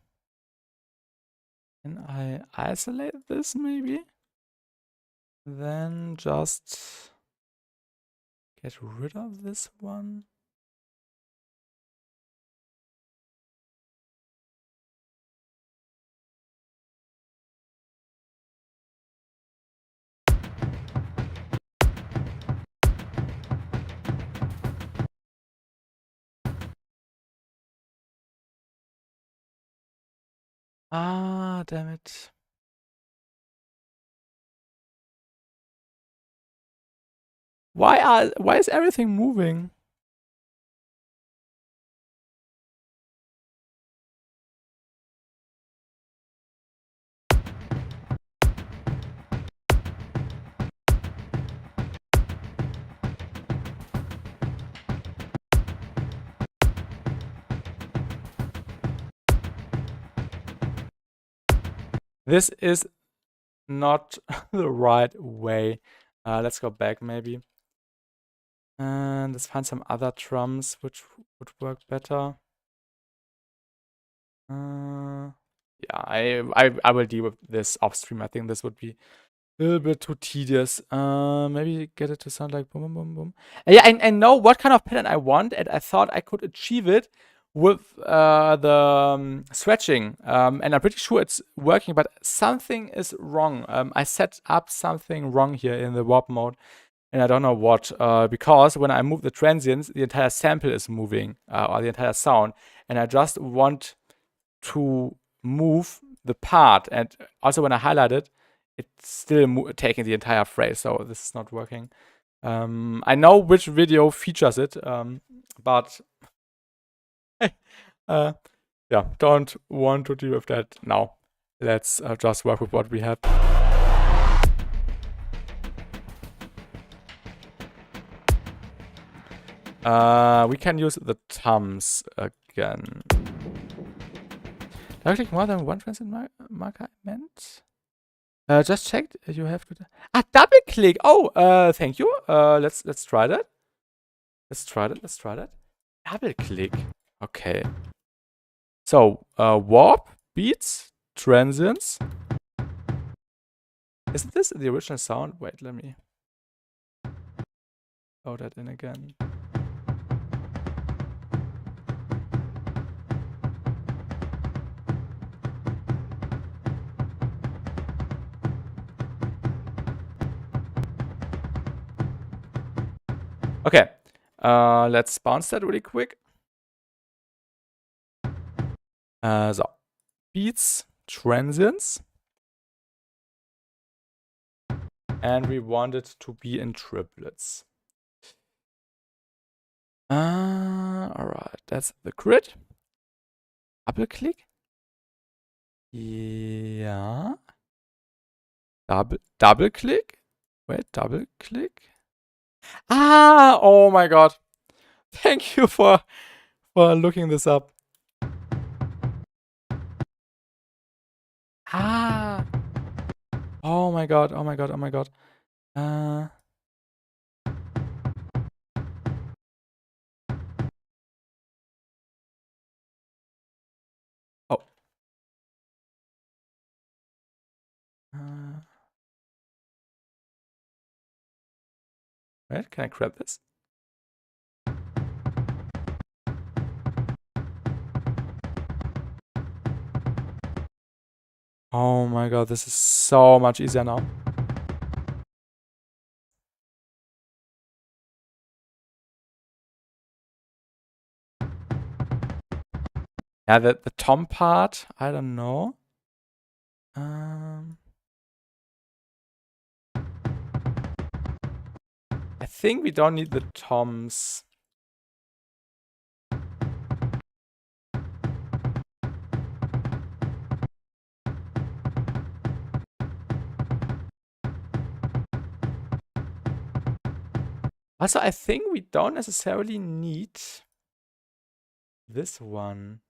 I isolate this maybe? Then just get rid of this one. Damn it. Why is everything moving? This is not the right way. Let's go back maybe. And let's find some other drums which would work better. Yeah, I will deal with this off stream. I think this would be a little bit too tedious. Maybe get it to sound like boom, boom, boom, boom. Yeah, I know what kind of pattern I want, and I thought I could achieve it with the stretching, and I'm pretty sure it's working, but something is wrong. I set up something wrong here in the warp mode, and I don't know what, because when I move the transients, the entire sample is moving, or the entire sound, and I just want to move the part, and also when I highlight it, it's still taking the entire phrase, so this is not working. I know which video features it, but yeah, don't want to deal with that now. Let's just work with what we have. We can use the thumbs again. Did I click more than one transient marker I meant? Just checked. You have to. Double click. Oh, thank you. Let's try that. Let's try that. Double click. Okay. So, warp, beats, transients. Isn't this the original sound? Wait, let me load that in again. Okay, let's bounce that really quick. So, beats, transients. And we want it to be in triplets. Alright, that's the grid. Double click. Yeah. Double click. Wait, double click. Oh my god. Thank you for looking this up. Oh my god. Oh. Wait, can I grab this? Oh my god, this is so much easier now. Yeah, the tom part, I don't know. I think we don't need the toms. Also, I think we don't necessarily need this one.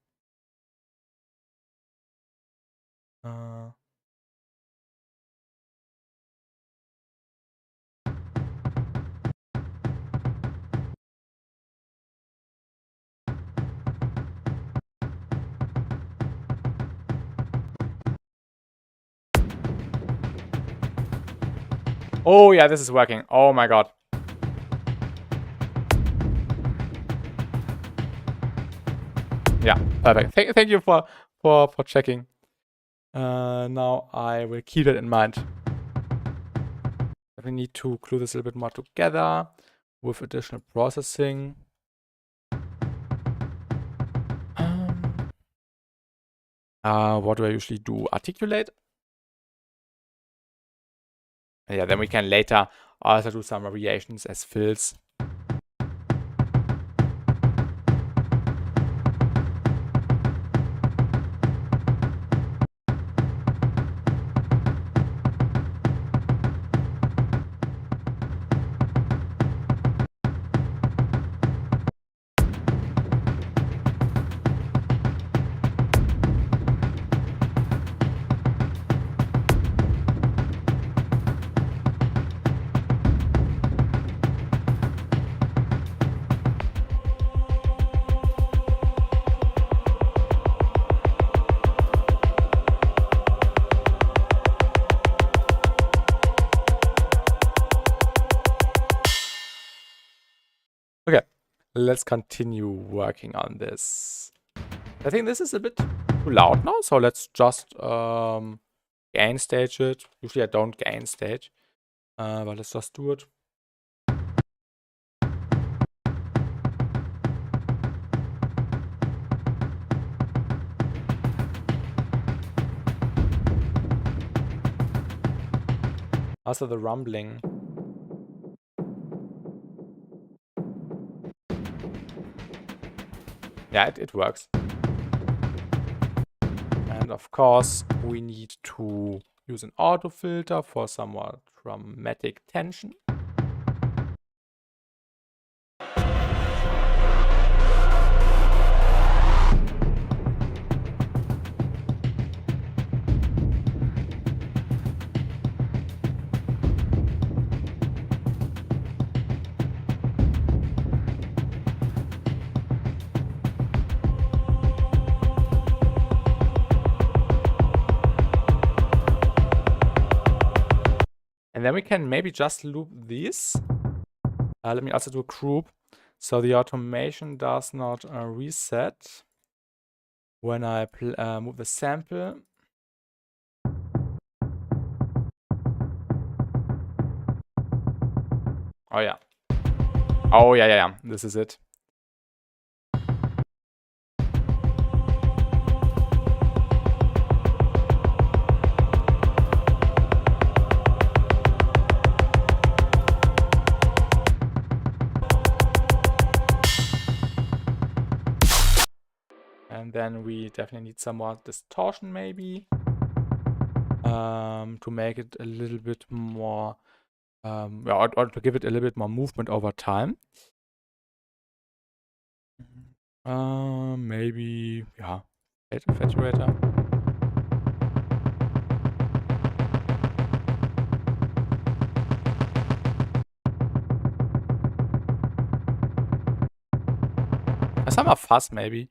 Oh yeah, this is working. Oh my god. Yeah, perfect. Thank you for checking. Now I will keep it in mind. We need to glue this a little bit more together with additional processing. What do I usually do? Articulate? Yeah, then we can later also do some variations as fills. let's continue working on this. I think this is a bit too loud now, so let's just gain stage it. Usually I don't gain stage, but let's just do it. Also the rumbling. Yeah, it works. And of course, we need to use an auto filter for somewhat dramatic tension. And then we can maybe just loop these. Let me also do a group, so the automation does not reset when I move the sample. Oh yeah. Oh yeah. This is it. And then we definitely need some more distortion maybe to make it a little bit more, or to give it a little bit more movement over time. Maybe, yeah, saturator. Some more fuzz maybe.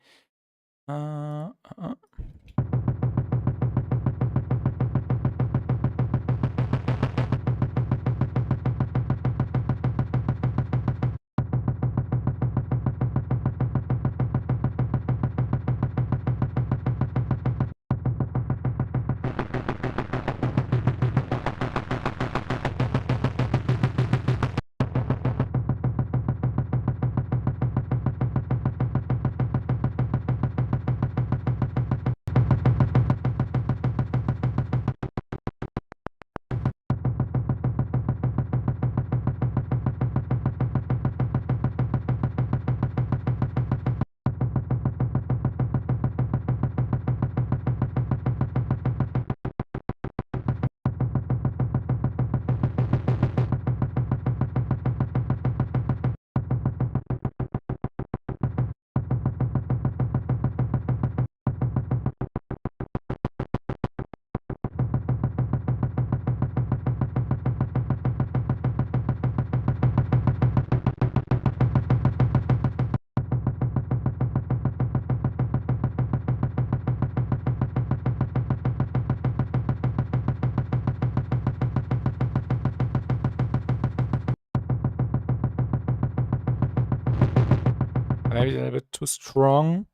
Maybe a little bit too strong.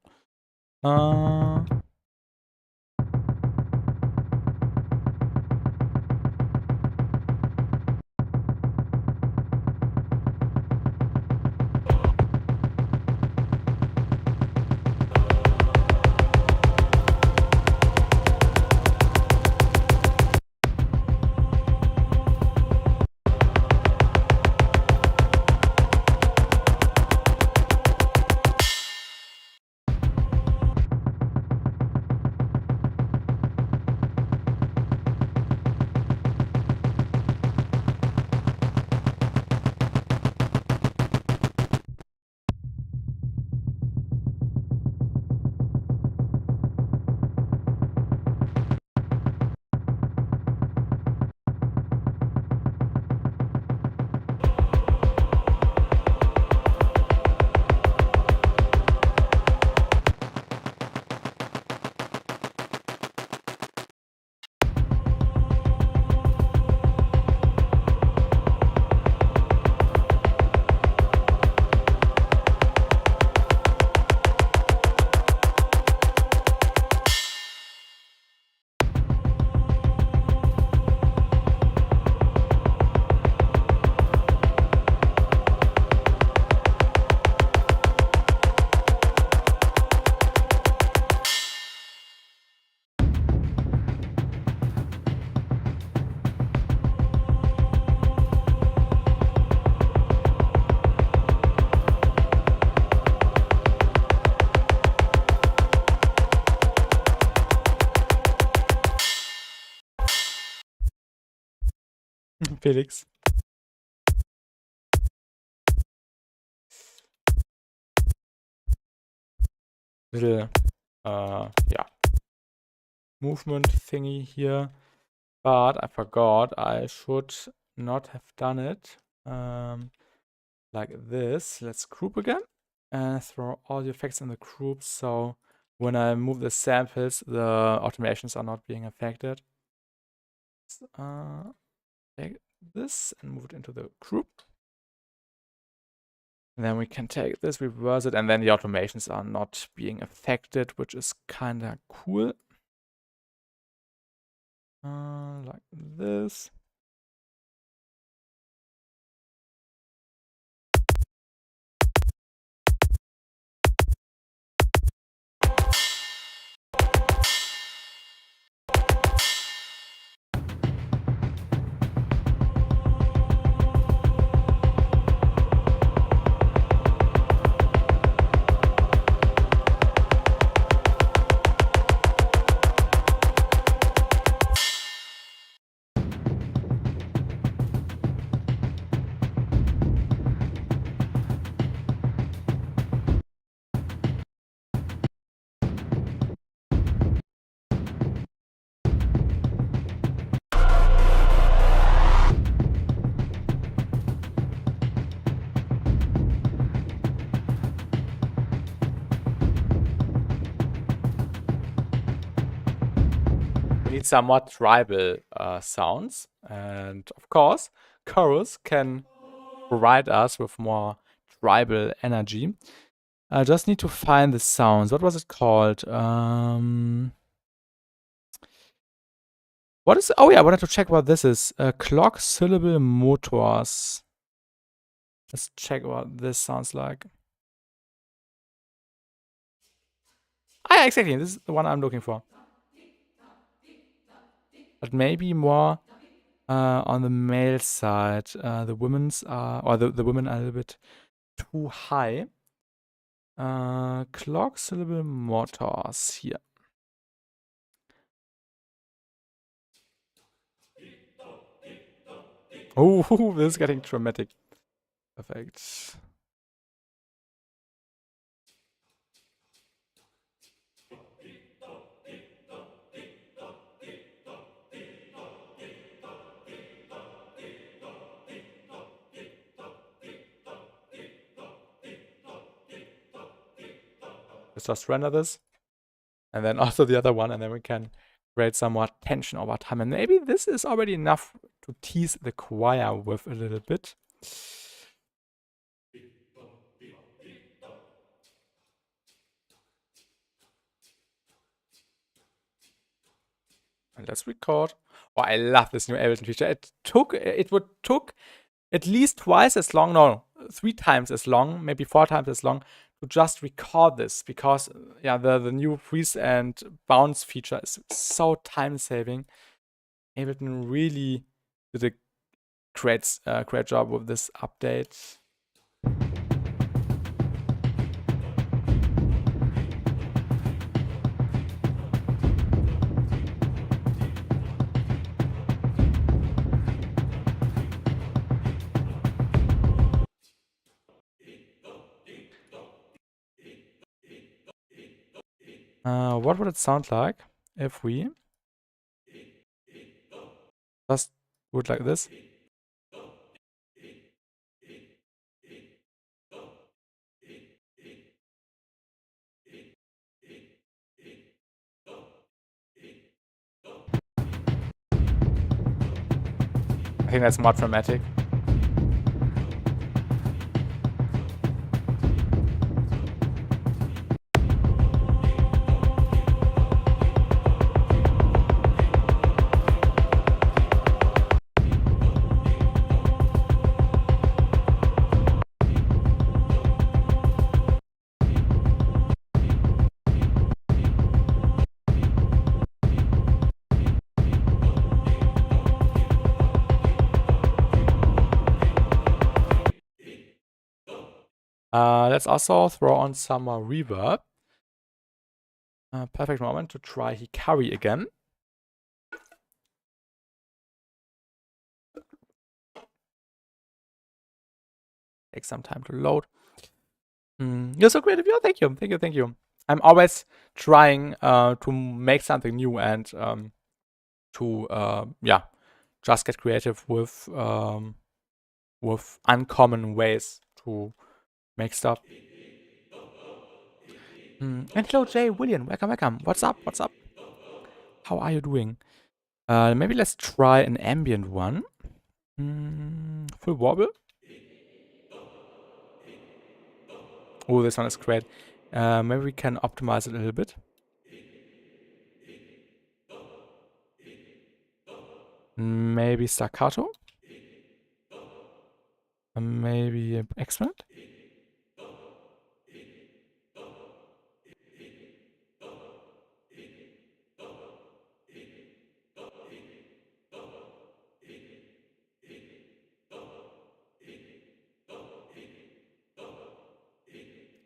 Felix. Little, yeah, movement thingy here. But I forgot I should not have done it like this. Let's group again and throw all the effects in the group. So when I move the samples, the automations are not being affected. Take this and move it into the group. And then we can take this, reverse it, and then the automations are not being affected, which is kind of cool. Like this. Need some more tribal sounds, and of course chorus can provide us with more tribal energy. I just need to find the sounds. What was it called? What is? Oh yeah, I wanted to check what this is. Clock syllable motors. Let's check what this sounds like. Ah, yeah, exactly. This is the one I'm looking for. But maybe more on the male side. The women's are, or the women are a little bit too high. Clock syllable motors here. Oh, this is getting dramatic. Perfect. Let's just render this. And then also the other one, and then we can create some more tension over time. And maybe this is already enough to tease the choir with a little bit. And let's record. Oh, I love this new Ableton feature. It took at least twice as long, no, 3 times as long, maybe 4 times as long to just record this, because yeah, the new freeze and bounce feature is so time saving. Ableton really did a great job with this update. What would it sound like if we just would like this? I think that's more dramatic. Let's also throw on some more reverb. Perfect moment to try Hikari again. Takes some time to load. You're so creative. Yeah, thank you, thank you. I'm always trying to make something new and to yeah, just get creative with uncommon ways to make stuff. And hello, Jay, William, welcome, welcome. What's up? What's up? How are you doing? Maybe let's try an ambient one. Full wobble. Oh, this one is great. Maybe we can optimize it a little bit. Maybe staccato. Maybe excellent.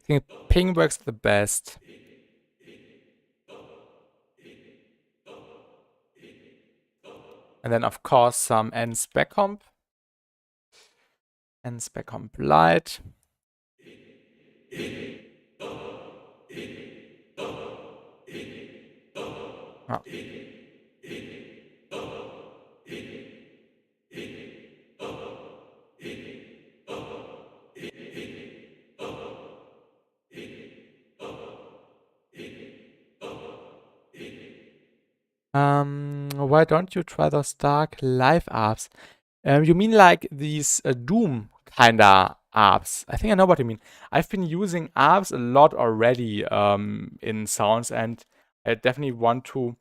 I think ping works the best. And then, of course, some n-spec comp. N-spec comp light. Oh. Why don't you try those dark live apps? You mean like these Doom kinda apps? I think I know what you mean. I've been using apps a lot already in sounds, and I definitely want to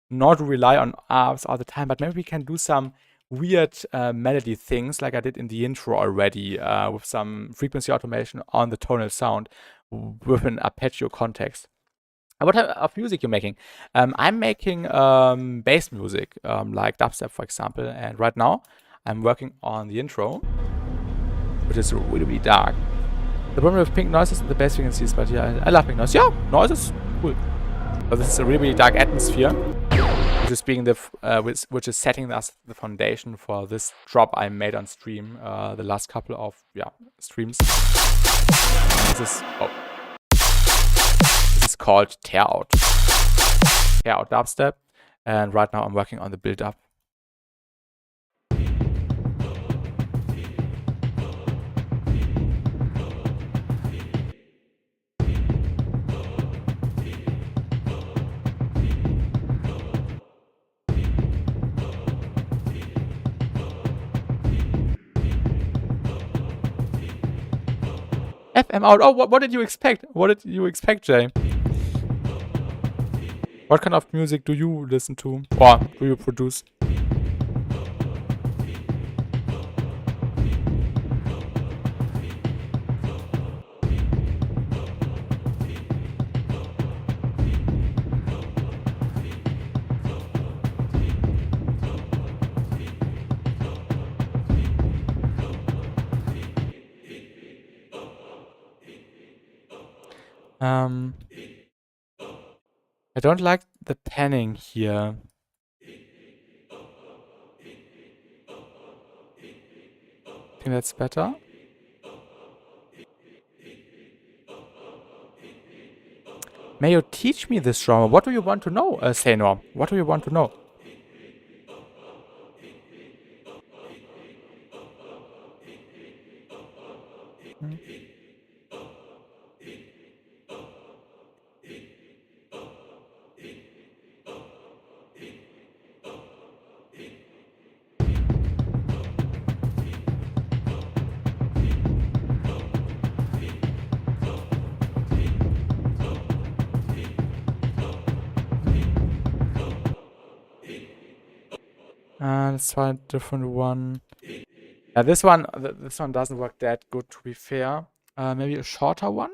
not rely on apps all the time, but maybe we can do some weird melody things like I did in the intro already with some frequency automation on the tonal sound with an arpeggio context. What type of music you're making? I'm making bass music, like dubstep, for example. And right now, I'm working on the intro, which is really, really dark. The problem with pink noises and the bass frequencies, but yeah, I love pink noise. Yeah, noises, cool. So this is a really, really dark atmosphere, which is being which is setting us the foundation for this drop I made on stream the last couple of streams. This is called Tear Out Dubstep, and right now I'm working on the build up. FM out. Oh, what did you expect? What did you expect, Jay? What kind of music do you listen to or do you produce? I don't like the panning here. I think that's better. May you teach me this genre? What do you want to know, Senor? What do you want to know? Let's try a different one. Yeah, this one doesn't work that good, to be fair. Maybe a shorter one?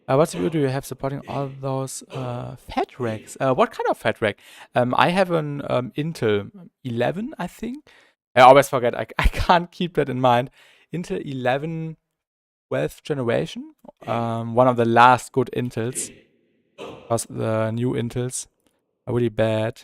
What's the view do you have supporting all those fat racks? What kind of fat rack? I have an Intel 11, I think. I always forget. I can't keep that in mind. Intel 11 12th generation. One of the last good Intels. Because the new Intels are really bad.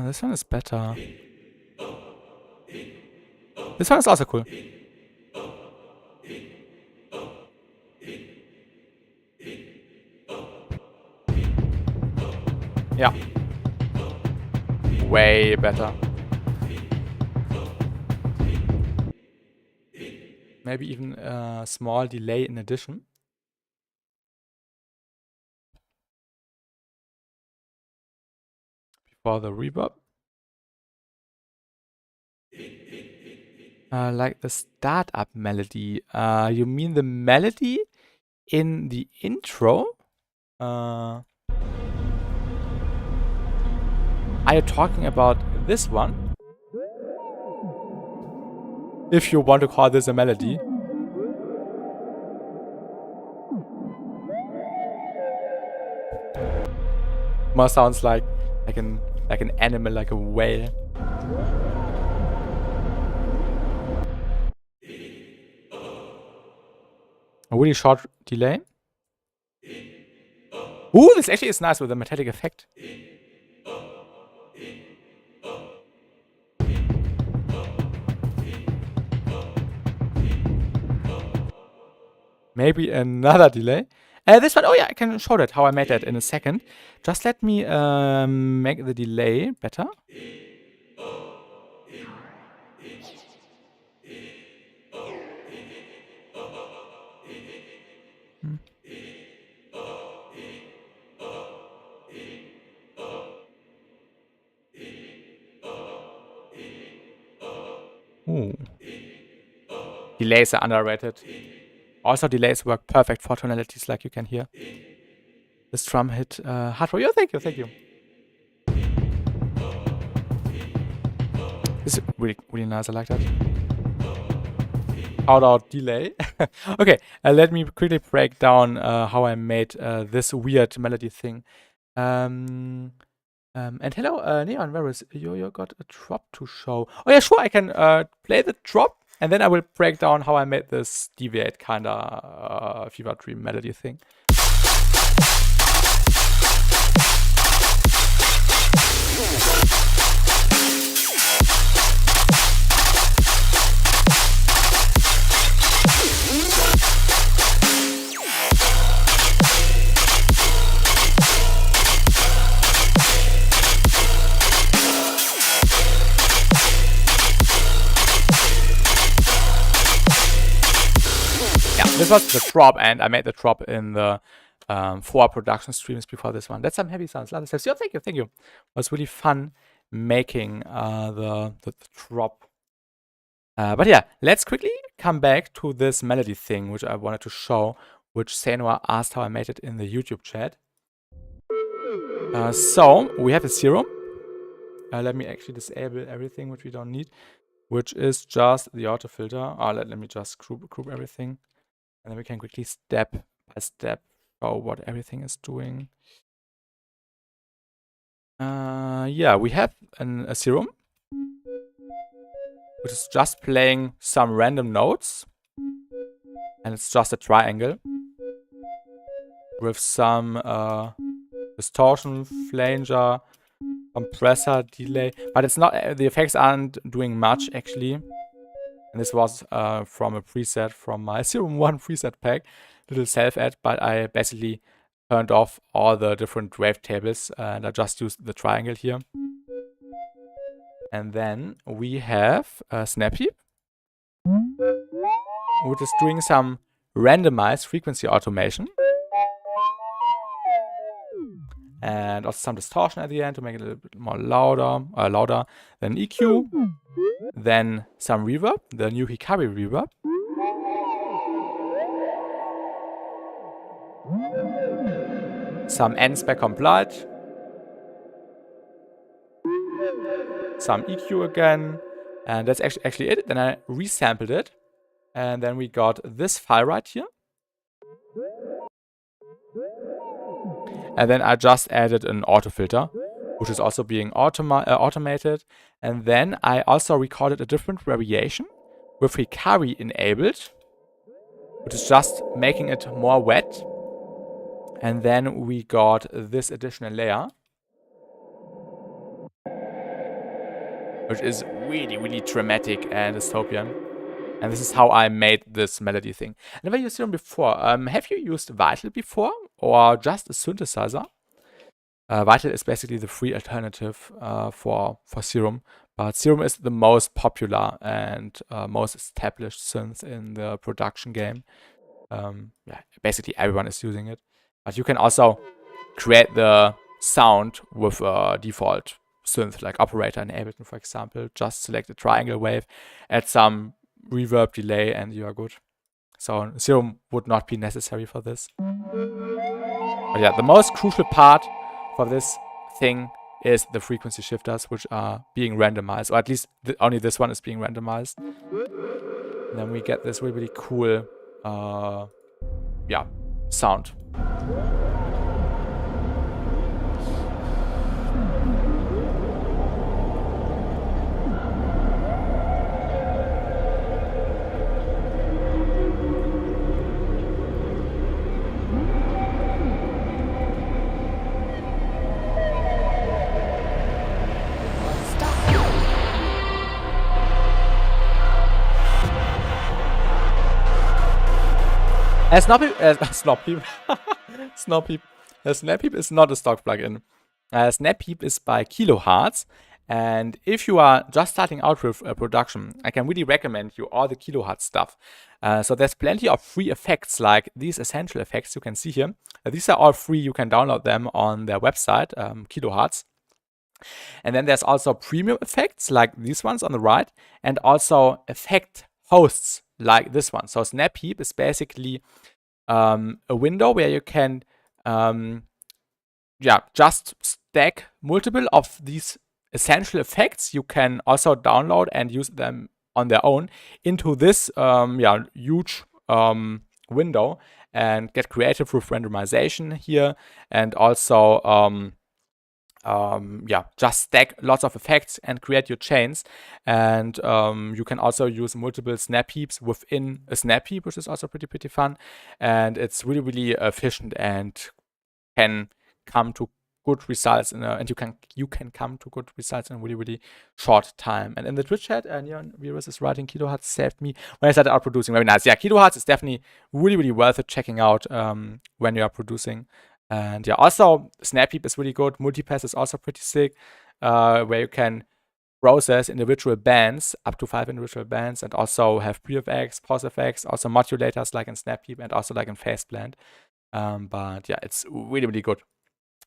This one is better. This one is also cool. Yeah. Way better. Maybe even a small delay in addition. Before the reverb. Like the startup melody. You mean the melody in the intro? Are you talking about this one? If you want to call this a melody. More sounds like an animal, like a whale. A really short delay. Ooh, this actually is nice with a metallic effect. Maybe another delay. This one, oh yeah, I can show that, how I made that in a second. Just let me make the delay better. Ooh. Delays are underrated. Also, delays work perfect for tonalities, like you can hear. This drum hit hard for you. Thank you, thank you. This is really, really nice. I like that. Shout out delay. Okay, let me quickly break down how I made this weird melody thing. And hello, Neon, where is you got a drop to show? Oh yeah, sure, I can play the drop, and then I will break down how I made this deviate kinda Fever Dream melody thing. This was the drop, and I made the drop in the 4 production streams before this one. That's some heavy sounds. Thank you, thank you. It was really fun making the drop. But yeah, let's quickly come back to this melody thing, which I wanted to show, which Senua asked how I made it in the YouTube chat. So we have a serum. Let me actually disable everything which we don't need, which is just the auto filter. Let me just group everything. And then we can quickly step by step show what everything is doing. Yeah, we have a serum, which is just playing some random notes. And it's just a triangle with some distortion, flanger, compressor, delay. But it's not, the effects aren't doing much actually. And this was from a preset from my Serum 1 preset pack, little self-add, but I basically turned off all the different wavetables and I just used the triangle here. And then we have a snap heap, which is doing some randomized frequency automation. And also some distortion at the end to make it a little bit more louder than EQ. then some reverb, the new Hikari reverb. Some N-spec complete. Some EQ again. And that's actually it. Then I resampled it. And then we got this file right here. And then I just added an auto filter, which is also being automated. And then I also recorded a different variation with Hikari enabled, which is just making it more wet. And then we got this additional layer, which is really, really dramatic and dystopian. And this is how I made this melody thing. I never used Serum before. Have you used Vital before, or just a synthesizer? Vital is basically the free alternative for Serum, but Serum is the most popular and most established synth in the production game. Yeah, basically everyone is using it. But you can also create the sound with a default synth, like Operator in Ableton, for example. Just select a triangle wave, add some reverb, delay, and you are good. So Serum would not be necessary for this. But yeah, the most crucial part for this thing is the frequency shifters, which are being randomized, or at least only this one is being randomized. And then we get this really, really cool yeah, sound. Snapheap is not a stock plugin. Snapheap is by Kilohertz, and if you are just starting out with production, I can really recommend you all the Kilohertz stuff. So there's plenty of free effects, like these essential effects you can see here. These are all free. You can download them on their website, Kilohertz. And then there's also premium effects, like these ones on the right, and also effect hosts, like this one. So Snapheap is basically a window where you can just stack multiple of these essential effects. You can also download and use them on their own into this huge window and get creative with randomization here, and also just stack lots of effects and create your chains. And you can also use multiple snap heaps within a snap heap, which is also pretty fun. And it's really, really efficient and can come to good results and you can come to good results in a really, really short time. And in the Twitch chat, Neon Virus is writing, Kilohertz saved me when I started out producing. Very nice. Yeah, Kilohertz is definitely really, really worth it checking out when you are producing. And yeah, also Snapheap is really good. Multipass is also pretty sick, where you can process individual bands, up to 5 individual bands, and also have pre-effects, post-effects, also modulators like in Snapheap and also like in Faceplant. But yeah, it's really, really good.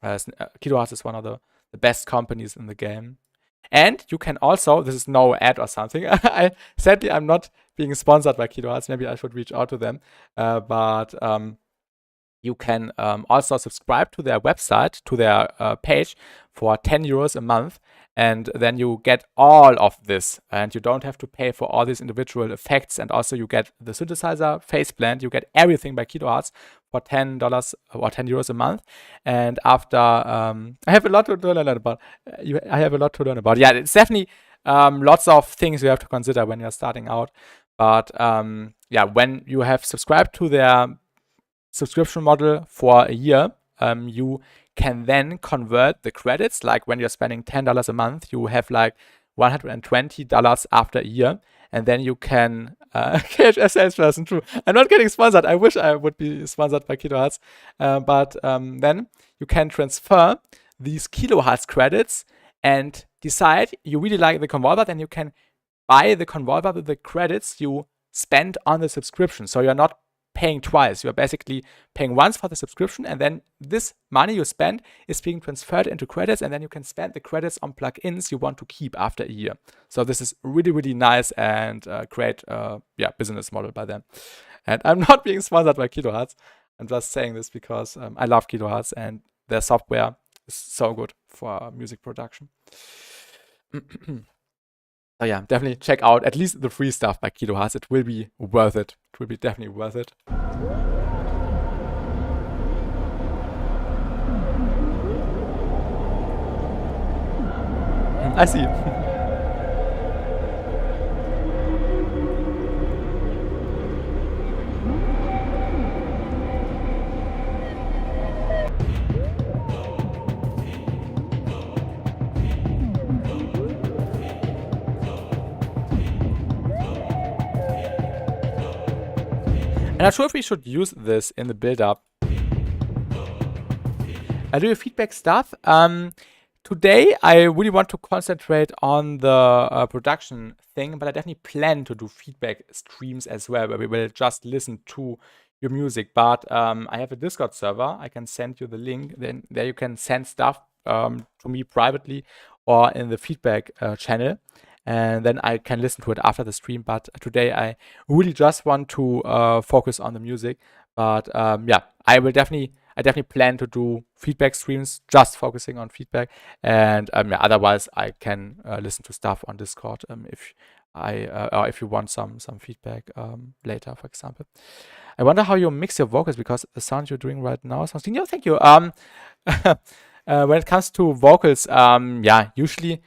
Kilohertz is one of the best companies in the game. And you can also, this is no ad or something, sadly I'm not being sponsored by Kilohertz, maybe I should reach out to them, but you can also subscribe to their website, to their page for 10 euros a month. And then you get all of this. And you don't have to pay for all these individual effects. And also you get the synthesizer, Faceplant. You get everything by Kilohertz for $10 or 10 euros a month. And after, I have a lot to learn about. Yeah, it's definitely lots of things you have to consider when you're starting out. But yeah, when you have subscribed to their subscription model for a year, you can then convert the credits. Like when you're spending $10 a month, you have like $120 after a year, and then you can catch a salesperson. True, I'm not getting sponsored. I wish I would be sponsored by Kilohertz, but then you can transfer these Kilohertz credits and decide you really like the convolver. Then you can buy the convolver with the credits you spent on the subscription. So you're not paying twice. You're basically paying once for the subscription, and then this money you spend is being transferred into credits, and then you can spend the credits on plugins you want to keep after a year. So this is really, really nice and great business model by them. And I'm not being sponsored by KiloHearts. I'm just saying this because I love KiloHearts and their software is so good for music production. So yeah, definitely check out at least the free stuff by KiloHearts. It will be worth it. It will be definitely worth it. I see. I'm not sure if we should use this in the build-up. I do feedback stuff. Today, I really want to concentrate on the production thing, but I definitely plan to do feedback streams as well, where we will just listen to your music. But I have a Discord server. I can send you the link. Then there you can send stuff to me privately or in the feedback channel. And then I can listen to it after the stream. But today I really just want to focus on the music. But yeah, I definitely plan to do feedback streams, just focusing on feedback. And yeah, otherwise I can listen to stuff on Discord if you want some feedback later, for example. I wonder how you mix your vocals, because the sound you're doing right now sounds clean. Thank you. When it comes to vocals, yeah, usually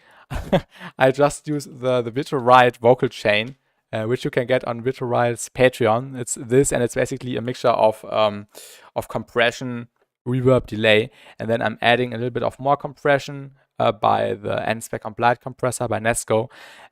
I just use the Vitroride vocal chain, which you can get on Vitroride's Patreon. It's this, and it's basically a mixture of compression, reverb, delay, and then I'm adding a little bit of more compression by the N-Spec Amplified compressor by Nesco,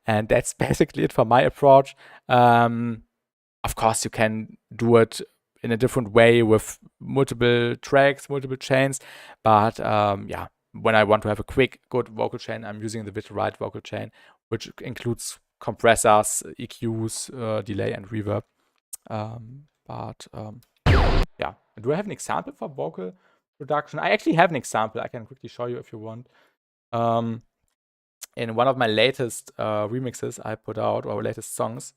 and that's basically it for my approach. Of course, you can do it in a different way with multiple tracks, multiple chains, but yeah, when I want to have a quick, good vocal chain, I'm using the Vitroride vocal chain, which includes compressors, EQs, delay, and reverb. Yeah, do I have an example for vocal production? I actually have an example. I can quickly show you if you want. In one of my latest remixes I put out, or latest songs,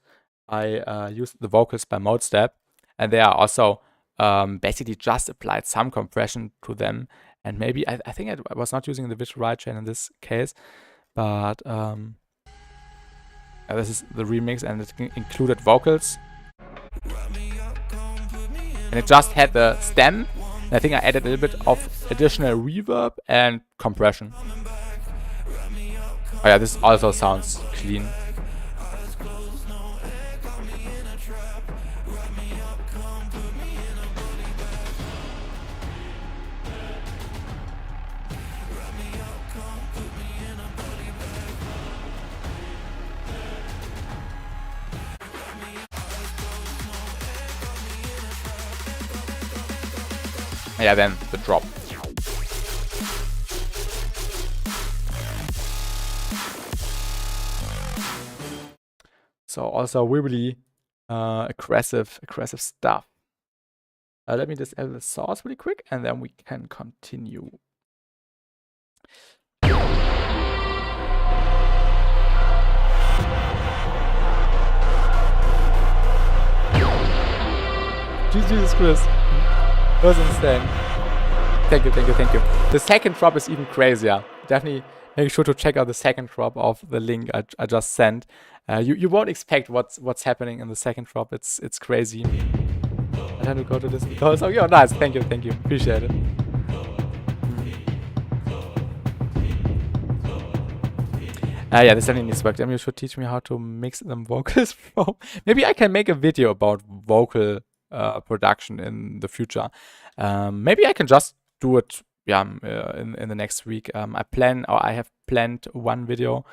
I used the vocals by Dubstep, and they are also basically just applied some compression to them. And maybe I think I was not using the Vitroride chain in this case, but this is the remix, and it included vocals, and it just had the stem. And I think I added a little bit of additional reverb and compression. Oh yeah, this also sounds clean. Yeah, then the drop. So also really aggressive stuff. Let me just add the source really quick, and then we can continue. Jesus Christ. That was insane. Thank you. The second drop is even crazier. Definitely make sure to check out the second drop of the link I just sent. You won't expect what's happening in the second drop. It's crazy. I tend to go to this because oh yeah, nice. Thank you. Appreciate it. Yeah, this definitely needs work. You should teach me how to mix them vocals. Maybe I can make a video about vocal production in the future. Maybe I can just do it in the next week. I have planned one video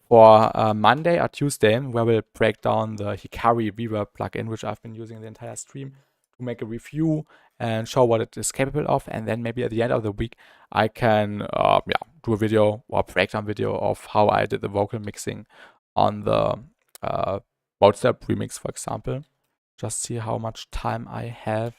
for Monday or Tuesday, where we'll break down the Hikari reverb plugin, which I've been using the entire stream, to make a review and show what it is capable of. And then maybe at the end of the week I can do a video or breakdown video of how I did the vocal mixing on the Dubstep remix, for example. just see how much time I have.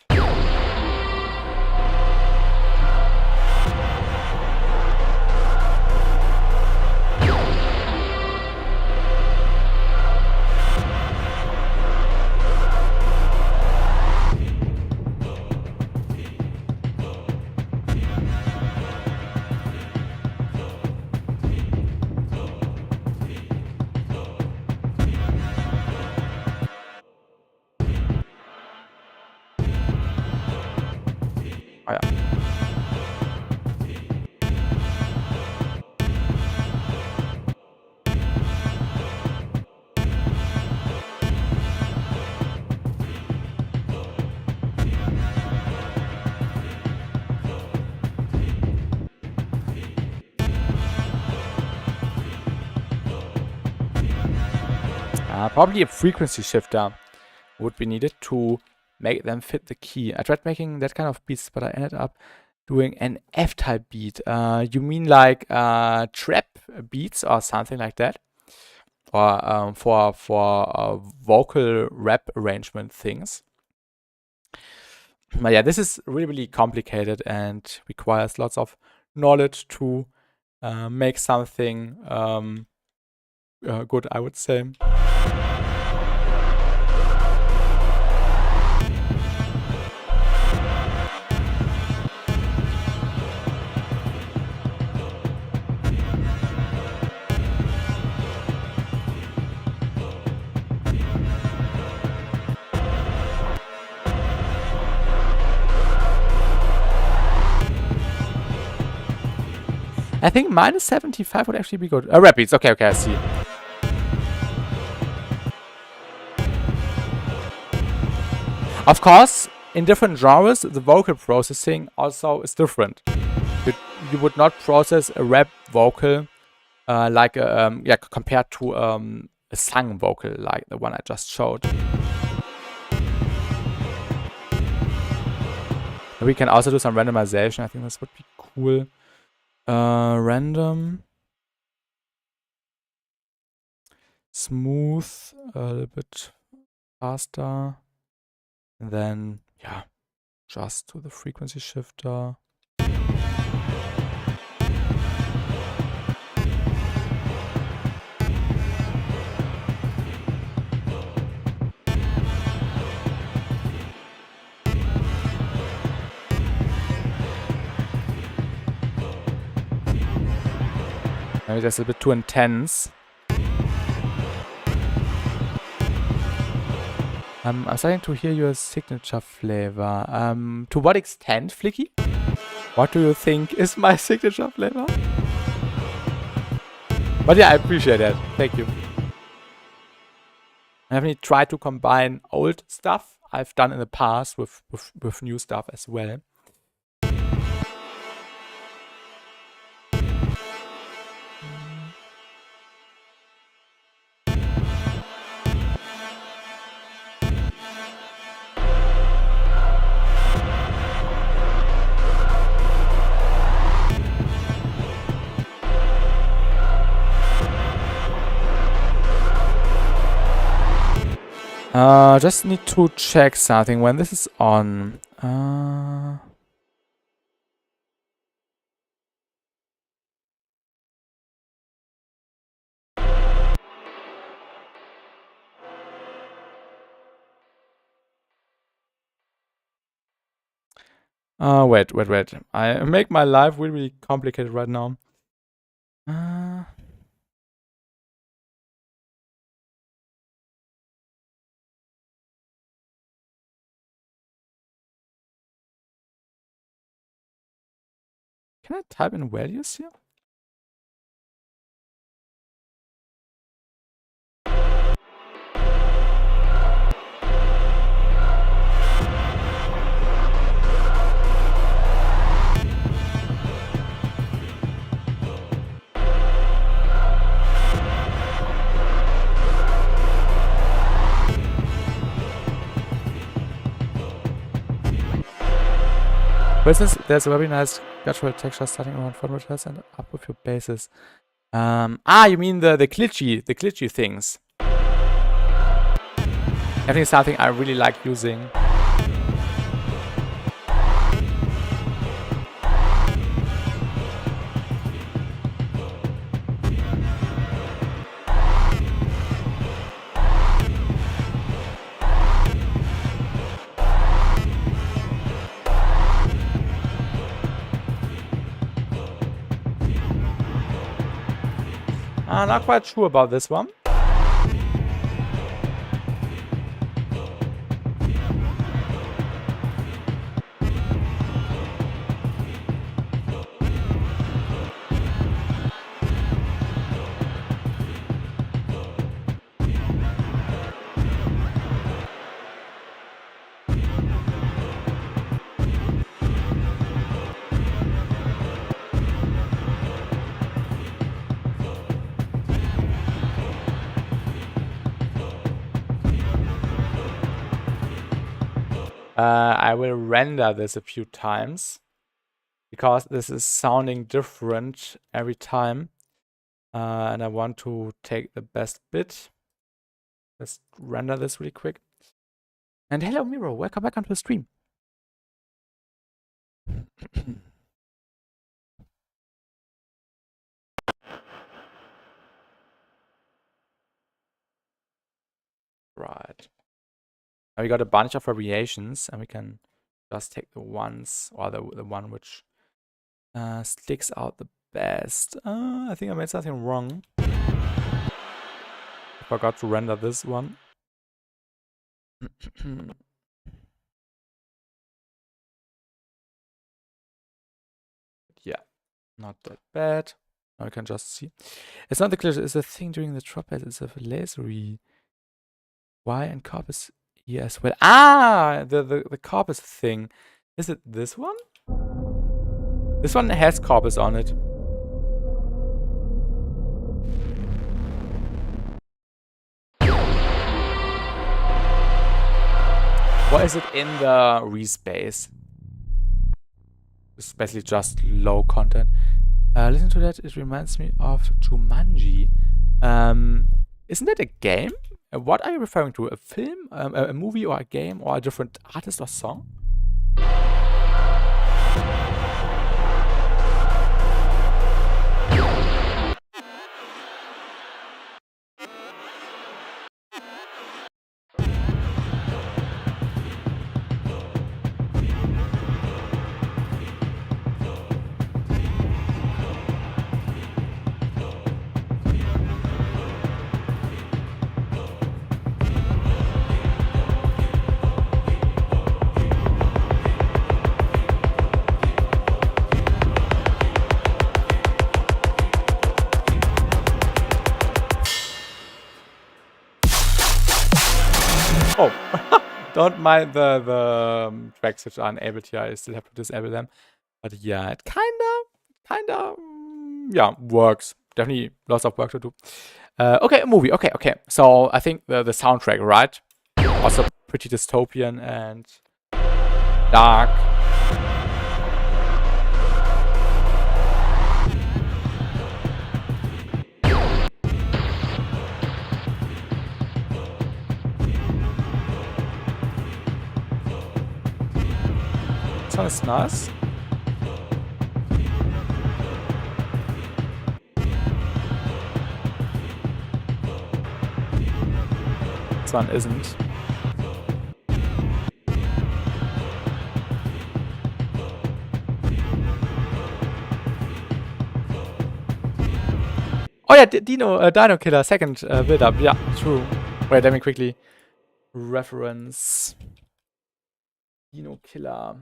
Oh ja. Probably a frequency shifter would be needed to make them fit the key. I tried making that kind of beats, but I ended up doing an F-type beat. You mean like trap beats or something like that? Or for vocal rap arrangement things. But yeah, this is really, really complicated and requires lots of knowledge to make something good, I would say. I think minus 75 would actually be good. Rap beats, okay, I see. Of course, in different genres, the vocal processing also is different. You would not process a rap vocal like compared to a sung vocal like the one I just showed. We can also do some randomization. I think this would be cool. Random, smooth, a little bit faster, and then yeah, just to the frequency shifter. Maybe that's a bit too intense. I'm starting to hear your signature flavor. To what extent, Flicky? What do you think is my signature flavor? But yeah, I appreciate that. Thank you. I haven't tried to combine old stuff I've done in the past with new stuff as well. Just need to check something when this is on. Wait. I make my life really, really complicated right now. Can I type in values here? For instance, there's a very nice guttural texture starting around 400 Hz and up with your basses. You mean the glitchy things. think it's something I really like using. I'm not quite sure about this one. I will render this a few times because this is sounding different every time. And I want to take the best bit. Let's render this really quick. And hello Miro, welcome back onto the stream. Right. Now we got a bunch of variations, and we can just take the ones, or the one which sticks out the best. I think I made something wrong. I forgot to render this one. Yeah, not that bad. Now we can just see. It's not the clear, it's a thing during the trumpet. It's a lasery. Y and corpus here as well. Ah, the corpus thing. Is it this one? This one has corpus on it. What is it in the respace? It's basically just low content. Listen to that, it reminds me of Jumanji. Isn't that a game? What are you referring to? A film, a movie, or a game, or a different artist or song? Oh, don't mind the tracks which are enabled here. I still have to disable them. But yeah, it kinda, yeah, works. Definitely lots of work to do. Okay, a movie. Okay. So I think the soundtrack, right? Also pretty dystopian and dark. This one is nice. This one isn't. Oh yeah, Dino Killer, second build up. Yeah, true. Wait, let me quickly reference Dino Killer.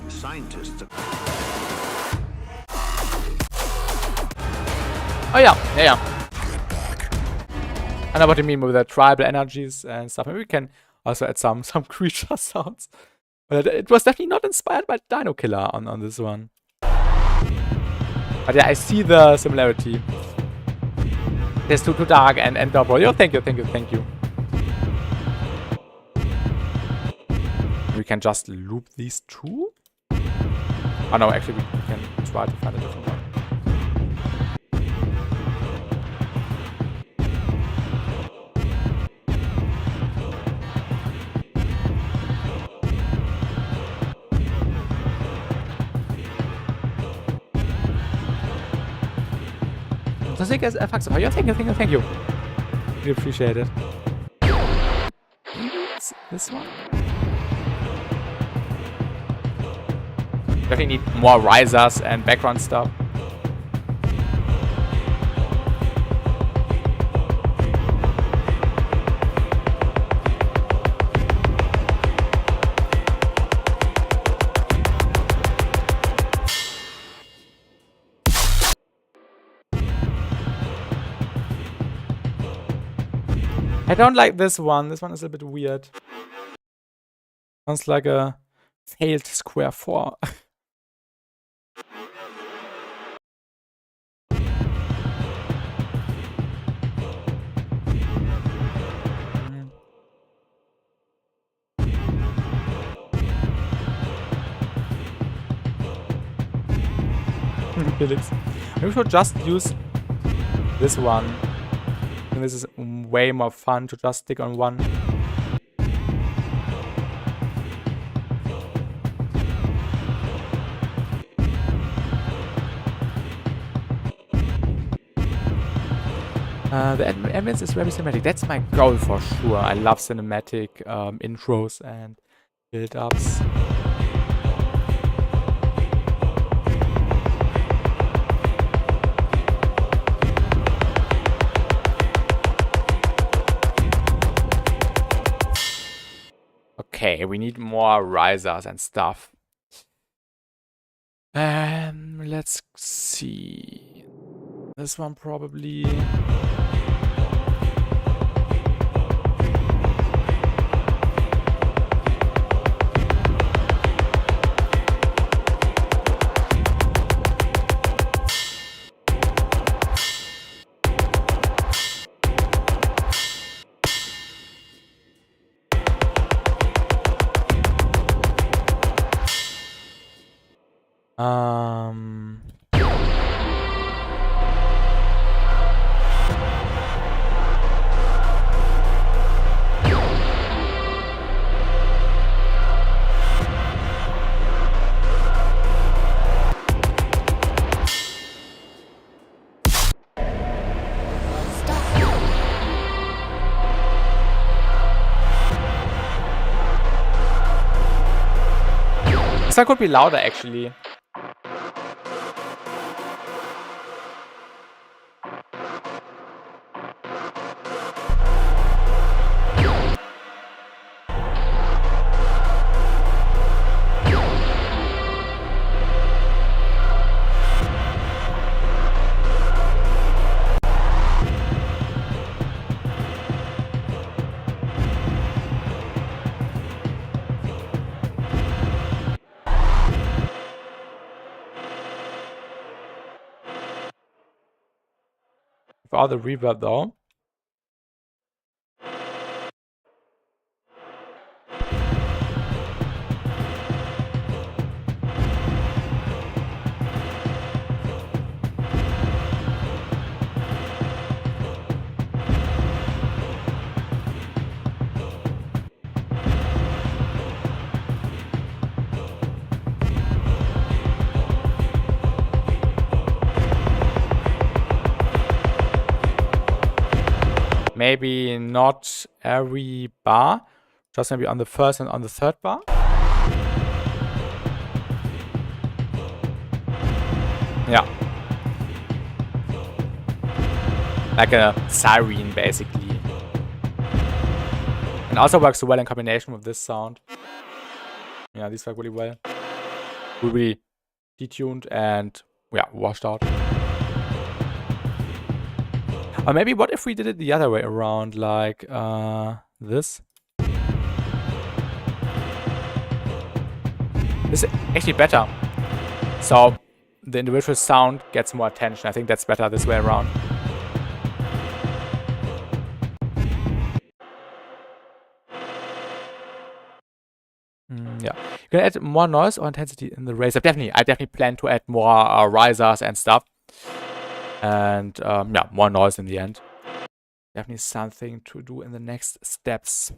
Scientists. Oh yeah. I know what you mean with the tribal energies and stuff. Maybe we can also add some creature sounds. But it was definitely not inspired by Dino Killer on this one. But yeah, I see the similarity. It's too dark and double. Yo, thank you. We can just loop these two. Oh no, actually we can try to find a different one. Fantastic as FX. Oh, yeah, thank you. We appreciate it. This one? Definitely need more risers and background stuff. I don't like this one. This one is a bit weird. Sounds like a failed square 4. Felix. Maybe we should just use this one. I think this is way more fun to just stick on one. The ambience is very cinematic. That's my goal for sure. I love cinematic intros and build-ups. Okay, we need more risers and stuff. Let's see. This one probably. This one could be louder actually. For all the reverb though. Maybe not every bar, just maybe on the first and on the third bar. Yeah. Like a siren, basically. And also works well in combination with this sound. Yeah, these work really well. Really detuned and, yeah, washed out. Or maybe what if we did it the other way around, like this? This is actually better. So the individual sound gets more attention. I think that's better this way around. Yeah, you can add more noise or intensity in the razor. I definitely plan to add more risers and stuff. And yeah, more noise in the end. Definitely something to do in the next steps.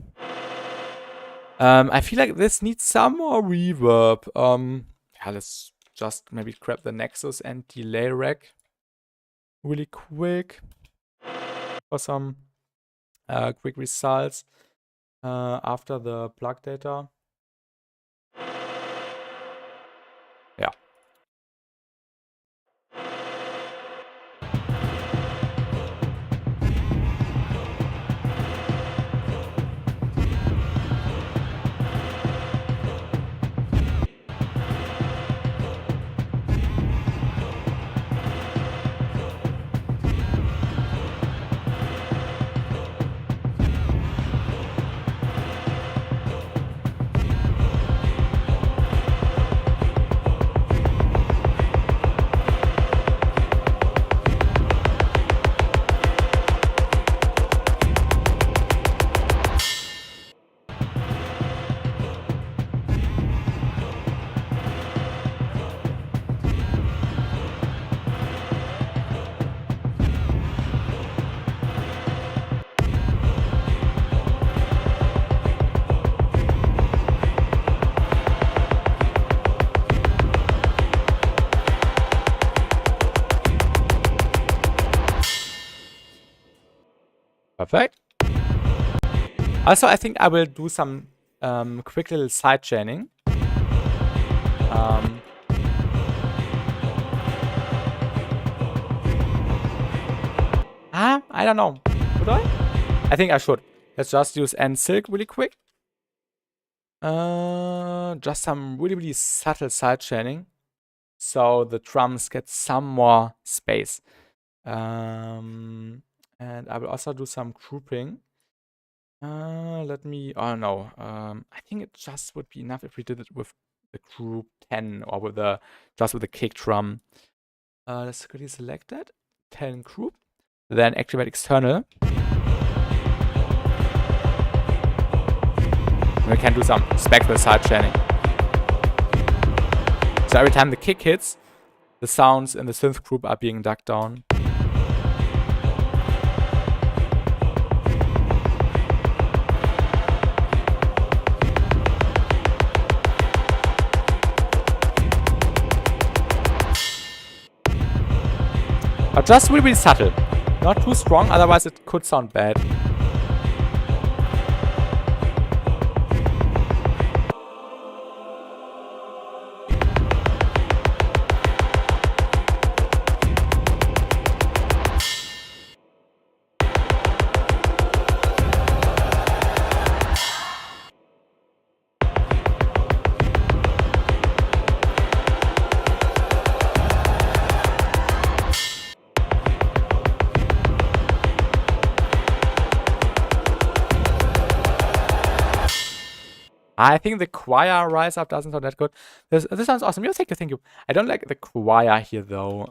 I feel like this needs some more reverb. Yeah, let's just maybe grab the Nexus and delay rack. really quick for some quick results after the plug data. Yeah. Perfect. Also, I think I will do some quick little side chaining. I don't know. Should I? I think I should. Let's just use N-Silk really quick. Just some really, really subtle side chaining. So the drums get some more space. And I will also do some grouping. Let me, oh no. I think it just would be enough if we did it with the group 10 or with the, just with the kick drum. Let's quickly select that. 10 group. Then activate external. We can do some spectral side chaining. So every time the kick hits, the sounds in the synth group are being dug down. But just really, really subtle. Not too strong, otherwise it could sound bad. I think the choir rise up doesn't sound that good. This sounds awesome. Thank you. I don't like the choir here though.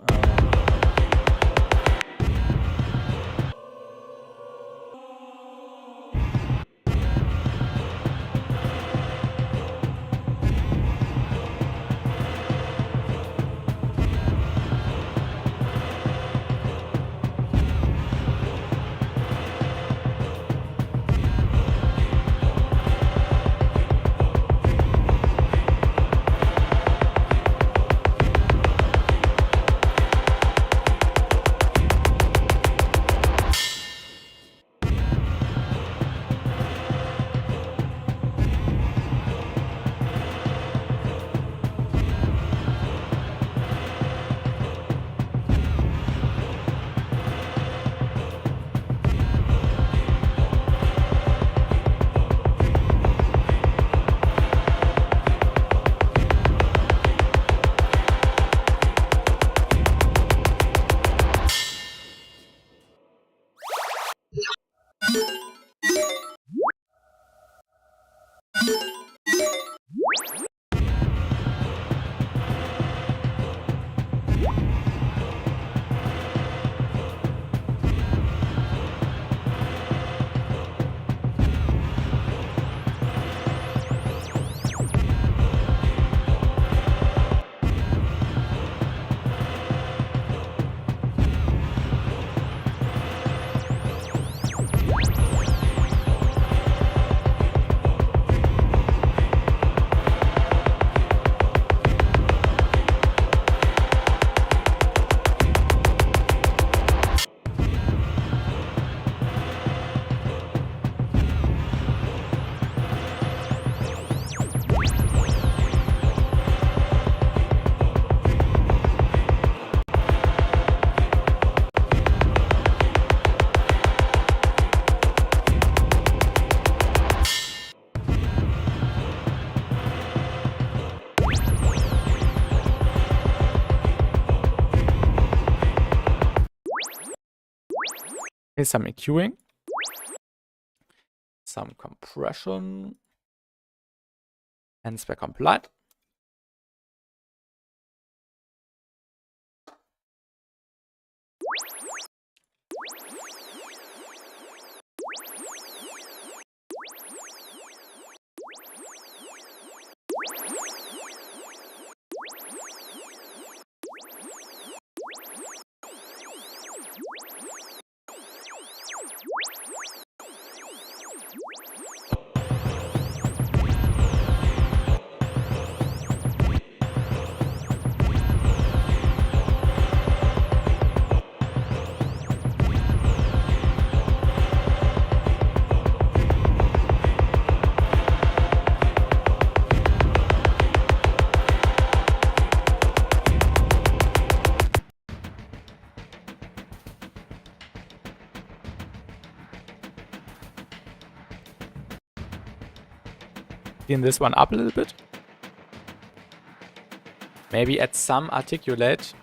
Here's some EQing, some compression, and spec compliant. Clean this one up a little bit. Maybe add some articulate.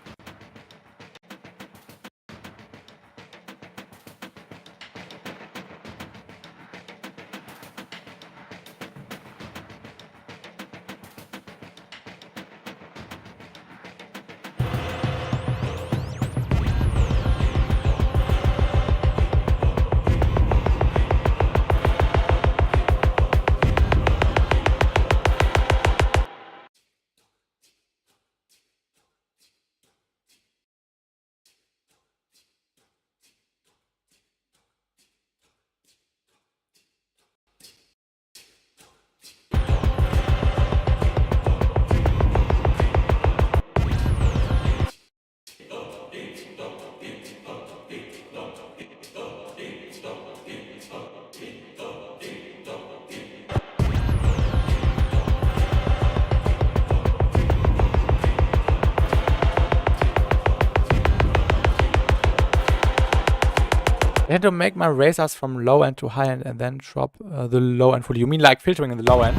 I had to make my razors from low end to high end and then drop the low end fully. You mean like filtering in the low end?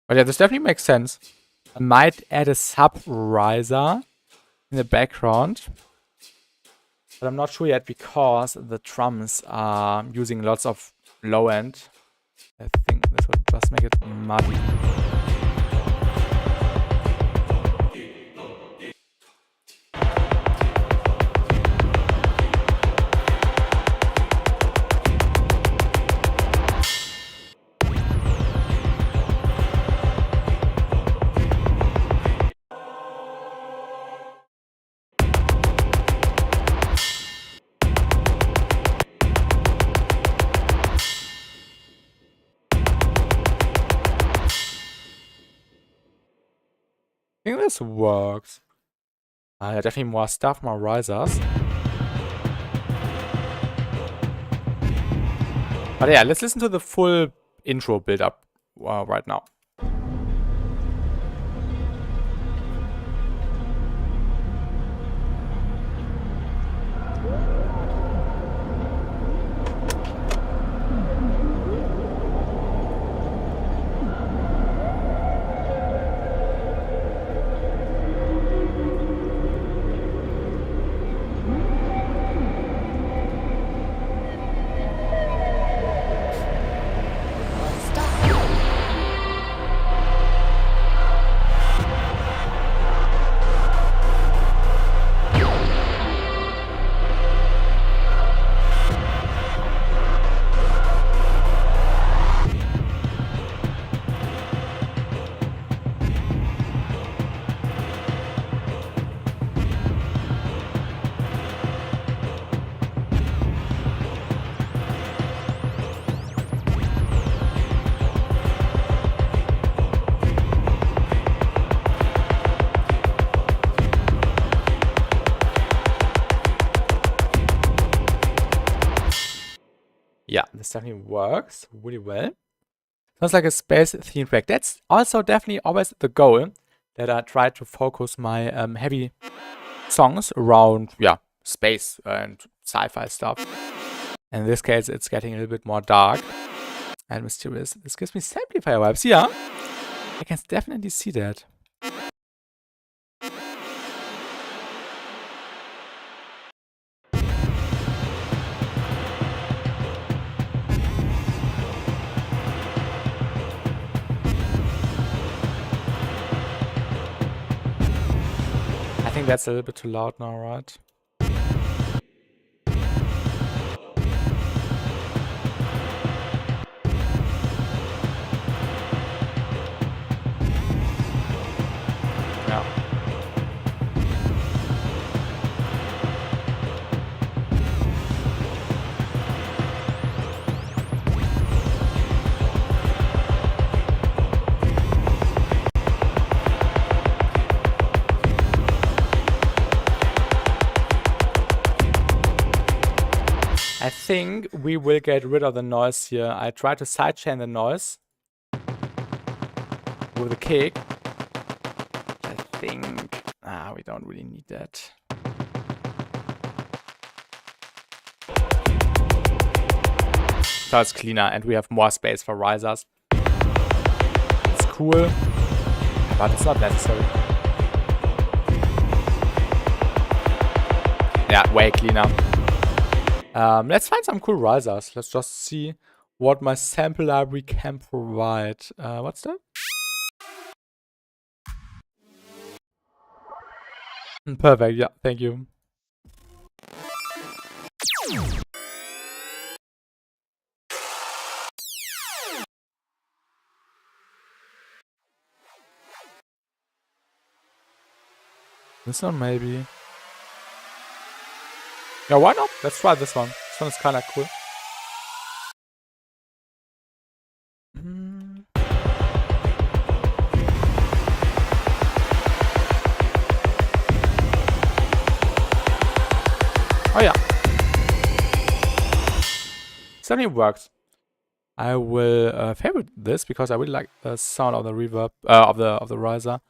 But yeah, this definitely makes sense. I might add a sub riser in the background. But I'm not sure yet because the drums are using lots of low end. I think this will just make it muddy. I think this works. Definitely more stuff, more risers. But yeah, let's listen to the full intro build up right now. Yeah, this definitely works really well. Sounds like a space theme track. That's also definitely always the goal, that I try to focus my heavy songs around, yeah, space and sci-fi stuff. In this case, it's getting a little bit more dark and mysterious. This gives me Samplifier vibes. Yeah, I can definitely see that. think that's a little bit too loud now, right? Yeah. I think we will get rid of the noise here. I try to sidechain the noise with the kick. I think we don't really need that. So it's cleaner and we have more space for risers. It's cool, but it's not necessary. Yeah, way cleaner. Let's find some cool risers. Let's just see what my sample library can provide. What's that? Perfect, yeah, thank you. This one maybe. Yeah, why not? Let's try this one. This one is kind of cool. Oh yeah. Certainly works. I will favorite this because I really like the sound of the reverb of the riser.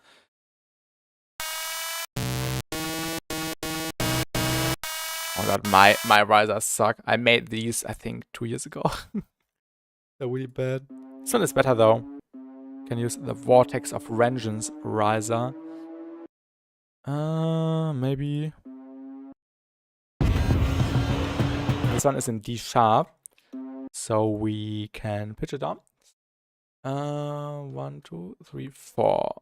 Oh god, my risers suck. I made these I think 2 years ago. They're really bad. This one is better though. Can use the Vortex of Vengeance riser. Maybe this one is in D sharp, so we can pitch it down. 1, 2, 3, 4.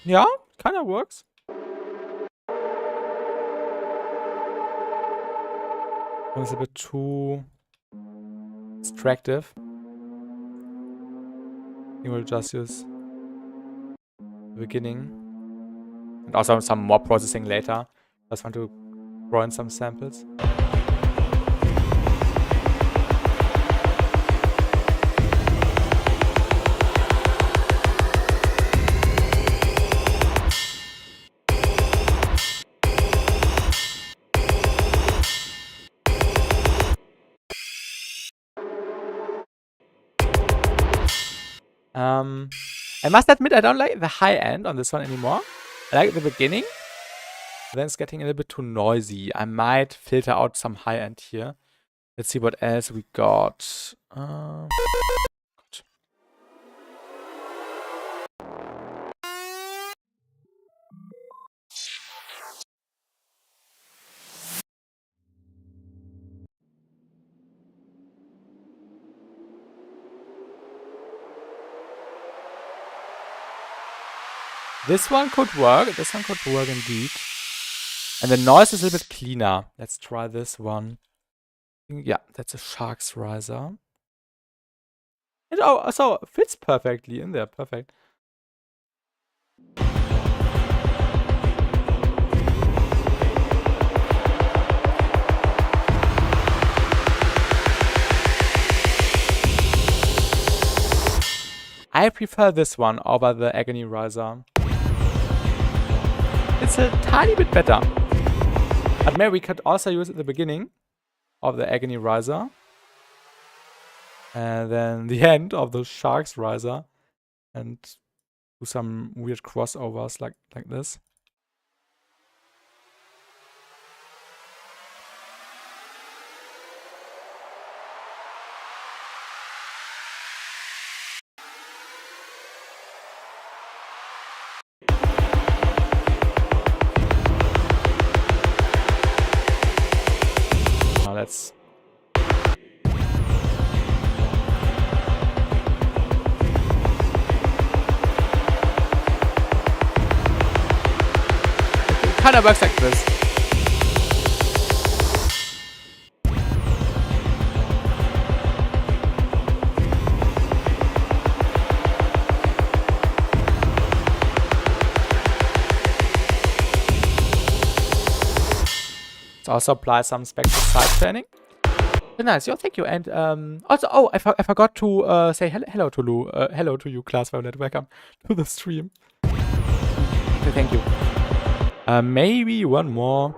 Yeah, kind of works. It's a bit too extractive. I think we'll just use the beginning and also some more processing later. Just want to throw in some samples. I must admit I don't like the high end on this one anymore. I like the beginning. Then it's getting a little bit too noisy. I might filter out some high end here. Let's see what else we got. This one could work. This one could work indeed. And the noise is a little bit cleaner. Let's try this one. Yeah, that's a Shark's riser. It also fits perfectly in there. Perfect. I prefer this one over the Agony riser. It's a tiny bit better. But maybe we could also use it at the beginning of the Agony riser. And then the end of the Shark's riser. And do some weird crossovers like this. Let's. It kind of works like this. It also applies some spectral side chaining. Nice, yo, thank you. And also, oh, I forgot to say hello to Lou. Hello to you, Class Violet. Welcome to the stream. Thank you. Maybe one more.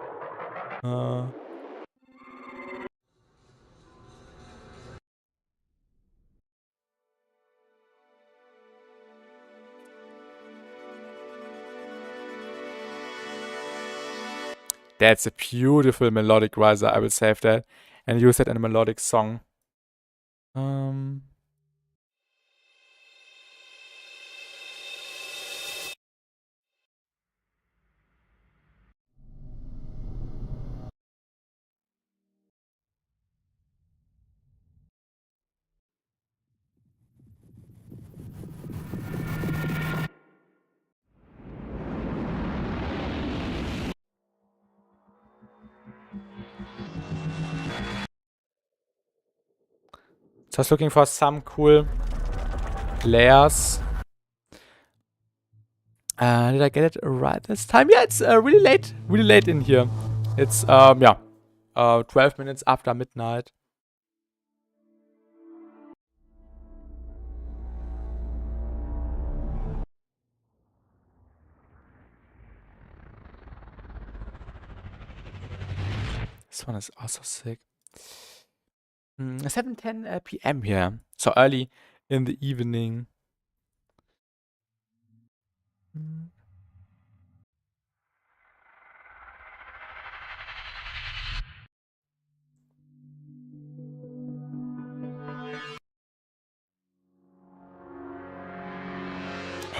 That's a beautiful melodic riser. I will save that and use it in a melodic song. Just looking for some cool layers. Did I get it right this time? Yeah, it's really late in here. It's 12 minutes after midnight. This one is also sick. 7:10 p.m. here, so early in the evening.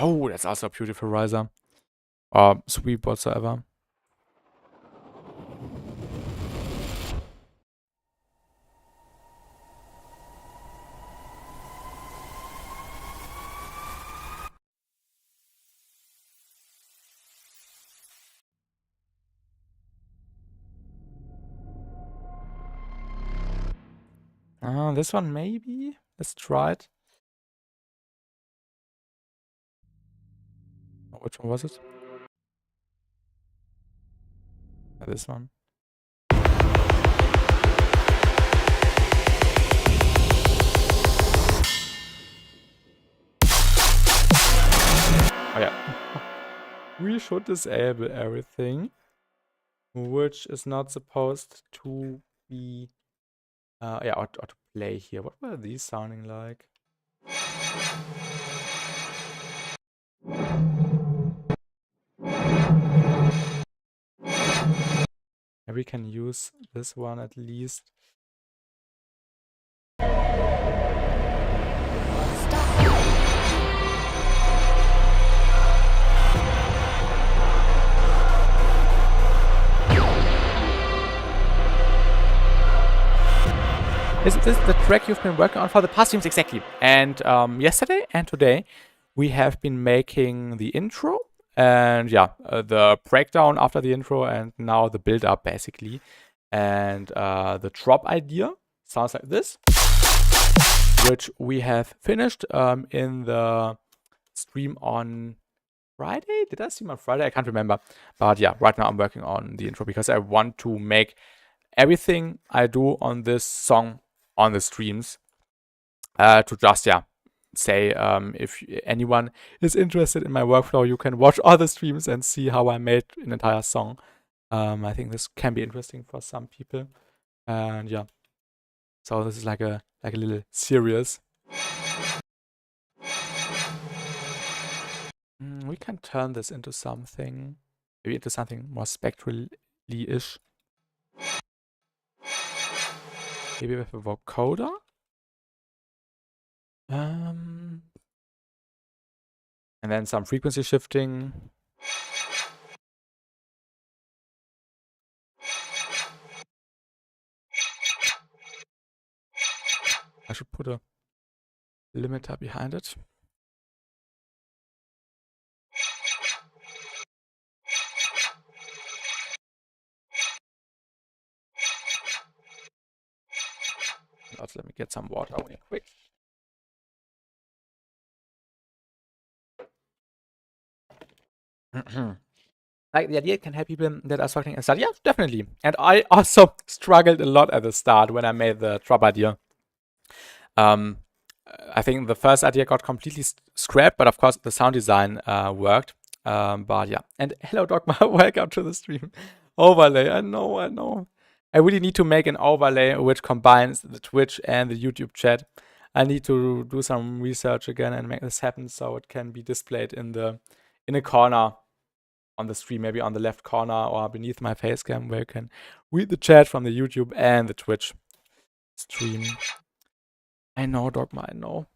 Oh, that's also a beautiful riser. Or sweep whatsoever. This one maybe? Let's try it. Oh, which one was it? This one. Oh yeah. We should disable everything which is not supposed to be or to play here. What were these sounding like? Maybe we can use this one at least. Is this the track you've been working on for the past streams? Exactly. And yesterday and today we have been making the intro and the breakdown after the intro and now the build up basically. And the drop idea sounds like this, which we have finished in the stream on Friday. Did I stream on Friday? I can't remember. But yeah, right now I'm working on the intro because I want to make everything I do on this song on the streams to just say if anyone is interested in my workflow, you can watch other streams and see how I made an entire song. I think this can be interesting for some people, and yeah, so this is like a little series. We can turn this into something, maybe into something more spectrally-ish. Maybe with a vocoder. And then some frequency shifting. I should put a limiter behind it. Also, let me get some water real quick. Like the idea can help people that are struggling and start. Yeah, definitely. And I also struggled a lot at the start when I made the drop idea. I think the first idea got completely scrapped, but of course the sound design worked. But yeah. And hello, Dogma. Welcome to the stream. Overlay. I know. I really need to make an overlay which combines the Twitch and the YouTube chat. I need to do some research again and make this happen so it can be displayed in a corner on the stream, maybe on the left corner or beneath my face cam, where you can read the chat from the YouTube and the Twitch stream. I know, Dogma, I know.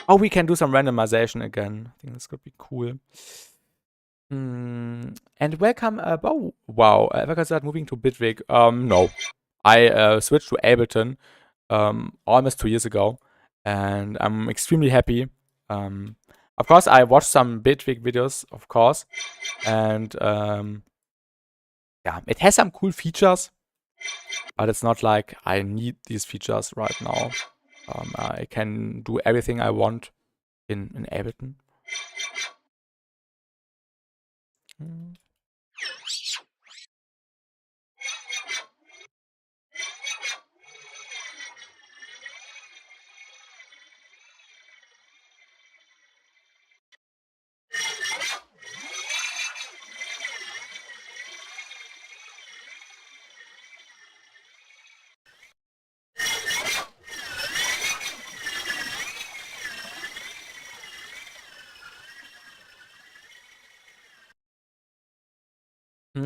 Oh, we can do some randomization again. I think this could be cool. And welcome, oh, wow, if I can start moving to Bitwig. No. I switched to Ableton almost 2 years ago, and I'm extremely happy. Of course, I watched some Bitwig videos, of course, and yeah, it has some cool features, but it's not like I need these features right now. I can do everything I want in Ableton.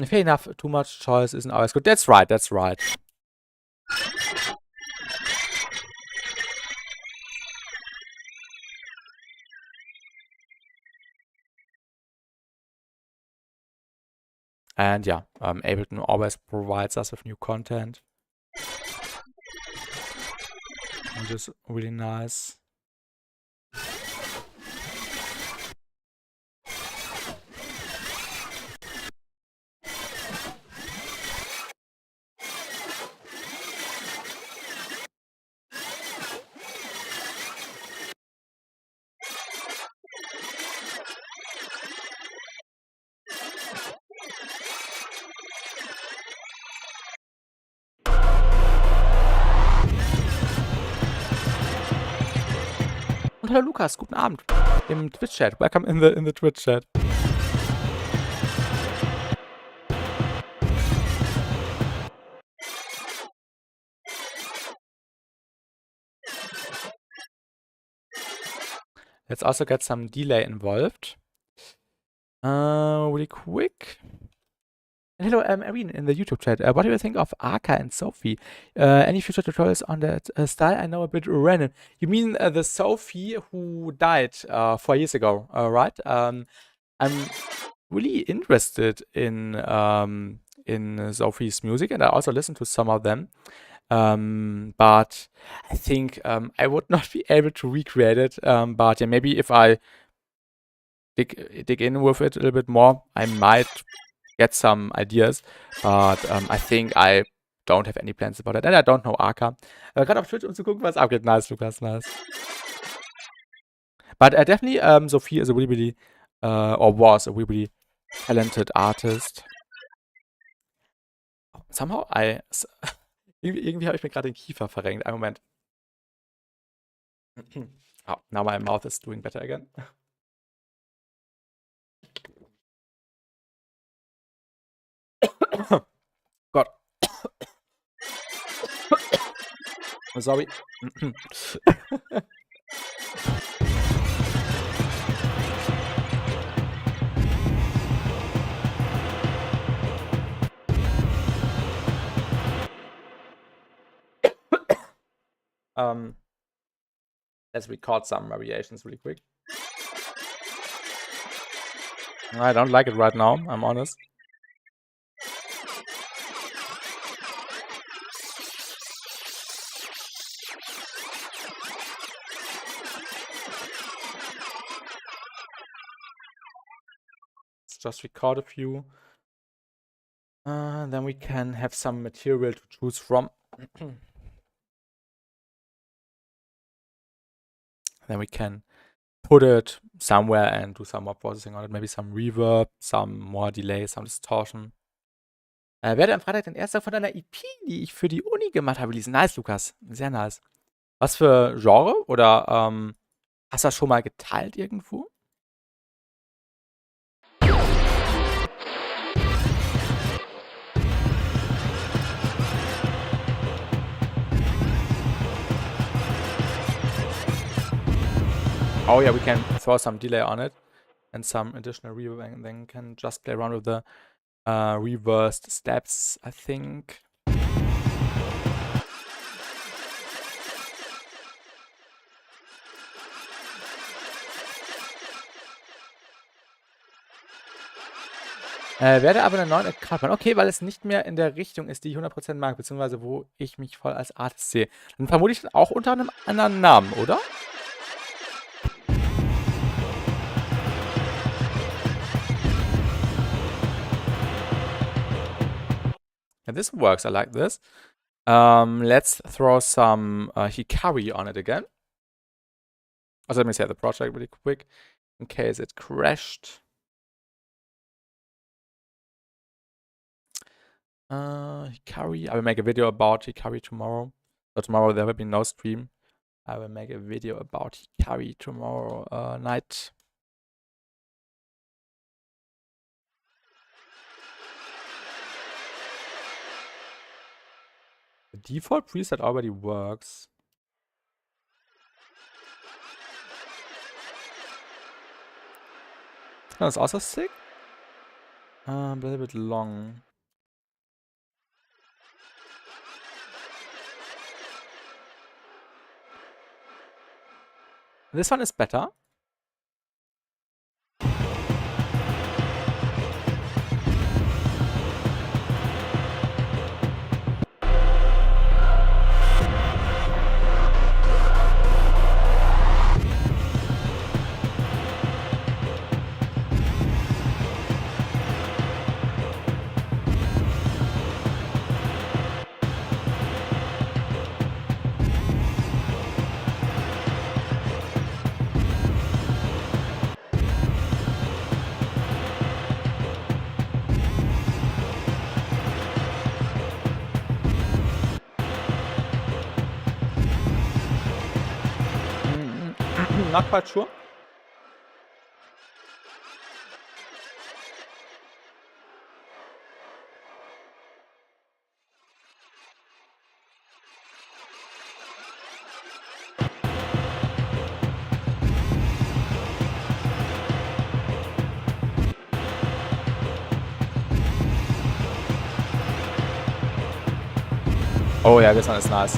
Fair enough, too much choice isn't always good. That's right, that's right. And yeah, Ableton always provides us with new content, which is really nice. Und hallo Lukas, guten Abend im Twitch-Chat. Welcome in the Twitch-Chat. Let's also get some delay involved. Really quick. And hello, Irene in the YouTube chat. What do you think of Arca and Sophie? Any future tutorials on that style? I know a bit random. You mean the Sophie who died 4 years ago, right? I'm really interested in Sophie's music, and I also listen to some of them. But I think I would not be able to recreate it. But yeah, maybe if I dig in with it a little bit more, I might get some ideas. But I think I don't have any plans about it. And I don't know Arca. Gerade auf Twitch, um zu gucken, was abgeht. Nice, Lukas, nice. But definitely, Sophie is a really, or was a really talented artist. Somehow irgendwie habe ich mir gerade den Kiefer verrenkt. Einen Moment. Oh, now my mouth is doing better again. Gott. Sorry. Let's record some variations really quick. I don't like it right now, I'm honest. just record a few. Then we can have some material to choose from. Then we can put it somewhere and do some more processing on it. Maybe some Reverb, some more Delay, some Distortion. Werde am Freitag den ersten von deiner EP, die ich für die Uni gemacht habe, releasen. Nice, Lukas. Sehr nice. Was für Genre? Oder hast du das schon mal geteilt irgendwo? Oh yeah, we can throw some delay on it and some additional reverb, and then can just play around with the reversed steps, I think. Werde aber einen neuen Account machen. Okay, weil es nicht mehr in der Richtung ist, die ich 100% mag, beziehungsweise wo ich mich voll als Artist sehe. Dann vermute ich auch unter einem anderen Namen, oder? And this works, I like this. Let's throw some Hikari on it again. Also, let me set the project really quick in case it crashed. Hikari, I will make a video about Hikari tomorrow. So tomorrow there will be no stream. I will make a video about Hikari tomorrow night. The default preset already works. That's also sick. But a little bit long. This one is better. Not quite sure. Oh yeah, this one is nice.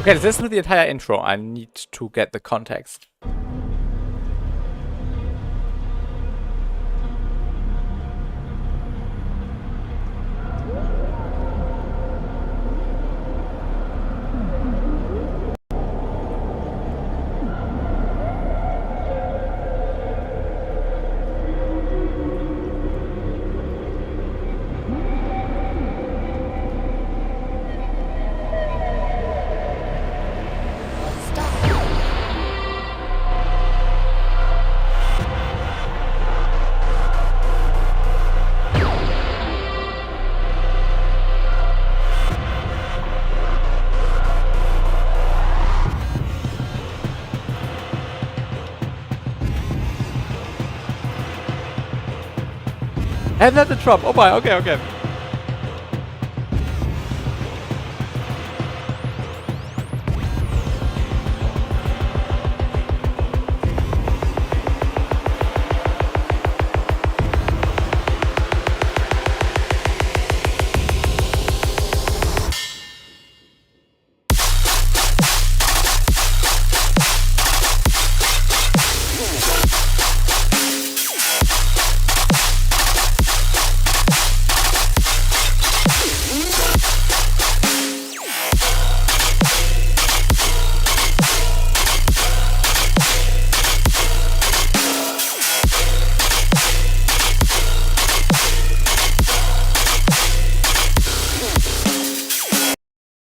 Okay, this is the entire intro. I need to get the context. And then the drop. Oh my, okay, okay.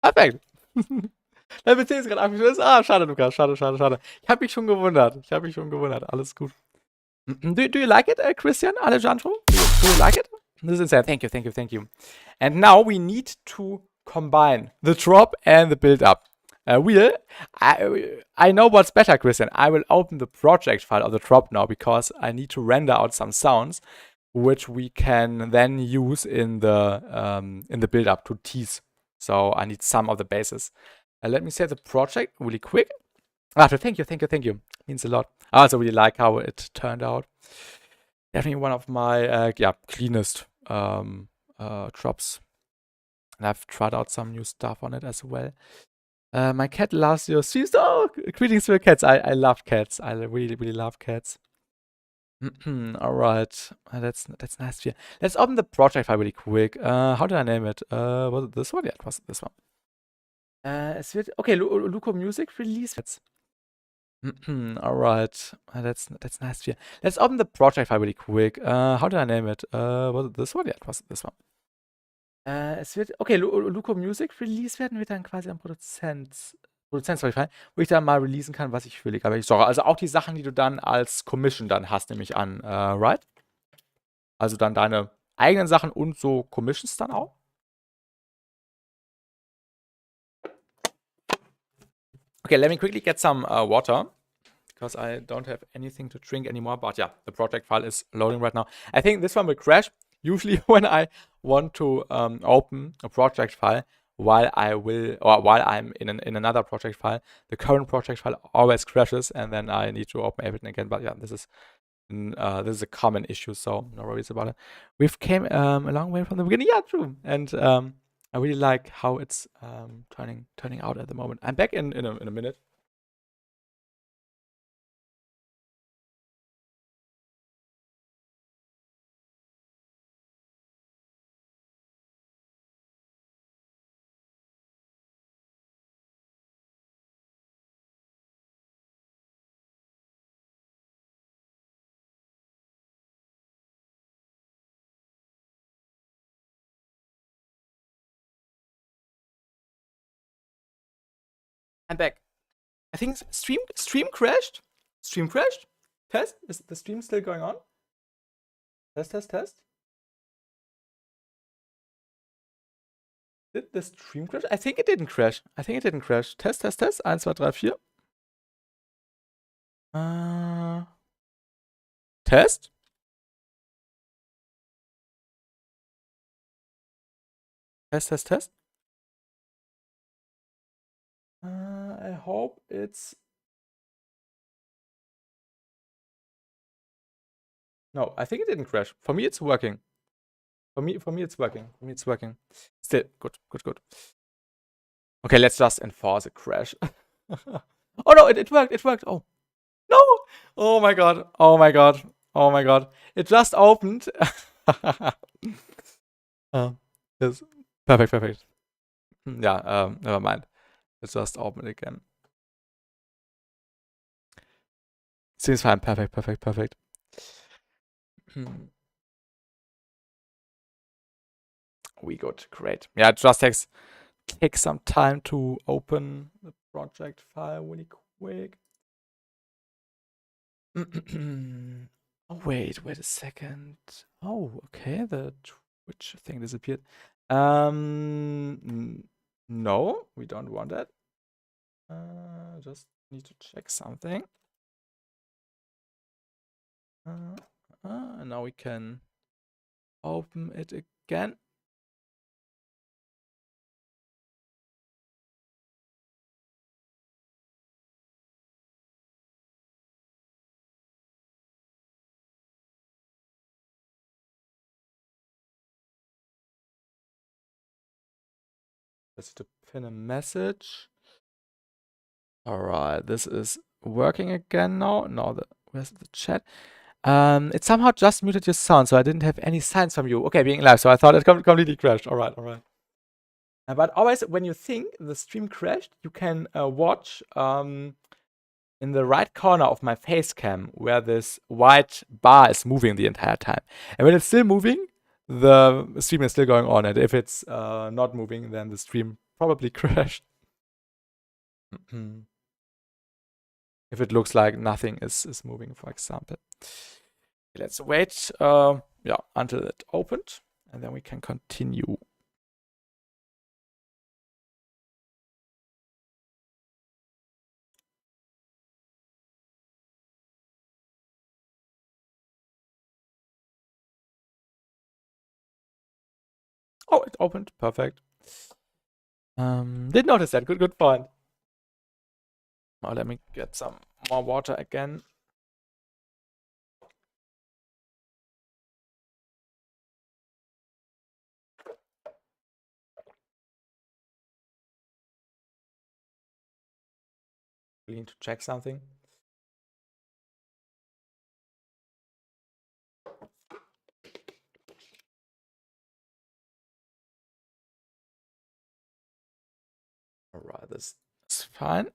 Perfekt. Der PC ist gerade abgeschlossen. Ah, schade, Lukas. Schade, schade, schade. Ich habe mich schon gewundert. Alles gut. Do you like it, Christian Alejandro? Do you like it? This is insane. Thank you, thank you, thank you. And now we need to combine the drop and the build up. I know what's better, Christian. I will open the project file of the drop now because I need to render out some sounds which we can then use in the build up to tease. So I need some of the bases. Let me save the project really quick. Thank you. Means a lot. I also really like how it turned out. Definitely one of my cleanest drops. And I've tried out some new stuff on it as well. My cat loves your streams. Oh, greetings to your cats. I love cats. I really, really love cats. All right, that's nice to hear. Let's open the project file really quick. How did I name it? Was it this one? Yeah, it was this one. Okay, Luco Music release. All right, that's nice to hear. Let's open the project file really quick. How did I name it? Was it this one? Ja, it was this one. Okay, Luco Music Release wird dann quasi am Produzent-Spotify, wo ich dann mal releasen kann, was ich will, egal welche Genre. Also auch die Sachen, die du dann als Commission dann hast, nehme ich an, right? Also dann deine eigenen Sachen und so Commissions dann auch? Okay, let me quickly get some water because I don't have anything to drink anymore. But yeah, the project file is loading right now. I think this one will crash. Usually when I want to open a project file while I'm in another project file, the current project file always crashes and then I need to open everything again. But yeah, this is a common issue, so no worries about it. We've came a long way from the beginning. Yeah, true. And I really like how it's turning out at the moment. I'm back in a minute. I'm back. I think stream crashed. Stream crashed. Test. Is the stream still going on? Test. Did the stream crash? I think it didn't crash. Test. 1, 2, 3, 4. Test. Test. I hope it's... No, I think it didn't crash. For me, it's working. For me, it's working. Still, good. Okay, let's just enforce a crash. Oh no, it worked. Oh. No! Oh my god. It just opened. Yes. Perfect. Yeah, never mind. It just opened again. Seems fine. Perfect. We good. Great. Yeah, it just takes some time to open the project file really quick. Oh, wait a second. Oh, okay, the Twitch thing disappeared. No, we don't want that. Just need to check something. Now we can open it again. Just to pin a message. All right, this is working again now. Where's the chat? It somehow just muted your sound, so I didn't have any signs from you. Okay, being live, so I thought it completely crashed. All right. But always, when you think the stream crashed, you can watch in the right corner of my face cam where this white bar is moving the entire time. And when it's still moving, the stream is still going on. And if it's not moving, then the stream probably crashed. If it looks like nothing is moving, for example. Let's wait until it opened, and then we can continue. Oh, it opened. Perfect. Did notice that. Good point. Now let me get some more water again. We need to check something. All right, this is fine.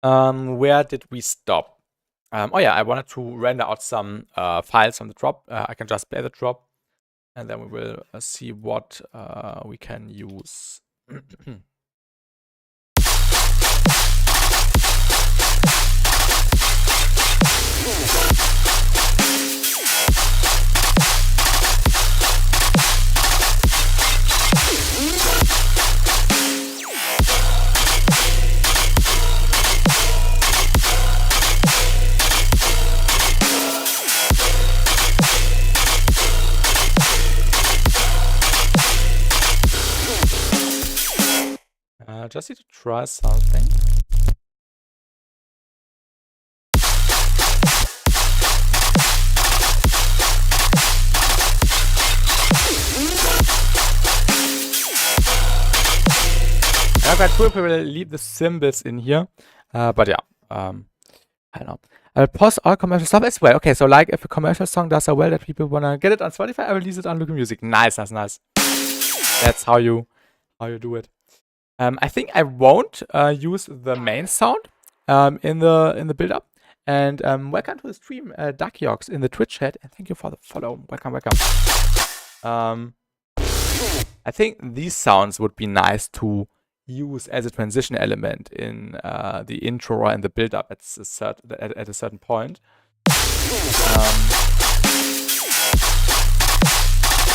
Where did we stop? Oh yeah, I wanted to render out some files from the drop. I can just play the drop, and then we will see what we can use. Just need to try something. I'm quite cool if we will leave the cymbals in here. But yeah, I don't know. I'll pause all commercial stuff as well. Okay, so like if a commercial song does so well that people wanna get it on Spotify, I will release it on Luca Music. Nice. That's how you do it. I think I won't use the main sound in the build-up. And welcome to the stream, Duckyox in the Twitch chat, and thank you for the follow. Welcome. I think these sounds would be nice to use as a transition element in the intro and the build-up at a certain point.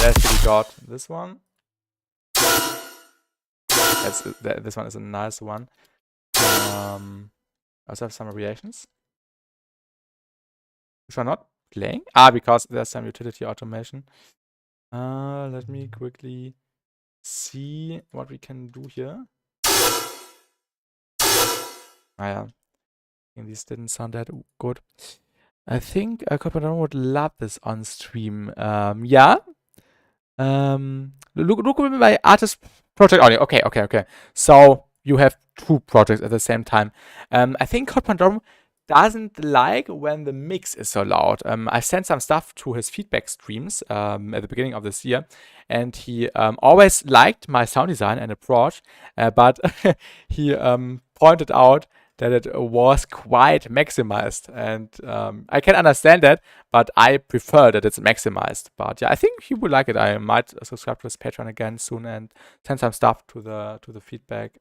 Lastly, we got this one. This one is a nice one. I also have some variations which are not playing. Because there's some utility automation. Let me quickly see what we can do here. Yeah, these didn't sound that good. I think Copper would love this on stream. Yeah. Look at my artist project only. Okay. So you have two projects at the same time. I think Hot Pandora doesn't like when the mix is so loud. I sent some stuff to his feedback streams at the beginning of this year, and he always liked my sound design and approach, but he pointed out that it was quite maximized, and I can understand that, but I prefer that it's maximized. But yeah, I think he would like it. I might subscribe to his Patreon again soon and send some stuff to the feedback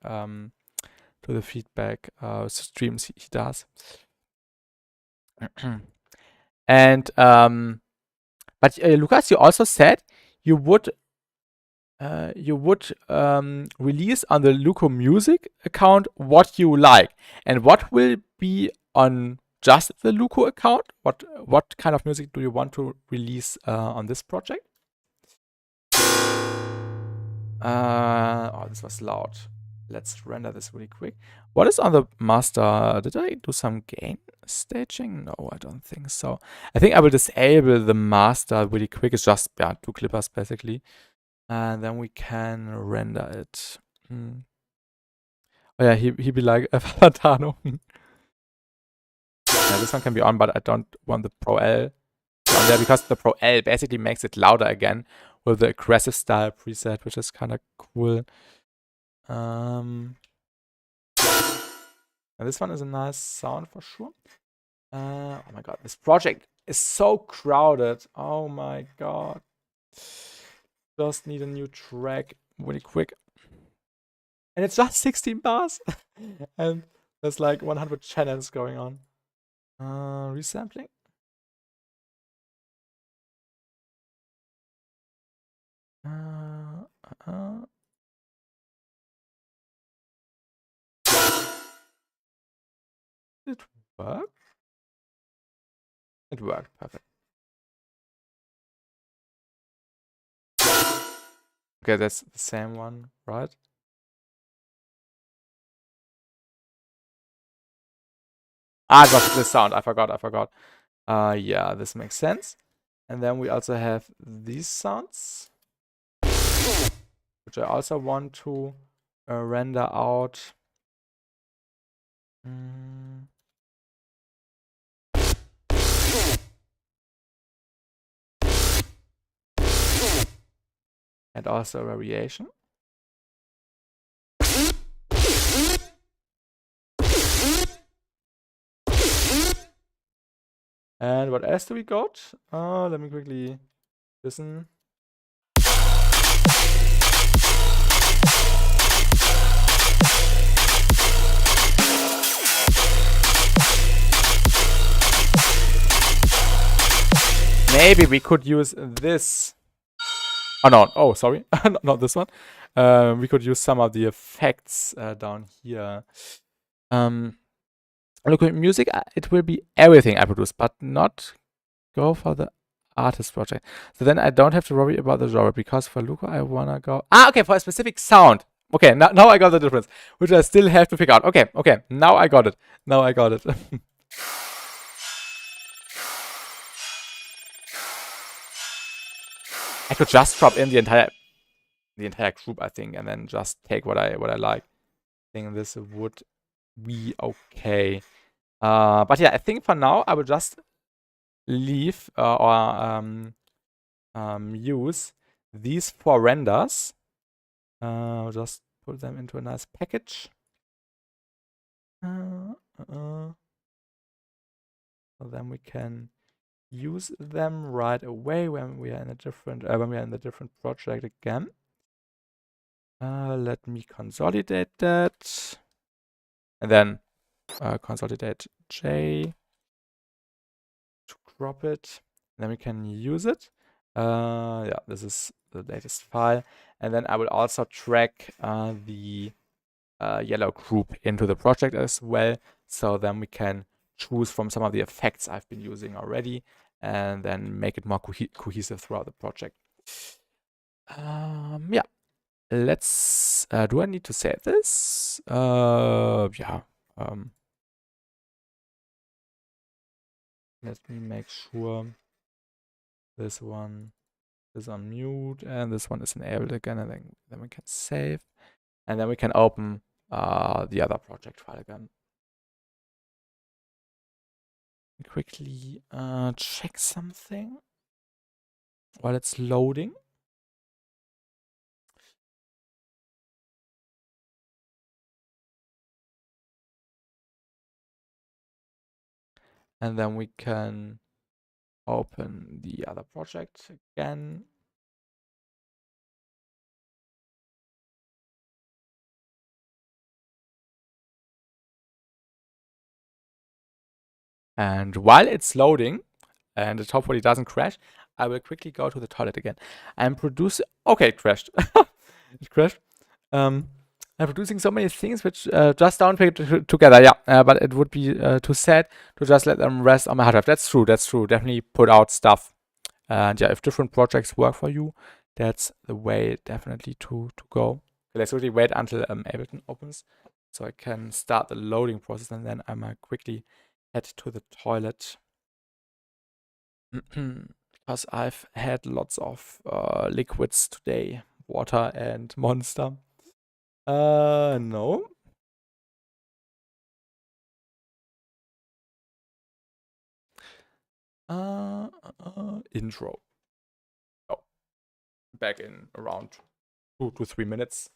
streams he does. And but Lucas, you also said you would release on the Luco Music account what you like, and what will be on just the Luco account? What kind of music do you want to release on this project? Oh, this was loud. Let's render this really quick. What is on the master? Did I do some gain staging? No, I don't think so. I think I will disable the master really quick. It's just, yeah, 2 clippers basically. And then we can render it. Oh yeah, he be like Fatano. Yeah, this one can be on, but I don't want the Pro L on there because the Pro L basically makes it louder again with the aggressive style preset, which is kind of cool. And this one is a nice sound for sure. Oh my god, this project is so crowded. Oh my god. Just need a new track really quick. And it's just 16 bars. And there's like 100 channels going on. Resampling. Did it work? It worked, perfect. Okay, that's the same one, right? Ah, it was this sound. I forgot. Yeah, this makes sense. And then we also have these sounds, which I also want to render out. And also variation. And what else do we got? Let me quickly listen. Maybe we could use this. Oh no, oh sorry, not this one. We could use some of the effects down here. Look at music, it will be everything I produce, but not go for the artist project. So then I don't have to worry about the genre, because for Luca I wanna go... okay, for a specific sound. Okay, now I got the difference, which I still have to figure out. Okay, now I got it. I could just drop in the entire group, I think, and then just take what I like. I think this would be okay. But yeah, I think for now I will just leave or use these 4 renders. Just put them into a nice package. So then we can use them right away when we are in a different project again. Let me consolidate that, and then consolidate J to crop it. And then we can use it. Yeah, this is the latest file, and then I will also track the yellow group into the project as well. So then we can choose from some of the effects I've been using already, and then make it more cohesive throughout the project. Yeah, let's. Do I need to save this? Yeah. Let me make sure this one is on mute and this one is enabled again, and then we can save, and then we can open the other project file again. Quickly check something while it's loading. And then we can open the other project again. And while it's loading, and it hopefully doesn't crash, I will quickly go to the toilet again. I'm producing... Okay, it crashed. It crashed. producing so many things which just don't fit together. Yeah, but it would be too sad to just let them rest on my hard drive. That's true. That's true. Definitely put out stuff. And yeah, if different projects work for you, that's the way definitely to go. Let's really wait until Ableton opens so I can start the loading process, and then I might quickly head to the toilet. Because I've had lots of liquids today, water and Monster. No. Intro. Oh, back in around 2 to 3 minutes.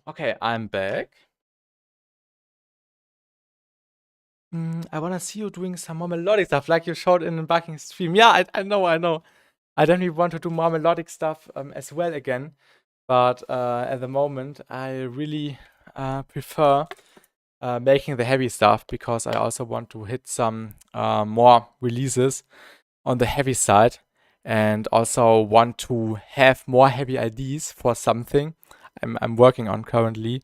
Okay, I'm back. I want to see you doing some more melodic stuff like you showed in the backing stream. Yeah, I know. I definitely want to do more melodic stuff as well again. But at the moment, I really prefer making the heavy stuff because I also want to hit some more releases on the heavy side and also want to have more heavy ideas for something I'm working on currently.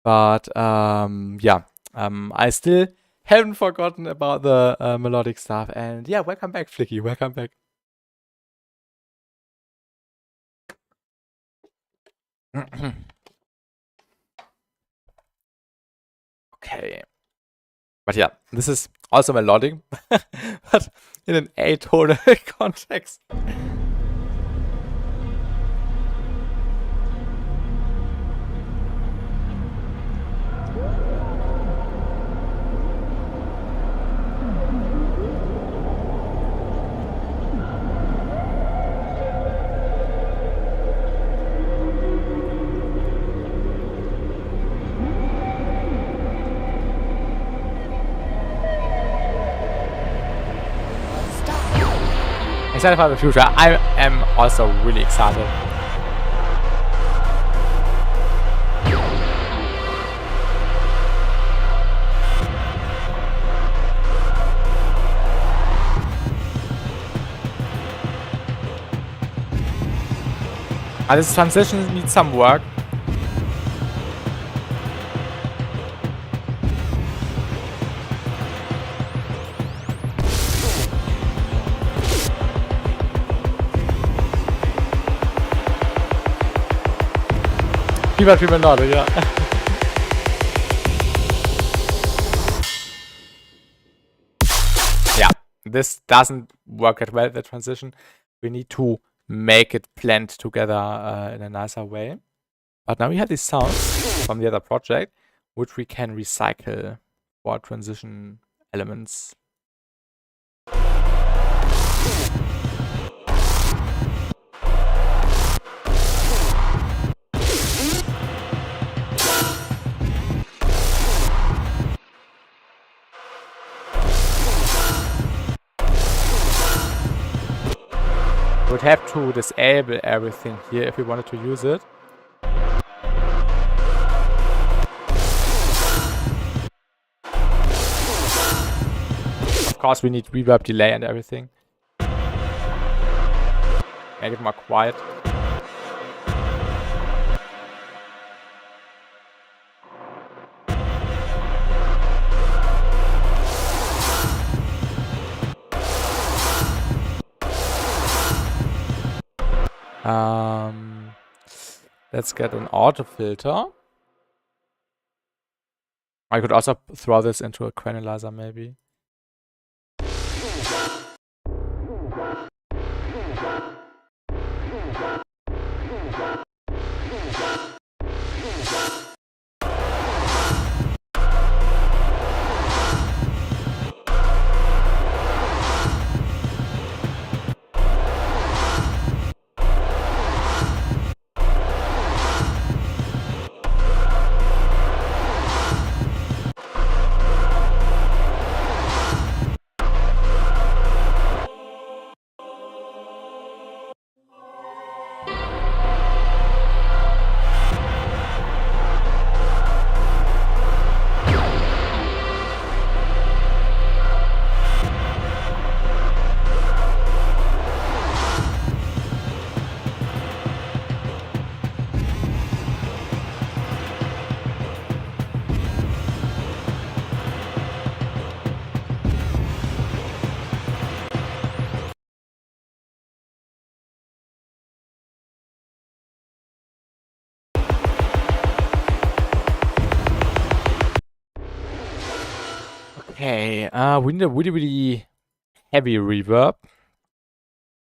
But yeah, I still haven't forgotten about the melodic stuff. And yeah, welcome back, Flicky. Welcome back. Okay. But yeah, this is also melodic, but in an atonal context. excited for the future. I am also really excited. This transition needs some work. People not, yeah. Yeah, this doesn't work as well, the transition. We need to make it blend together in a nicer way. But now we have these sounds from the other project, which we can recycle for transition elements. We would have to disable everything here if we wanted to use it. Of course, we need reverb, delay, and everything. Make it more quiet. Let's get an auto filter. I could also throw this into a quantizer, maybe. Okay, we need a really, really heavy reverb.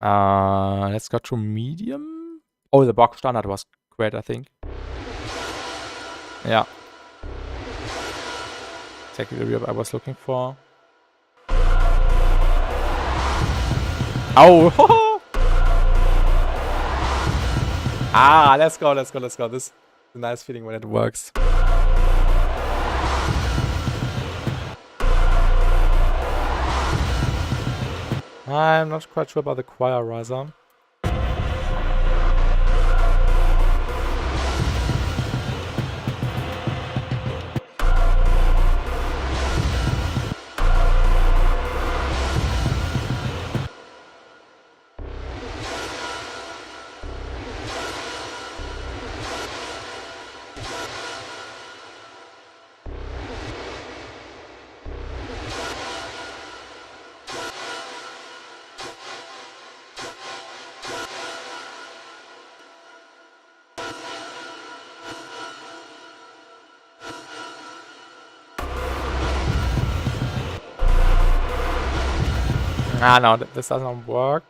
Let's go to medium. Oh, the box standard was great, I think. Yeah. Exactly the reverb I was looking for. Oh! Ah, let's go. This is a nice feeling when it works. I'm not quite sure about the choir riser. Ah, no, this doesn't work.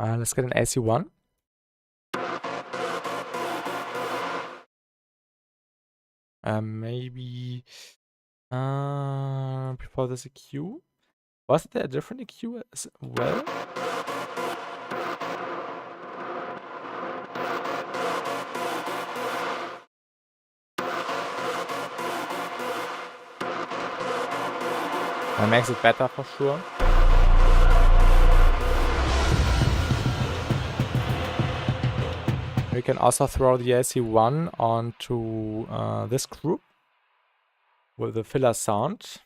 Let's get an AC1. Maybe before this EQ. Was there a different EQ as well? That makes it better for sure. We can also throw the AC1 onto this group with the filler sound.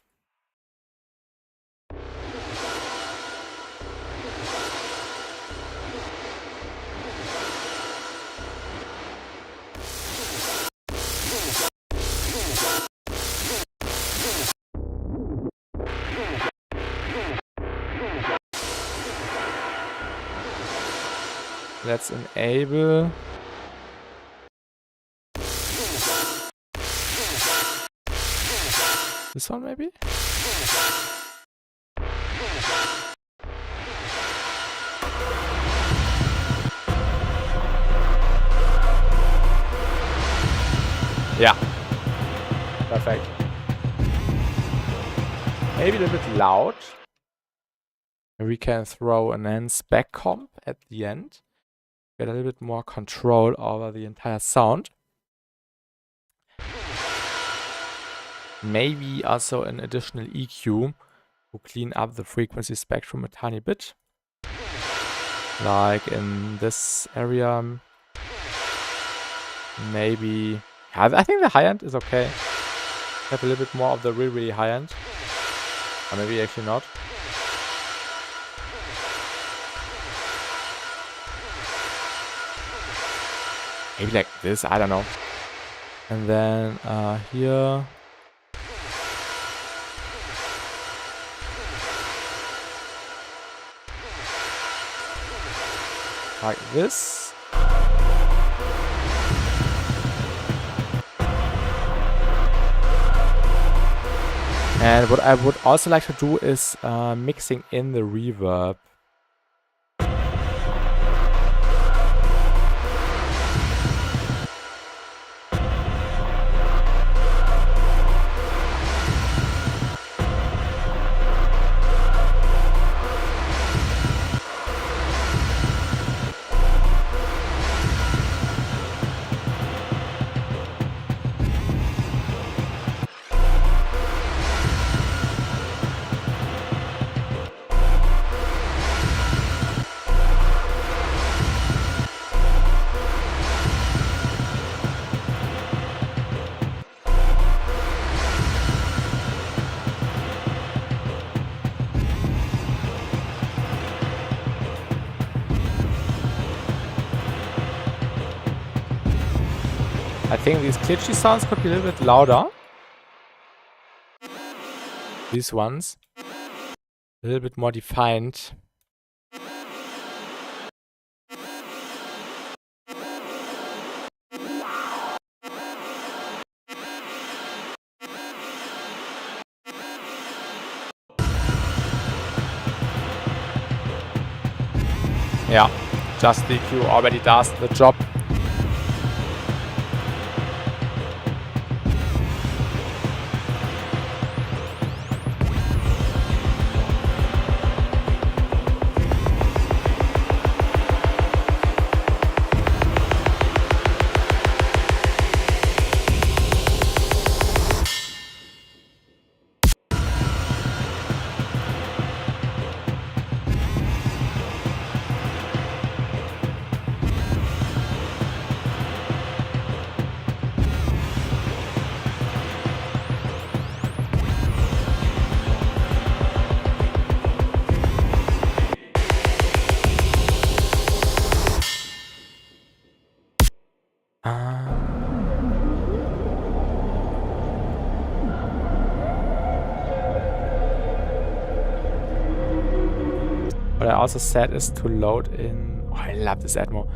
Let's enable this one maybe? Yeah. Perfect. Maybe a little bit loud. We can throw an enhance back comp at the end. Get a little bit more control over the entire sound. Maybe also an additional EQ to clean up the frequency spectrum a tiny bit. Like in this area. Maybe. Yeah, I think the high end is okay. Have a little bit more of the really high end. Or maybe actually not. Maybe like this, I don't know. And then here. Like this. And what I would also like to do is mixing in the reverb. I think these glitchy sounds could be a little bit louder. These ones. A little bit more defined. Yeah, just the EQ already does the job. What I also said is to load in. Oh, I love this Atmo.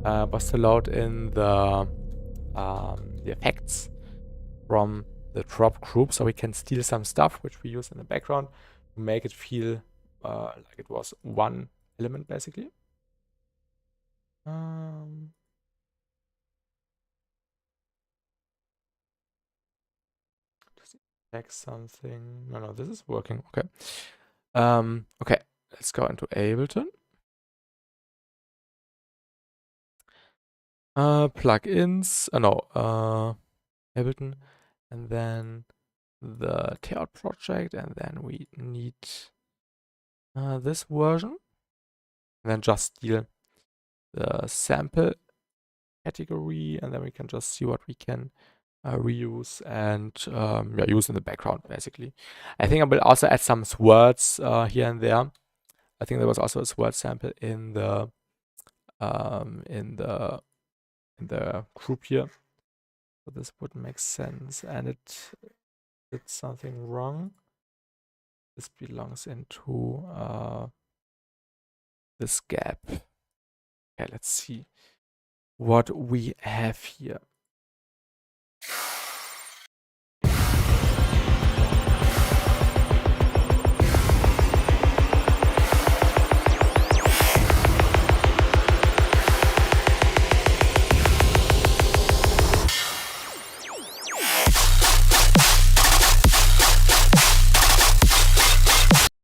Was to load in the effects from the drop group, so we can steal some stuff which we use in the background to make it feel like it was one element basically. Does it check something? No, this is working. Okay. Okay, let's go into Ableton. Plugins. Ableton, and then the Takeout project, and then we need this version, and then just steal the sample category, and then we can just see what we can reuse and use in the background, basically. I think I will also add some words here and there. I think there was also a word sample in the group here, so this would make sense. And it did something wrong. This belongs into this gap. Okay, let's see what we have here.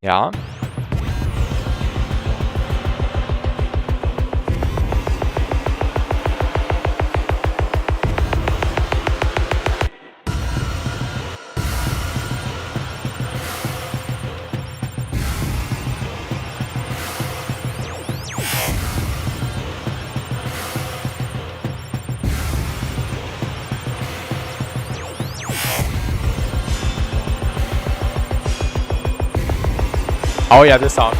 Ja. Oh yeah, this sound.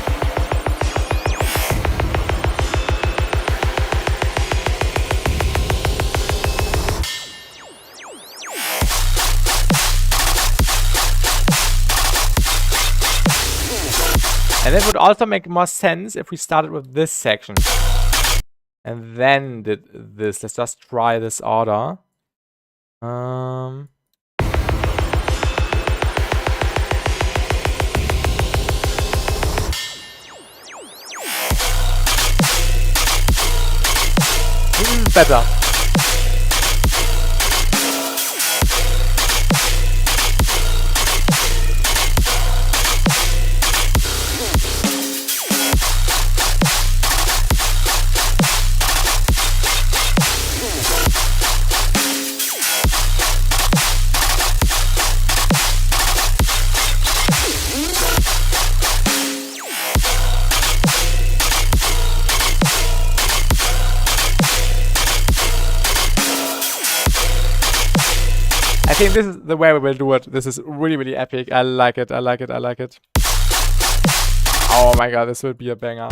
And it would also make more sense if we started with this section and then did this. Let's just try this order. Better. I think this is the way we will do it. This is really, really epic. I like it. I like it. I like it. Oh my god, this will be a banger.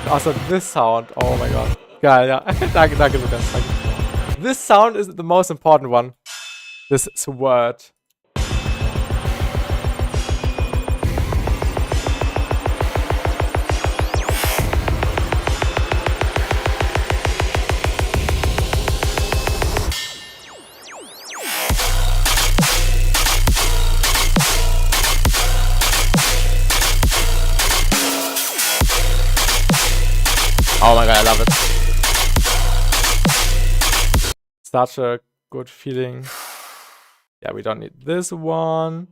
Also, this sound. Oh my god. Geil, ja. Danke, Lukas. Danke. This sound is the most important one. This word. Oh my god, I love it. Such a good feeling. Yeah, we don't need this one.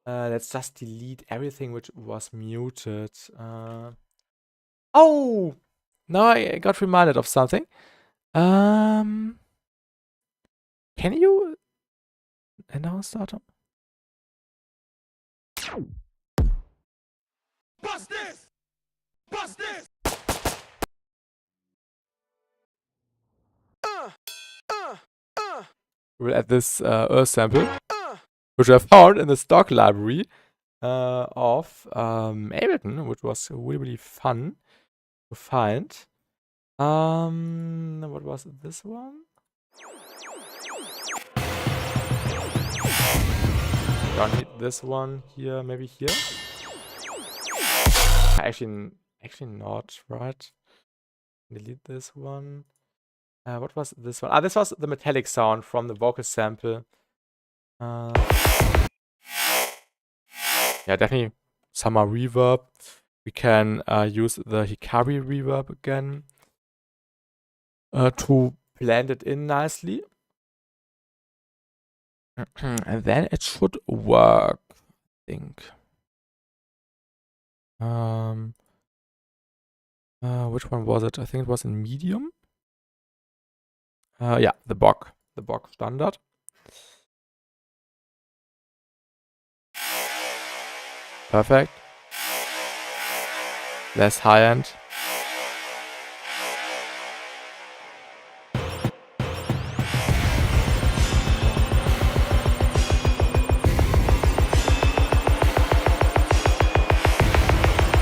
Let's just delete everything which was muted. Oh! Now I got reminded of something. Can you announce startup? Bust this! Bust this! We'll add this Earth sample, which I found in the stock library of Ableton, which was really, really fun to find. What was it, this one? Don't need this one here, maybe here. Actually not, right? Delete this one. What was this one? This was the metallic sound from the vocal sample. Yeah, definitely some more reverb. we can use the Hikari reverb again to blend it in nicely. And then it should work, I think. Which one was it? I think it was in medium. Yeah, the Bog standard. Perfect. Less high end.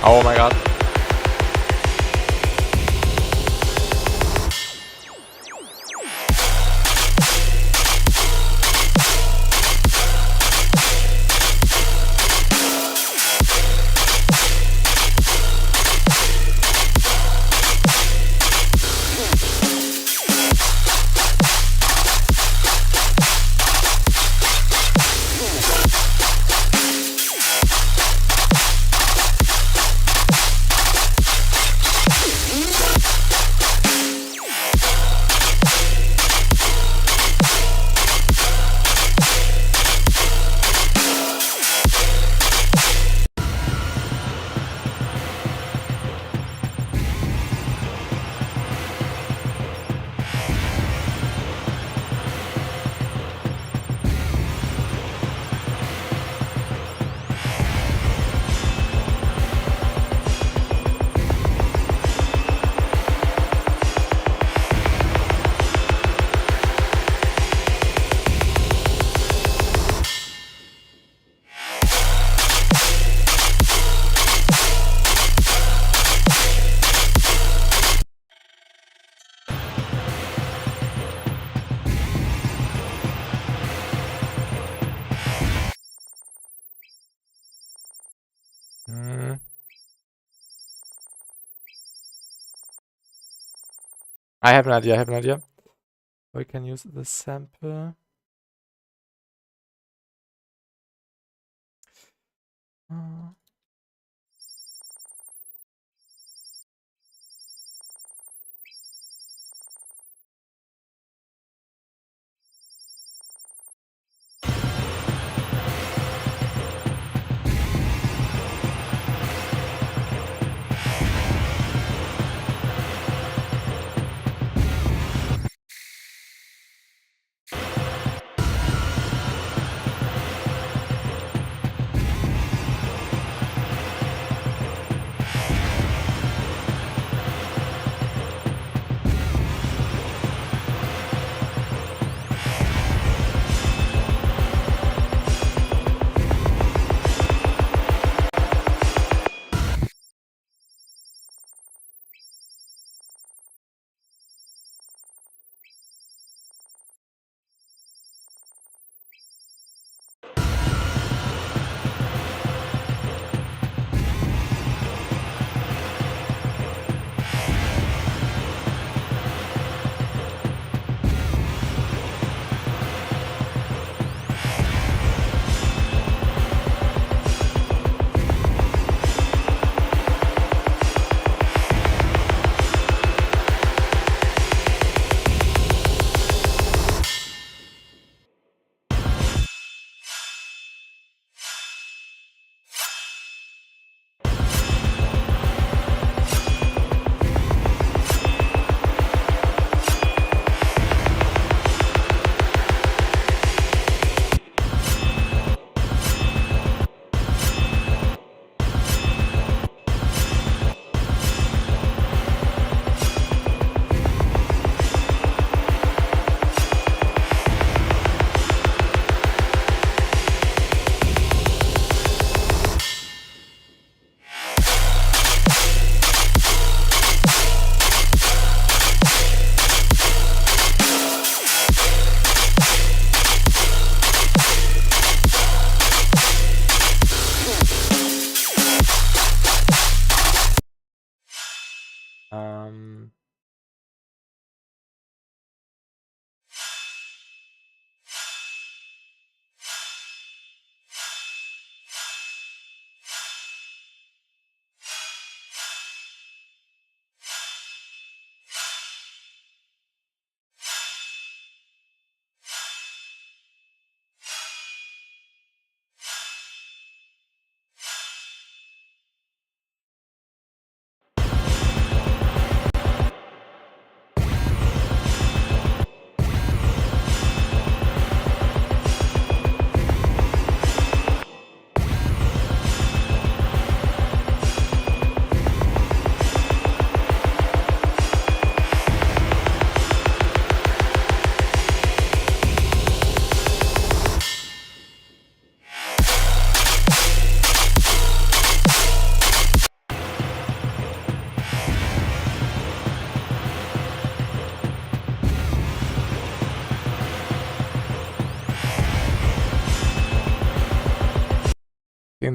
Oh my god. I have an idea. We can use the sample.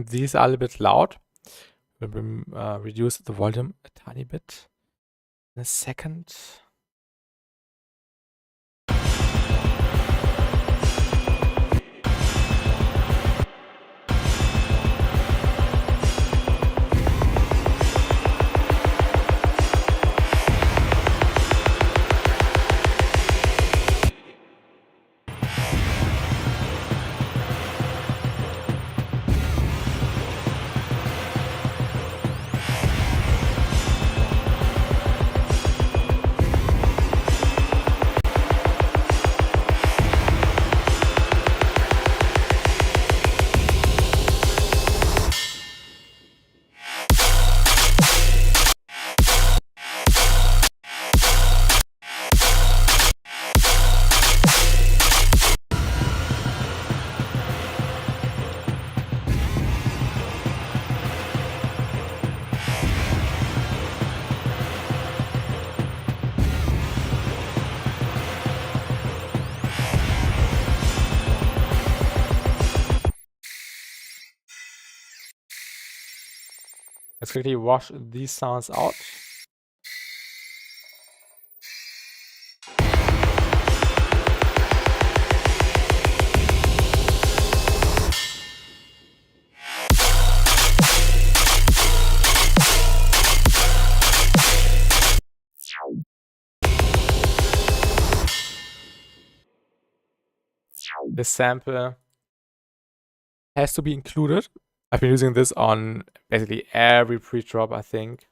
and these are a little bit loud. We'll reduce the volume a tiny bit in a second. Let's quickly wash these sounds out. This sample has to be included. I've been using this on basically every pre-drop, I think.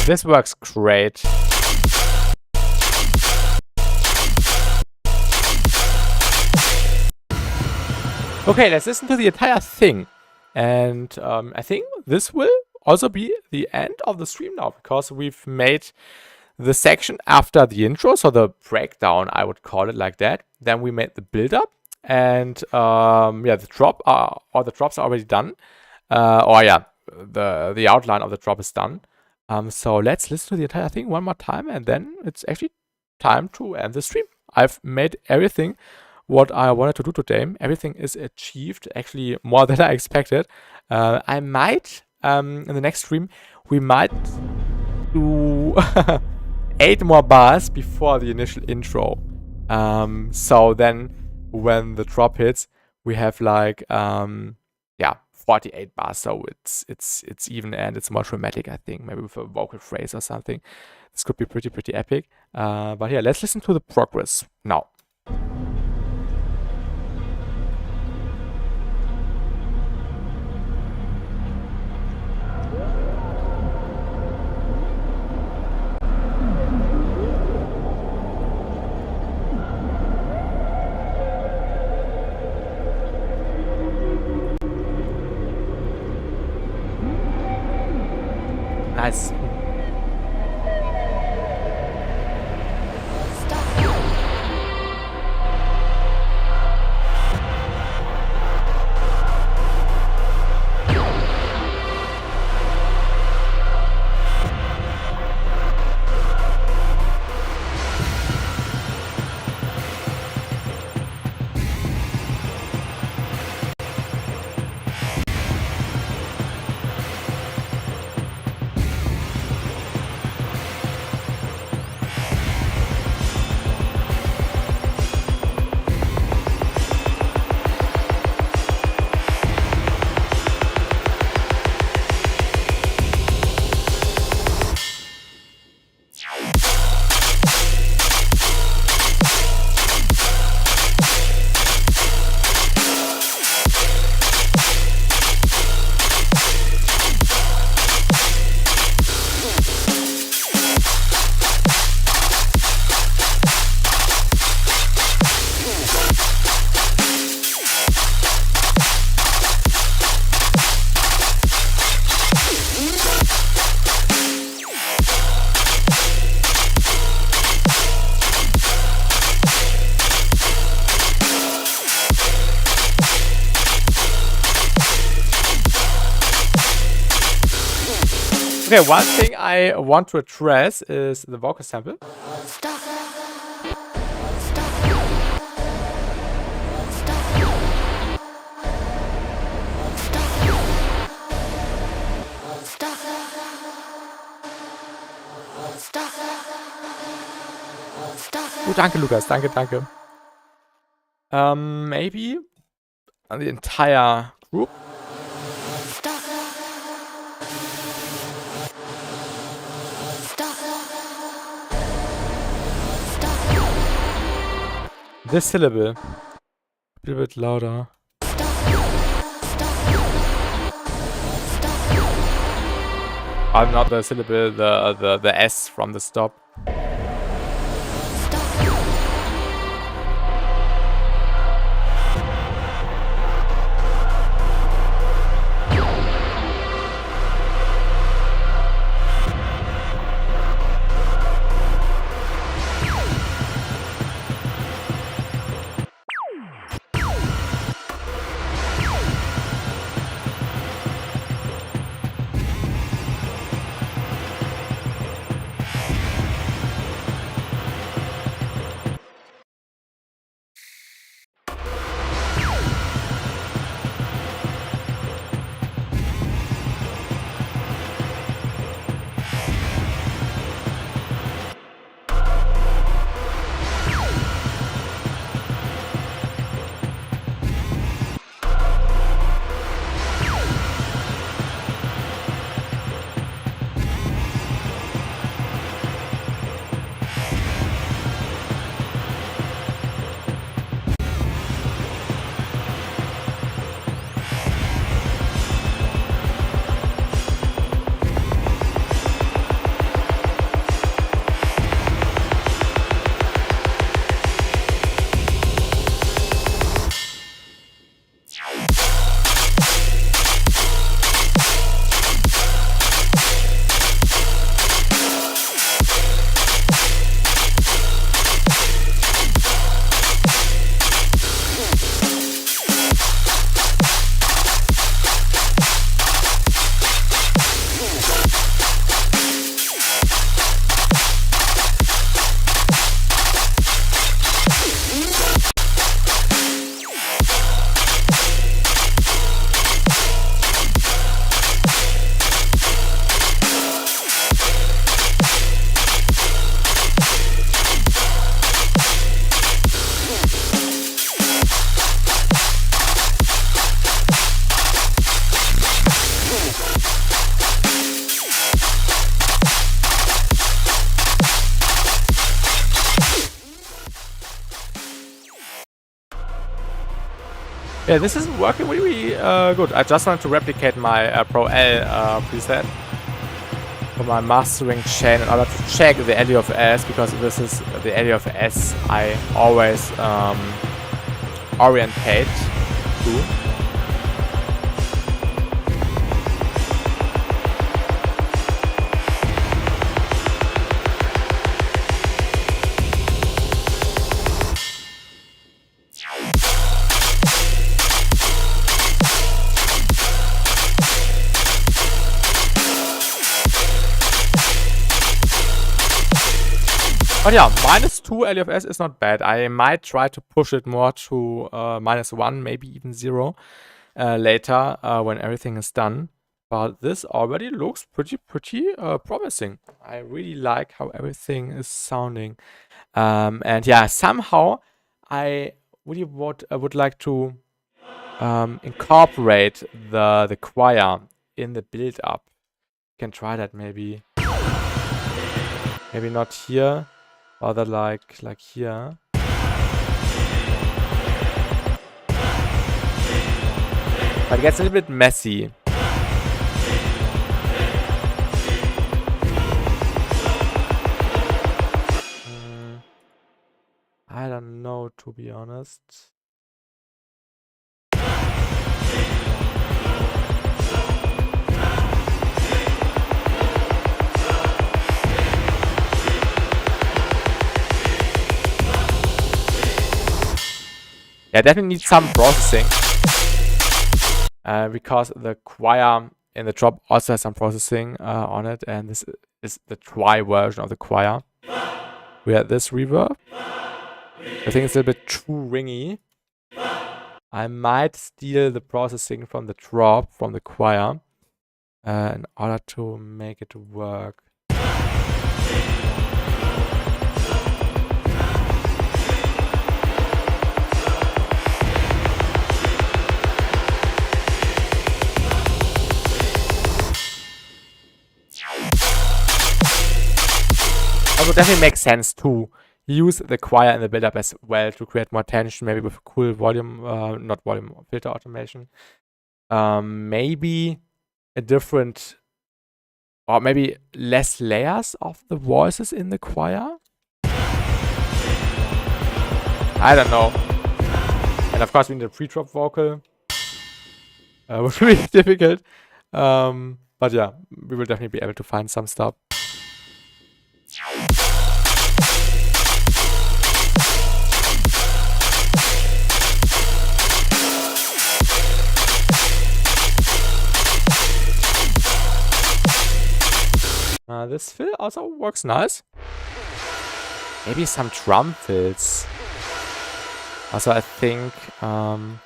This works great. Okay, let's listen to the entire thing. And I think this will also be the end of the stream now, because we've made the section after the intro, so the breakdown, I would call it like that. Then we made the build-up, and yeah, the drop, all the drops are already done. Or yeah, the outline of the drop is done. So let's listen to the entire thing one more time, and then it's actually time to end the stream. I've made everything what I wanted to do today. Everything is achieved, actually more than I expected. I might, in the next stream, we might do 8 more bars before the initial intro. So then when the drop hits, we have like, yeah, 48 bars, so it's even, and it's more dramatic, I think, maybe with a vocal phrase or something. This could be pretty epic. But yeah, let's listen to the progress now. Nice. Okay, one thing I want to address is the vocal sample. Oh, danke, Lukas. Danke, danke. Maybe on the entire group. This syllable. A little bit louder. Not the syllable, the S from the stop. Yeah, this is working really good. I just wanted to replicate my Pro L preset for my mastering chain in order to check the LU of S, because this is the LU of S I always orientate to. But yeah, -2 LUFS is not bad. I might try to push it more to -1, maybe even 0 later when everything is done. But this already looks pretty promising. I really like how everything is sounding. And yeah, somehow I really would like to incorporate the choir in the build-up. You can try that maybe. Maybe not here. Rather like here. But it gets a little bit messy. I don't know, to be honest. Yeah, definitely needs some processing. Because the choir in the drop also has some processing on it, and this is the dry version of the choir. We had this reverb. I think it's a little bit too ringy. I might steal the processing from the drop, from the choir, in order to make it work. Also definitely makes sense to use the choir in the build-up as well to create more tension, maybe with a cool volume, not volume, filter automation. Maybe a different, or maybe less layers of the voices in the choir. I don't know. And of course we need a pre-drop vocal, which will be difficult. But yeah, we will definitely be able to find some stuff. This fill also works nice. Maybe some drum fills. Also, I think I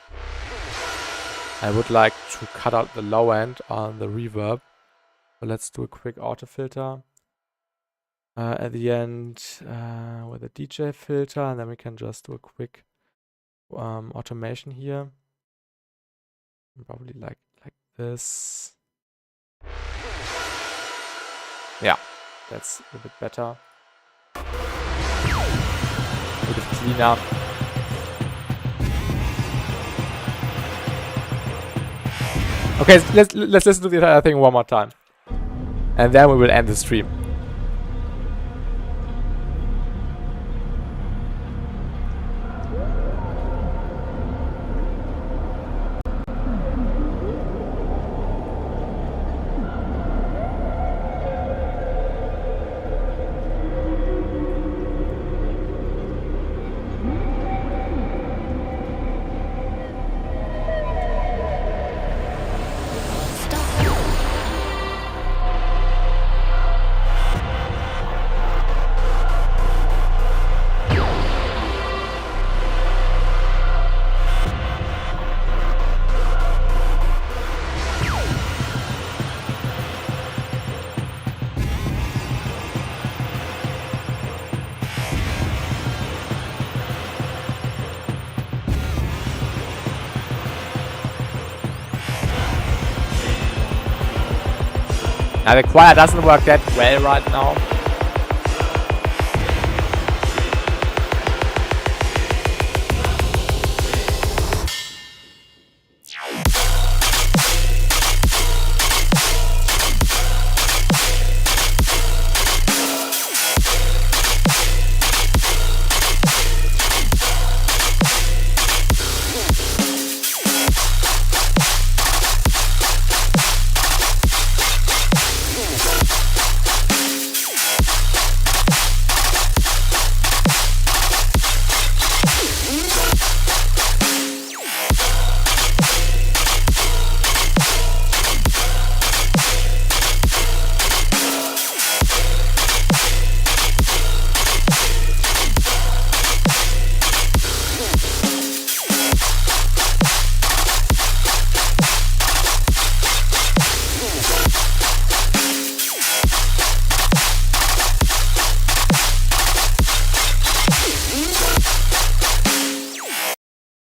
would like to cut out the low end on the reverb. So let's do a quick auto filter at the end with a DJ filter, and then we can just do a quick automation here. Probably like this. Yeah, that's a bit better. A bit cleaner. Okay, let's listen to the entire thing one more time. And then we will end the stream. Now the choir doesn't work that well right now.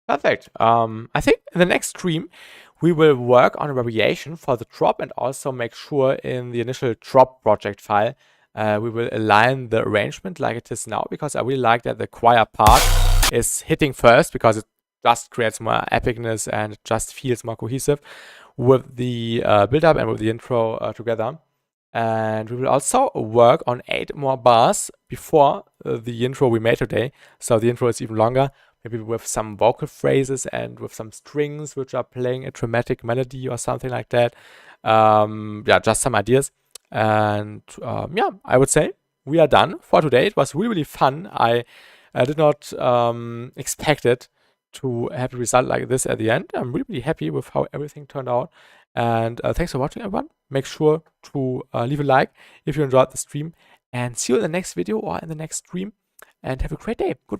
Perfect. I think in the next stream we will work on a variation for the drop and also make sure in the initial drop project file we will align the arrangement like it is now, because I really like that the choir part is hitting first, because it just creates more epicness and it just feels more cohesive with the build-up and with the intro together. And we will also work on 8 more bars before the intro we made today, so the intro is even longer. Maybe with some vocal phrases and with some strings which are playing a dramatic melody or something like that. Yeah, just some ideas. And yeah, I would say we are done for today. It was really, really fun. I did not expect it to have a result like this at the end. I'm really happy with how everything turned out. And thanks for watching, everyone. Make sure to leave a like if you enjoyed the stream, and see you in the next video or in the next stream, and have a great day. Goodbye.